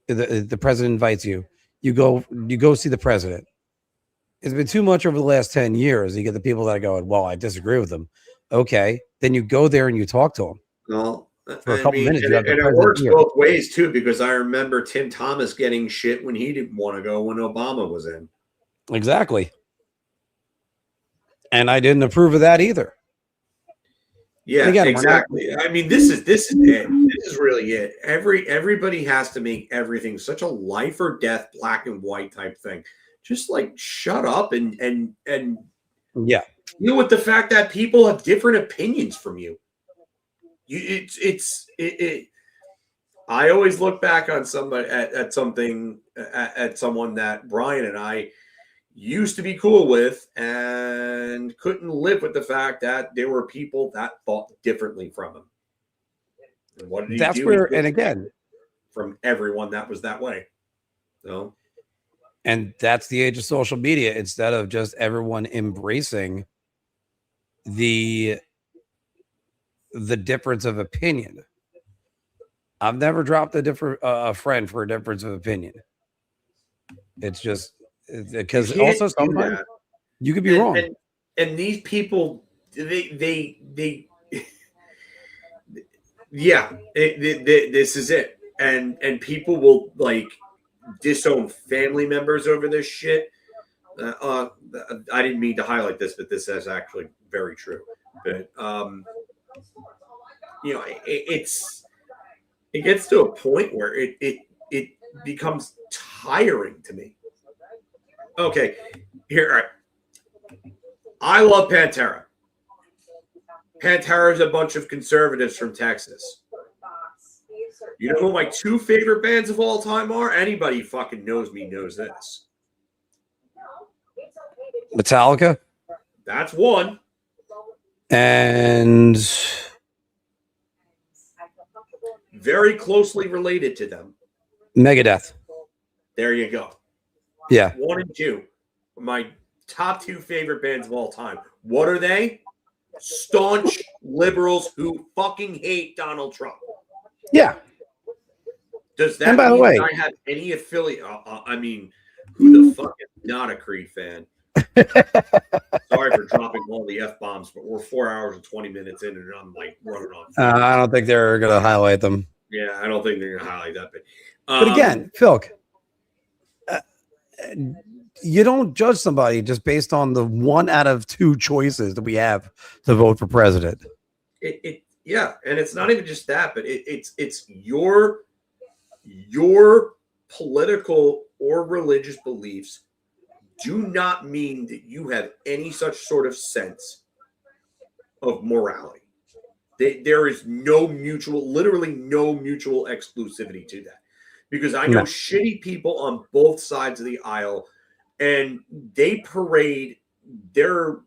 the president invites you, you go see the president. It's been too much over the last 10 years. You get the people that are going, well, I disagree with them. Okay. Then you go there and you talk to them. Well, for a couple minutes. And it works both ways too, because I remember Tim Thomas getting shit when he didn't want to go when Obama was in. Exactly. And I didn't approve of that either. Yeah, again, exactly. I mean, this is it. This is really it. Everybody has to make everything such a life or death, black and white type thing. Just like shut up and yeah, deal with the fact that people have different opinions from you. I always look back on somebody at someone that Brian and I used to be cool with and couldn't live with the fact that there were people that thought differently from him. And what did he do? And again, from everyone that was that way. So, and that's the age of social media. Instead of just everyone embracing the difference of opinion. I've never dropped a friend for a difference of opinion. It's just because also sometimes you could be wrong. And these people, they yeah, this is it. And people will like disown family members over this shit. I didn't mean to highlight this, but this is actually very true. But it gets to a point where it becomes tiring to me. Okay, here. I love Pantera. Pantera is a bunch of conservatives from Texas. You know who my 2 favorite bands of all time are? Anybody fucking knows me knows this. Metallica That's one. and Very closely related to them. Megadeth. There you go. Yeah. 1 and 2. My top 2 favorite bands of all time. What are they? Staunch liberals who fucking hate Donald Trump. Yeah. Does that And by the mean way- I have any affiliate? I mean, who the fuck is not a Creed fan? Sorry for dropping all the F-bombs, but we're 4 hours and 20 minutes in and I'm like running on. I don't think they're going to highlight them. Yeah, I don't think they're going to highlight that bit. But again, Phil, you don't judge somebody just based on the 1 out of 2 choices that we have to vote for president. Yeah, and it's not even just that, but it's your political or religious beliefs do not mean that you have any such sort of sense of morality. There is literally no mutual exclusivity to that. Because I know shitty people on both sides of the aisle, and they parade their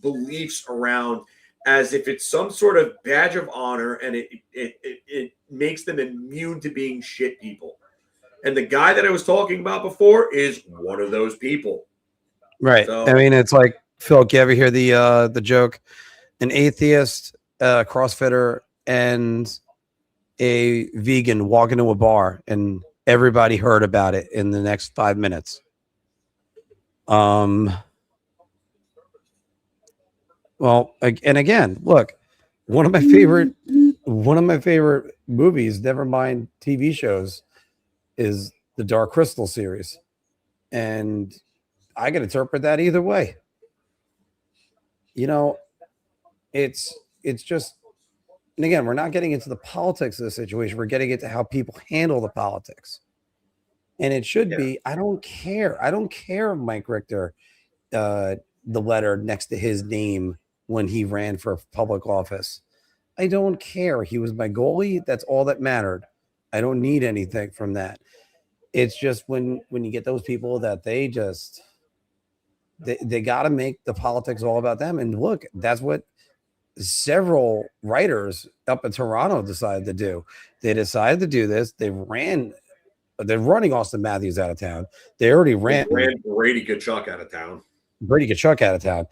beliefs around as if it's some sort of badge of honor, and it makes them immune to being shit people. And the guy that I was talking about before is one of those people. Right. So, I mean, it's like, Phil, you ever hear the joke? An atheist, CrossFitter, and a vegan walk into a bar, and everybody heard about it in the next 5 minutes. Well, and again, look, one of my favorite movies, never mind TV shows, is the Dark Crystal series, and I can interpret that either way. You know, it's just, and again, we're not getting into the politics of the situation. We're getting into how people handle the politics, and it should be. I don't care. I don't care if Mike Richter, the letter next to his name when he ran for public office. I don't care. He was my goalie. That's all that mattered. I don't need anything from that. It's just when you get those people that they got to make the politics all about them. And look, that's what several writers up in Toronto decided to do. They decided to do this. They're running Austin Matthews out of town. They already ran Brady Kachuk out of town. Brady Kachuk out of town.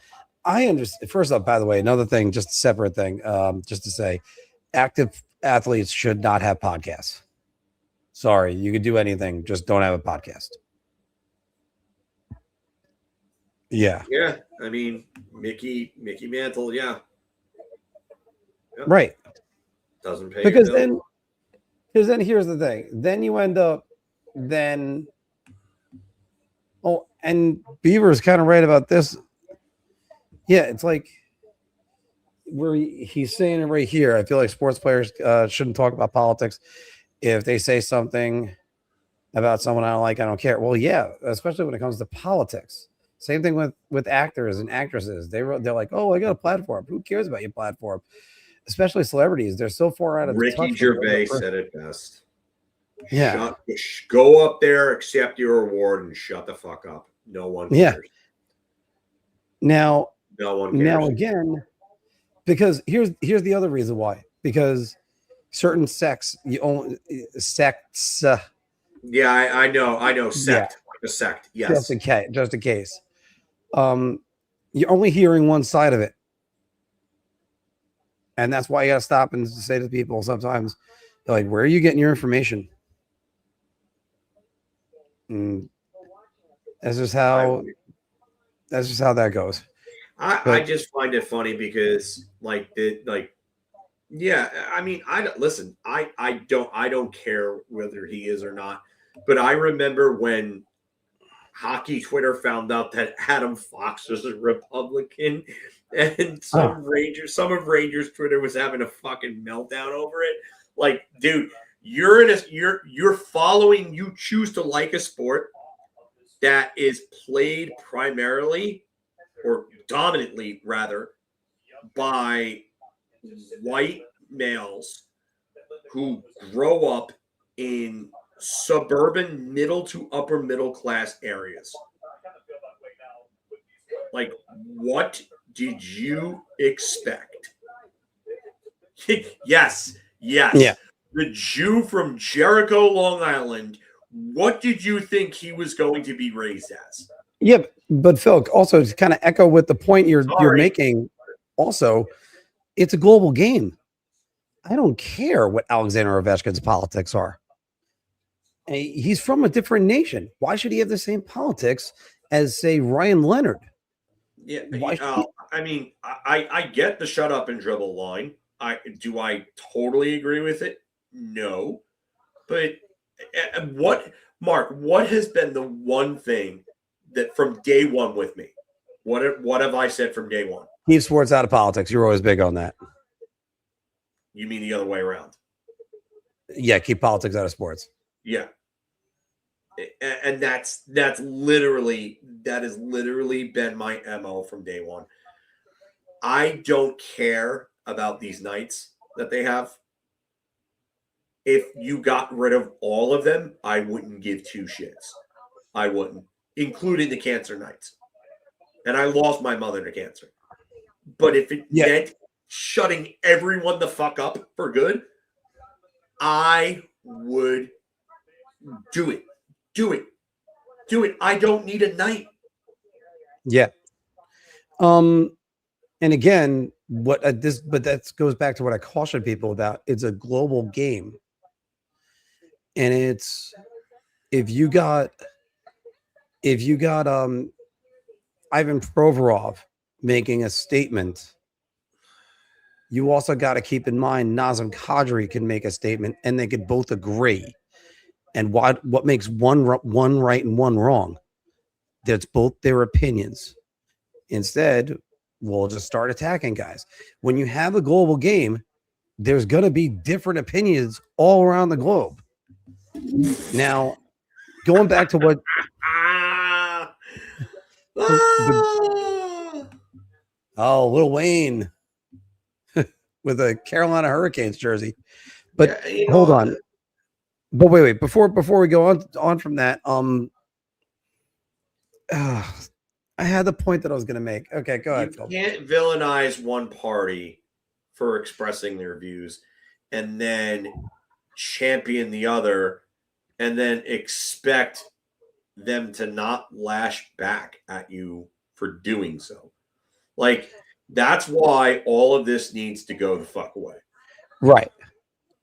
I understand. First up, by the way, another thing, just a separate thing, just to say, active athletes should not have podcasts. Sorry, you could do anything, just don't have a podcast. Yeah. Yeah, I mean, Mickey Mantle, yeah. Yep. Right. Doesn't pay Because your bill. then here's the thing. Then you end up and Beaver is kind of right about this. Yeah, it's like he's saying it right here. I feel like sports players shouldn't talk about politics. If they say something about someone I don't like, I don't care. Well, yeah, especially when it comes to politics. Same thing with actors and actresses. They're like, oh, I got a platform. Who cares about your platform? Especially celebrities. They're so far out of Ricky touch. Gervais said it best. Yeah. Go up there, accept your award, and shut the fuck up. No one cares. Yeah. Now again, because here's the other reason why. Because certain sects, sects. Yeah, I know. Sect, Yeah. like a sect. Yes. Just in case. You're only hearing one side of it. And that's why you got to stop and say to people sometimes, like, where are you getting your information? And that's just how that goes. I just find it funny because yeah, I mean, I don't care whether he is or not, but I remember when hockey Twitter found out that Adam Fox was a Republican, and some of Rangers Twitter was having a fucking meltdown over it. Like, dude, you're following, you choose to like a sport that is played primarily or dominantly rather by white males who grow up in suburban middle to upper middle class areas. Like, what did you expect? Yes. Yeah. The Jew from Jericho, Long Island. What did you think he was going to be raised as? Yeah, but Phil, also to kind of echo with the point you're Sorry. making, also, it's a global game. I don't care what Alexander Ovechkin's politics are. He's from a different nation. Why should he have the same politics as, say, Ryan Leonard? Yeah, Why should he- I mean, I get the shut up and dribble line. I totally agree with it? No. But what has been the one thing that from day one with me? What have I said from day one? keep sports out of politics? You're always big on that. You mean the other way around? Yeah, keep politics out of sports. Yeah. And that has literally been my MO from day one. I don't care about these nights that they have. If you got rid of all of them, I wouldn't give two shits. I wouldn't, including the cancer nights. And I lost my mother to cancer. But if it meant shutting everyone the fuck up for good, I would do it. Do it. I don't need a night. Yeah. And again, but that goes back to what I caution people about. It's a global game. And it's if you got Ivan Provorov making a statement, you also got to keep in mind Nazem Kadri can make a statement and they could both agree. And what makes one right and one wrong? That's both their opinions. Instead, we'll just start attacking guys. When you have a global game, there's going to be different opinions all around the globe. Now, going back to what Lil Wayne with a Carolina Hurricanes jersey. But hold on. But wait. Before we go on from that, I had the point that I was going to make. Okay, go ahead, Phil. You can't villainize one party for expressing their views and then champion the other and then expect them to not lash back at you for doing so. Like, that's why all of this needs to go the fuck away. Right.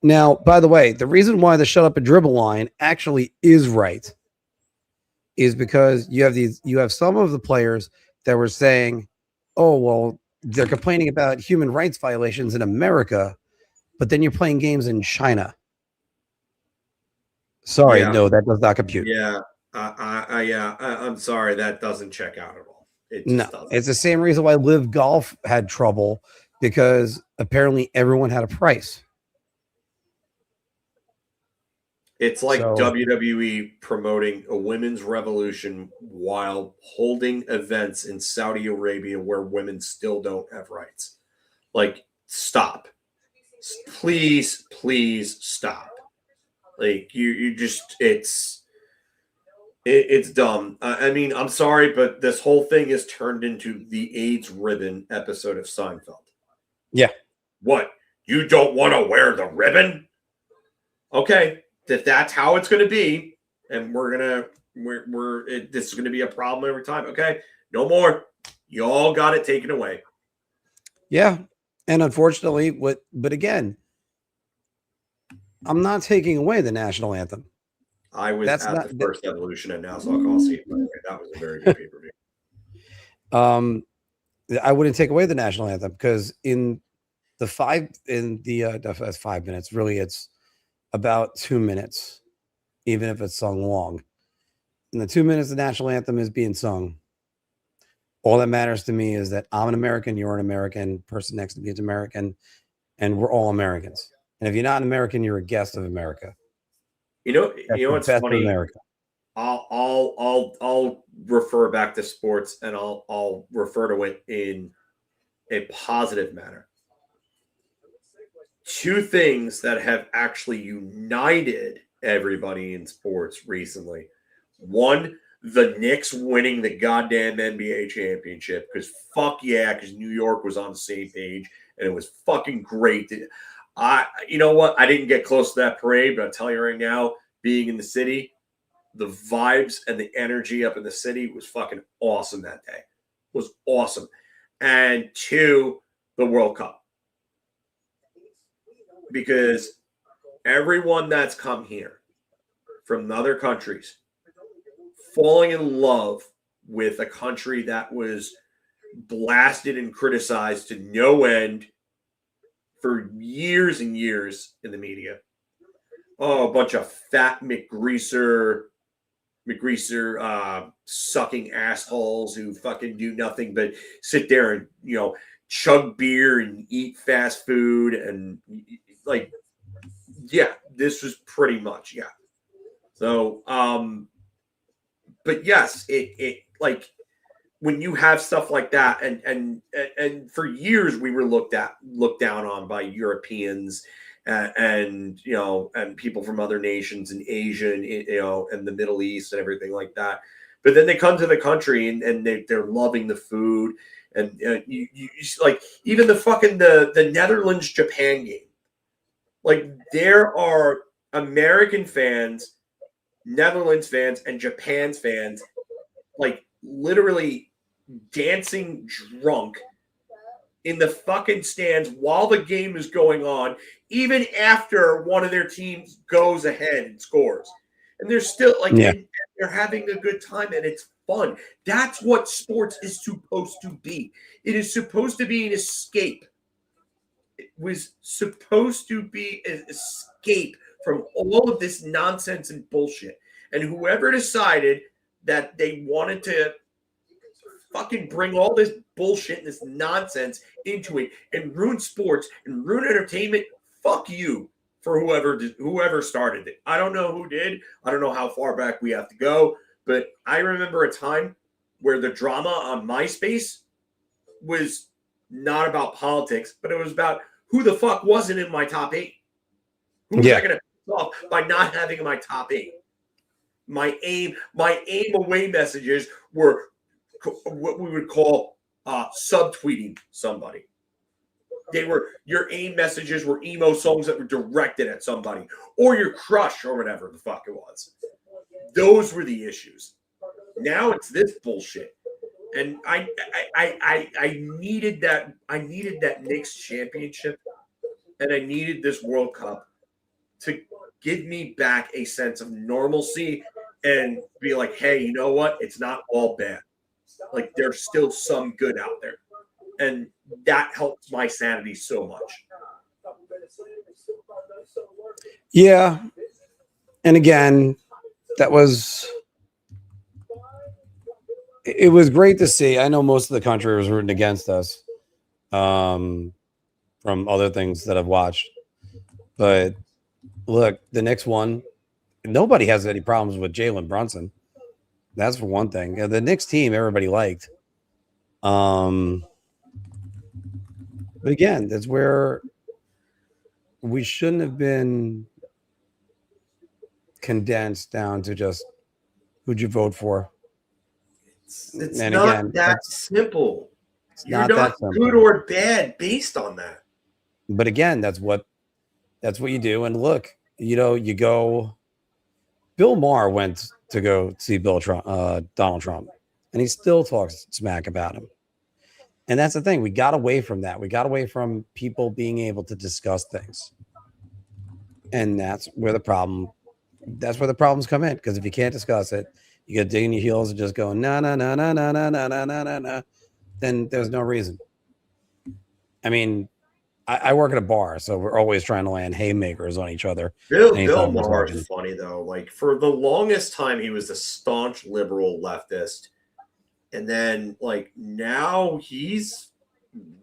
Now, by the way, the reason why the shut up and dribble line actually is right is because you have some of the players that were saying, oh, well, they're complaining about human rights violations in America, but then you're playing games in China. Sorry, no, that does not compute. Yeah. I'm sorry. That doesn't check out at all. It's the same reason why Live Golf had trouble, because apparently everyone had a price. It's like WWE promoting a women's revolution while holding events in Saudi Arabia where women still don't have rights. Like, stop. Please stop. Like, you just, it's dumb. I mean, I'm sorry, but this whole thing has turned into the AIDS ribbon episode of Seinfeld. Yeah. What? You don't want to wear the ribbon? Okay. That's how it's going to be, and this is going to be a problem every time. Okay, no more. You all got it taken away. Yeah, and unfortunately, but again, I'm not taking away the national anthem. I was at the first Evolution at Nassau Coliseum. By the way, that was a very good pay-per-view. I wouldn't take away the national anthem because that's 5 minutes. Really, it's about 2 minutes, even if it's sung long. In the 2 minutes the national anthem is being sung, all that matters to me is that I'm an American, you're an American, person next to me is American, and we're all Americans. And if you're not an American, you're a guest of America. You know what's funny? America. I'll refer back to sports, and I'll refer to it in a positive manner. two things that have actually united everybody in sports recently. One, the Knicks winning the goddamn NBA championship, because fuck yeah, because New York was on the same page and it was fucking great. You know what? I didn't get close to that parade, but I'll tell you right now, being in the city, the vibes and the energy up in the city was fucking awesome that day. It was awesome. And two, the World Cup. Because everyone that's come here from other countries falling in love with a country that was blasted and criticized to no end for years and years in the media. Oh, a bunch of fat McGreaser sucking assholes who fucking do nothing but sit there and, you know, chug beer and eat fast food. And like, yeah, this was pretty much, yeah. So, but yes, it like when you have stuff like that, and for years we were looked down on by Europeans and you know, and people from other nations in Asia and, you know, and the Middle East and everything like that. But then they come to the country and they're loving the food, and you like even the Netherlands Japan game. Like there are American fans, Netherlands fans, and Japan's fans, like literally dancing drunk in the fucking stands while the game is going on, even after one of their teams goes ahead and scores. And they're still like, and they're having a good time and it's fun. That's what sports is supposed to be. It is supposed to be an escape. It was supposed to be an escape from all of this nonsense and bullshit. And whoever decided that they wanted to fucking bring all this bullshit and this nonsense into it and ruin sports and ruin entertainment, fuck you for whoever started it. I don't know who did. I don't know how far back we have to go, but I remember a time where the drama on MySpace was not about politics, but it was about who the fuck wasn't in my top 8. Who was I going to piss off by not having in my top 8? My aim away messages were what we would call subtweeting somebody. Your aim messages were emo songs that were directed at somebody or your crush or whatever the fuck it was. Those were the issues. Now it's this bullshit. And I needed that. I needed that Knicks championship, and I needed this World Cup to give me back a sense of normalcy and be like, hey, you know what? It's not all bad. Like there's still some good out there, and that helps my sanity so much. Yeah, and again, it was great to see. I know most of the country was rooting against us from other things that I've watched. But look, the next one, nobody has any problems with Jalen Brunson. That's for one thing. The Knicks team, everybody liked. But again, that's where we shouldn't have been condensed down to just who'd you vote for. It's not that simple. You're not good or bad based on that. But again, that's what you do. And look, you know, you go. Bill Maher went to go see Donald Trump, and he still talks smack about him. And that's the thing. We got away from that. We got away from people being able to discuss things. And that's where the problems come in. Because if you can't discuss it, you get digging your heels and just going, no, then there's no reason. I mean, I work at a bar, so we're always trying to land haymakers on each other. Bill Maher is funny, though. Like, for the longest time, he was a staunch liberal leftist. And then, like, now he's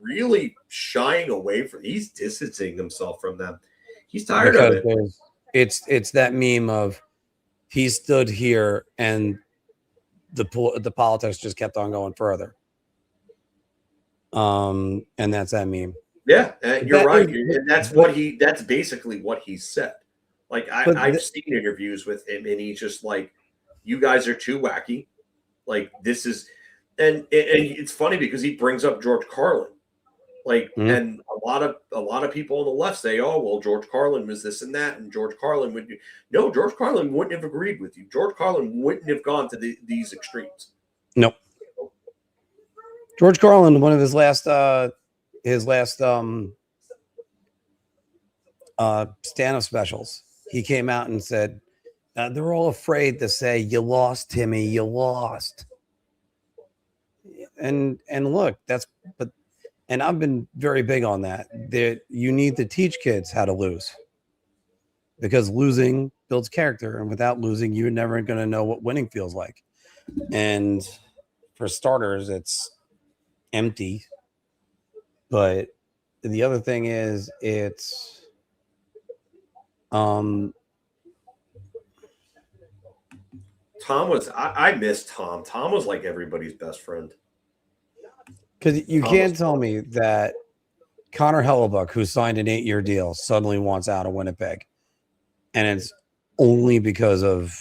really shying away from – he's distancing himself from them. He's tired of it. It's that meme of he stood here and the politics just kept on going further. And that's that meme. Yeah, you're That right. is- And that's that's basically what he said. Like But I've seen interviews with him, and he's just like, "You guys are too wacky. Like this is," and it's funny because he brings up George Carlin, like, Mhm. and a lot of people on the left say, "Oh, well, George Carlin was this and that," and George Carlin would. No, George Carlin wouldn't have agreed with you. George Carlin wouldn't have gone to these extremes. Nope. George Carlin, one of his last stand-up specials, he came out and said, they're all afraid to say, "You lost, Timmy, you lost." And look, and I've been very big on that you need to teach kids how to lose, because losing builds character, and without losing, you're never going to know what winning feels like. And for starters, it's empty. But the other thing is, it's Tom was I miss Tom. Tom was like everybody's best friend. because you can't tell me that Connor Hellebuck, who signed an 8-year deal, suddenly wants out of Winnipeg, and it's only because of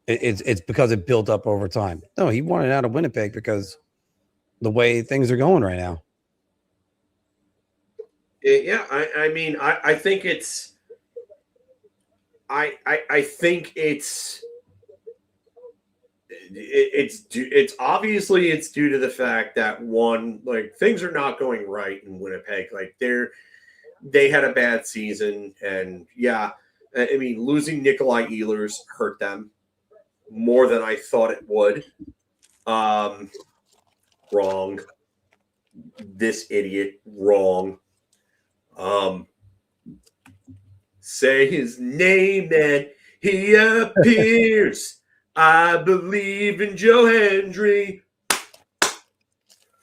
it's because it built up over time. No, he wanted out of Winnipeg because the way things are going right now. Yeah, I mean, I think it's I think it's obviously it's due to the fact that, one, like, things are not going right in Winnipeg. Like they had a bad season, and yeah, I mean, losing Nikolai Ehlers hurt them more than I thought it would. Wrong. This idiot, wrong. Say his name and he appears. I believe in Joe Hendry.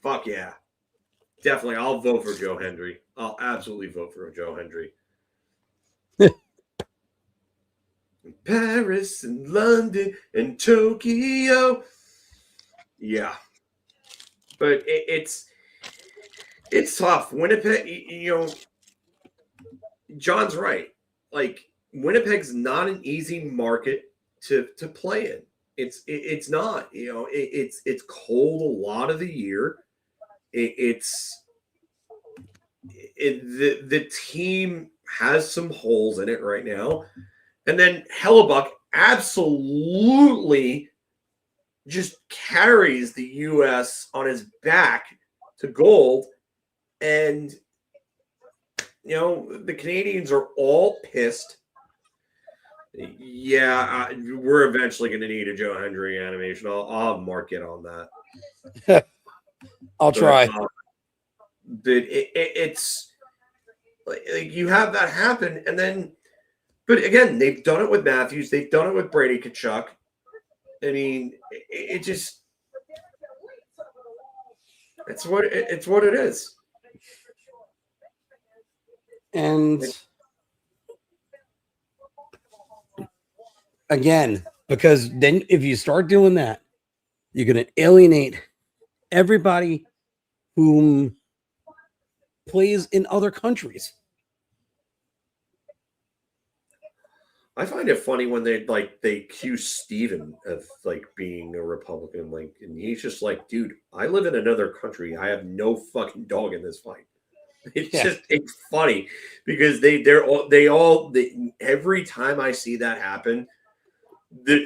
Fuck yeah. Definitely, I'll vote for Joe Hendry. I'll absolutely vote for Joe Hendry. Paris and London and Tokyo. Yeah. But it's tough. Winnipeg, you know, John's right. Like, Winnipeg's not an easy market to play in. It's not. You know, it's cold a lot of the year. The team has some holes in it right now. And then Hellebuck absolutely just carries the U.S. on his back to gold. And, you know, the Canadians are all pissed. Yeah, we're eventually going to need a Joe Hendry animation. I'll have Mark get on that. I'll try. But it's like you have that happen, and then, but again, they've done it with Matthews. They've done it with Brady Tkachuk. I mean, it just it's what it is. And again, because then if you start doing that, you're going to alienate everybody whom plays in other countries. I find it funny when they accuse Steven of like being a Republican, like, and he's just like, dude, I live in another country. I have no fucking dog in this fight. It's funny because every time I see that happen,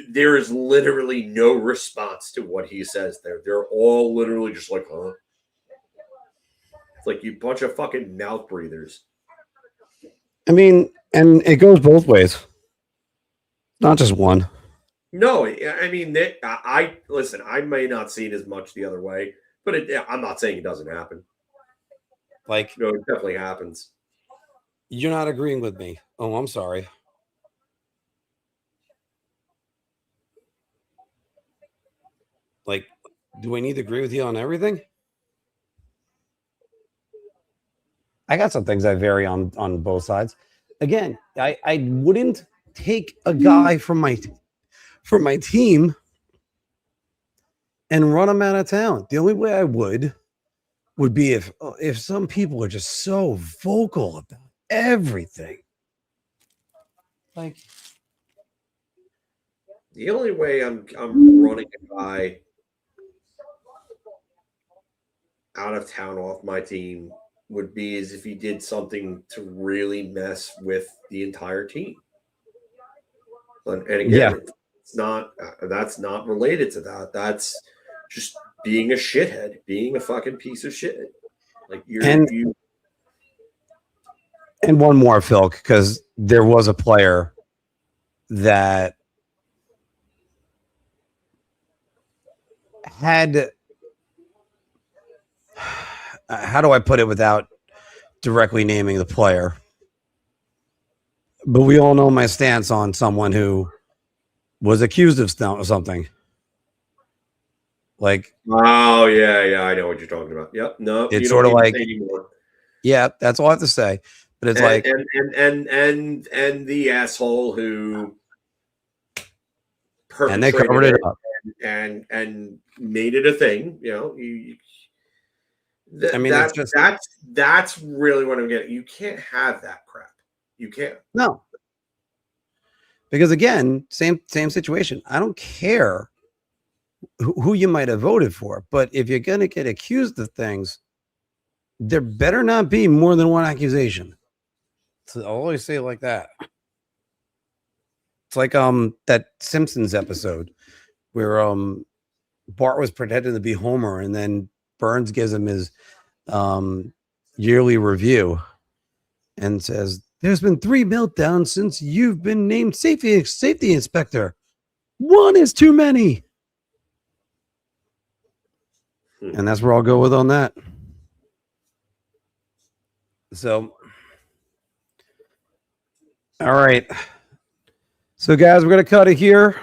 there is literally no response to what he says there. They're all literally just like, huh? It's like, you bunch of fucking mouth breathers. I mean, and it goes both ways. Not just one. No, I mean, listen, I may not see it as much the other way, but I'm not saying it doesn't happen. Like, no, it definitely happens. You're not agreeing with me. Oh, I'm sorry. Like, do I need to agree with you on everything? I got some things I vary on both sides. Again, I wouldn't take a guy from my team and run him out of town. The only way I would would be if some people are just so vocal about everything. Like, The only way I'm running a guy out of town off my team would be is if he did something to really mess with the entire team. And again, it's not that's not related to that. That's just being a shithead, being a fucking piece of shit. Like you. And one more, Phil, because there was a player that had, how do I put it without directly naming the player? But we all know my stance on someone who was accused of something. Like, oh yeah, I know what you're talking about. Yep, no, it's sort of like, yeah, that's all I have to say. But it's like, and the asshole who and they covered it up and made it a thing. You know, I mean, that's really what I'm getting. You can't have that crap. You can't. No. Because again, same situation. I don't care who you might have voted for, but if you're going to get accused of things, there better not be more than one accusation. So I'll always say it like that. It's like that Simpsons episode where Bart was pretending to be Homer, and then Burns gives him his yearly review and says, "There's been 3 meltdowns since you've been named safety inspector. One is too many." And that's where I'll go with on that. So, all right. So, guys, we're going to cut it here.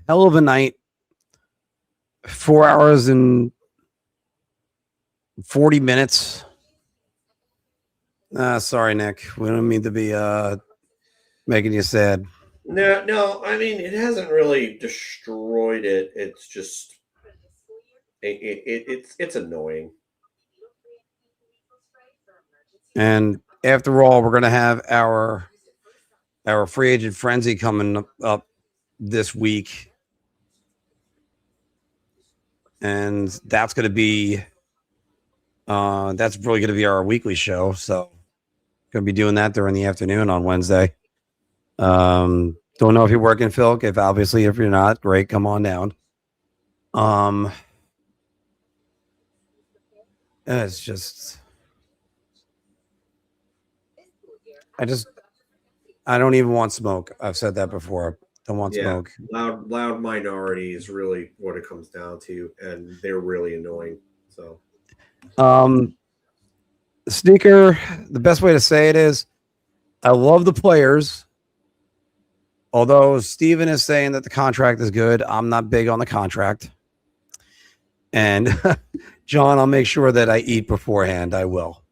Hell of a night. 4 hours and 40 minutes. Sorry, Nick. We don't mean to be making you sad. No. I mean, it hasn't really destroyed it. It's just it's annoying. And after all, we're gonna have our free agent frenzy coming up this week, and that's gonna be that's really gonna be our weekly show. So, gonna be doing that during the afternoon on Wednesday. Don't know if you're working, Phil. If you're not, great, come on down. And it's just, I don't even want smoke. I've said that before. Don't want smoke. Loud minority is really what it comes down to, and they're really annoying. So, Sneaker, the best way to say it is, I love the players. Although Steven is saying that the contract is good, I'm not big on the contract. And John, I'll make sure that I eat beforehand. I will.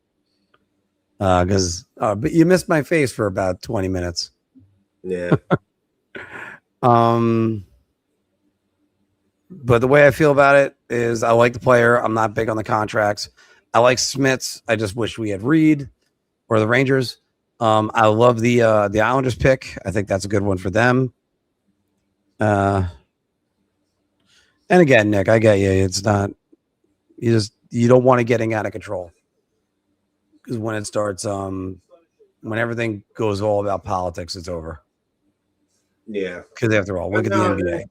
But you missed my face for about 20 minutes. Yeah. But the way I feel about it is I like the player. I'm not big on the contracts. I like Smits. I just wish we had Reed or the Rangers. I love the Islanders pick. I think that's a good one for them. And again, Nick, I get you. It's not, you don't want it getting out of control. Because when it starts, when everything goes all about politics, it's over. Yeah. Because after all, look at the NBA.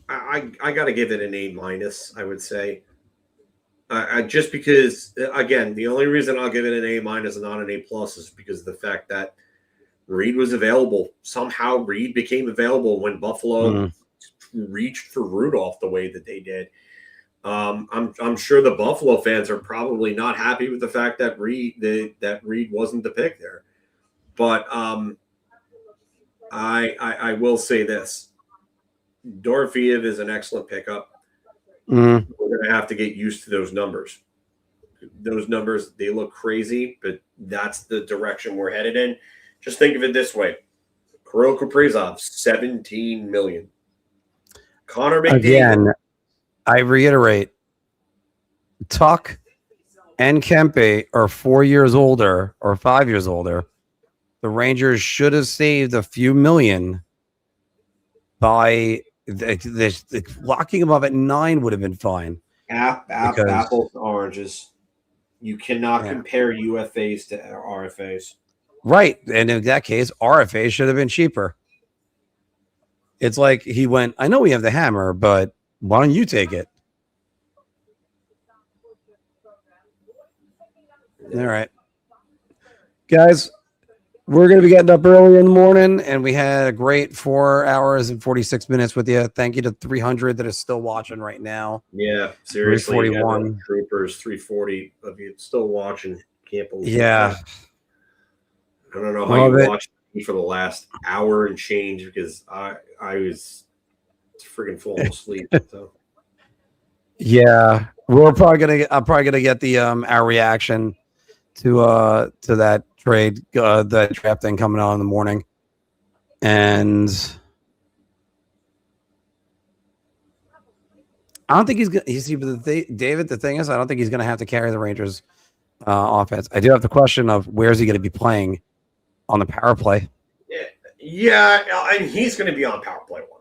I got to give it an A-, I would say. Just because, again, the only reason I'll give it an A- and not an A+ is because of the fact that Reed was available. Somehow Reed became available when Buffalo reached for Rudolph the way that they did. I'm sure the Buffalo fans are probably not happy with the fact that Reed wasn't the pick there. But I will say this. Dorofeyev is an excellent pickup. We're going to have to get used to those numbers. Those numbers, they look crazy, but that's the direction we're headed in. Just think of it this way. Kirill Kaprizov, $17 million. Connor McDavid. Again, I reiterate, Tuck and Kempe are 4 years older or 5 years older. The Rangers should have saved a few million by locking him up at 9 would have been fine. Because- Apples to oranges. You cannot Yeah. compare UFAs to RFAs. Right. And in that case, RFA should have been cheaper. It's like he went, I know we have the hammer, but why don't you take it? All right. Guys, we're going to be getting up early in the morning, and we had a great 4 hours and 46 minutes with you. Thank you to 300 that is still watching right now. Yeah, seriously. 341. Troopers, 340 of you still watching. Can't believe Yeah. that. I don't know how Love you it. watched me for the last hour and change because I was freaking falling asleep. So. Yeah. I'm probably gonna get the our reaction to that trade, that draft thing coming out in the morning. And I don't think he's gonna. You see, but David, the thing is, I don't think he's gonna have to carry the Rangers offense. I do have the question of where's he gonna be playing on the power play. Yeah, and he's going to be on power play 1.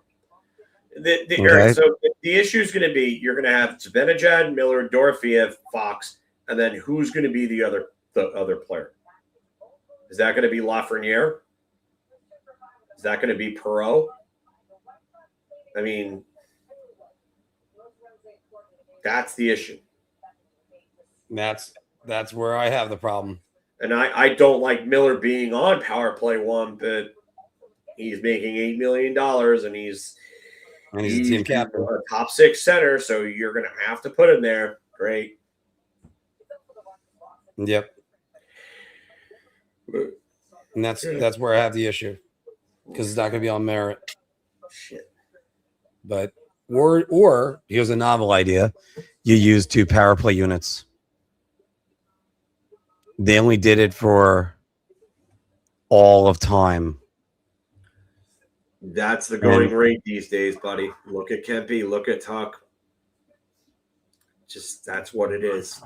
Okay. So the issue is going to be you're going to have Zibanejad, Miller, Dorofeyev, Fox, and then who's going to be the other player? Is that going to be Lafreniere? Is that going to be Perreault? I mean, that's the issue. That's where I have the problem. And I don't like Miller being on power play 1, but he's making $8 million and he's a team captain, a top 6 center, so you're going to have to put him there. Great. Yep. And that's where I have the issue because it's not going to be on merit. Shit. But or here's a novel idea: you use 2 power play units. They only did it for all of time. That's the going rate these days, buddy. Look at Kempe. Look at Tuck. Just that's what it is.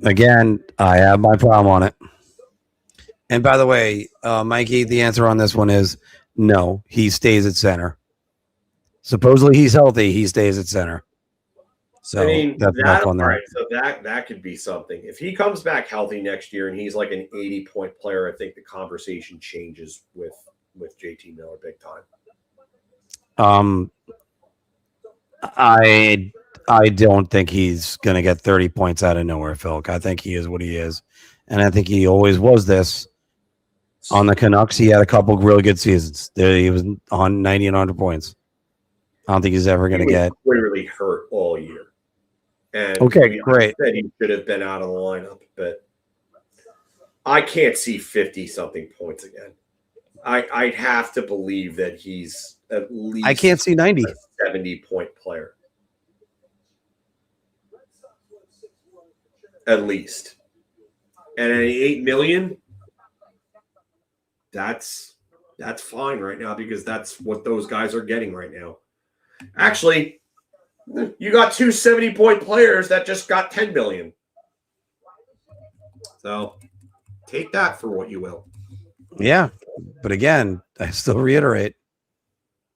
Again, I have my problem on it. And by the way, Mikey, the answer on this one is no. He stays at center. Supposedly he's healthy. He stays at center. So I mean, that's enough on that. Right, so that could be something. If he comes back healthy next year and he's like an 80-point player, I think the conversation changes with JT Miller big time. I don't think he's going to get 30 points out of nowhere, Phil. I think he is what he is. And I think he always was this. On the Canucks, he had a couple really good seasons. He was on 90 and 100 points. I don't think he's ever going to get clearly hurt all year. And okay, great. Said he should have been out of the lineup, but I can't see 50-something points again. I'd have to believe that he's at least I can't see 90. a 70-point player. At least. And at $8 million, that's fine right now because that's what those guys are getting right now. Actually, you got 2 70-point players that just got $10 million. So take that for what you will. Yeah. But again, I still reiterate,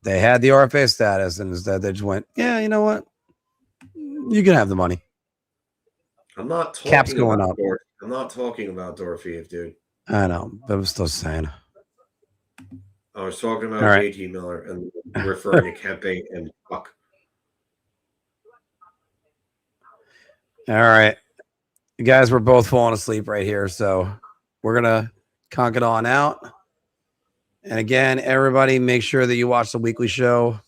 they had the RFA status, and instead they just went, yeah, you know what? You can have the money. I'm not talking Cap's going about up. I'm not talking about Dorofeyev, dude. I know, but I'm still saying. I was talking about All right. JT Miller and referring to Kempe and Buck. All right. You guys, we're both falling asleep right here, so we're going to conk it on out. And again, everybody, make sure that you watch the weekly show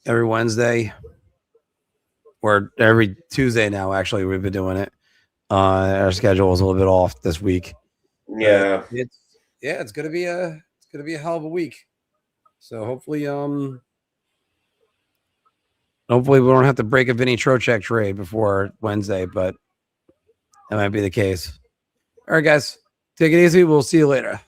every Wednesday or every Tuesday now. Actually, we've been doing it. Our schedule is a little bit off this week. Yeah. It's gonna be a hell of a week. So hopefully we don't have to break a Vinny Trocheck trade before Wednesday, but that might be the case. All right, guys, take it easy. We'll see you later.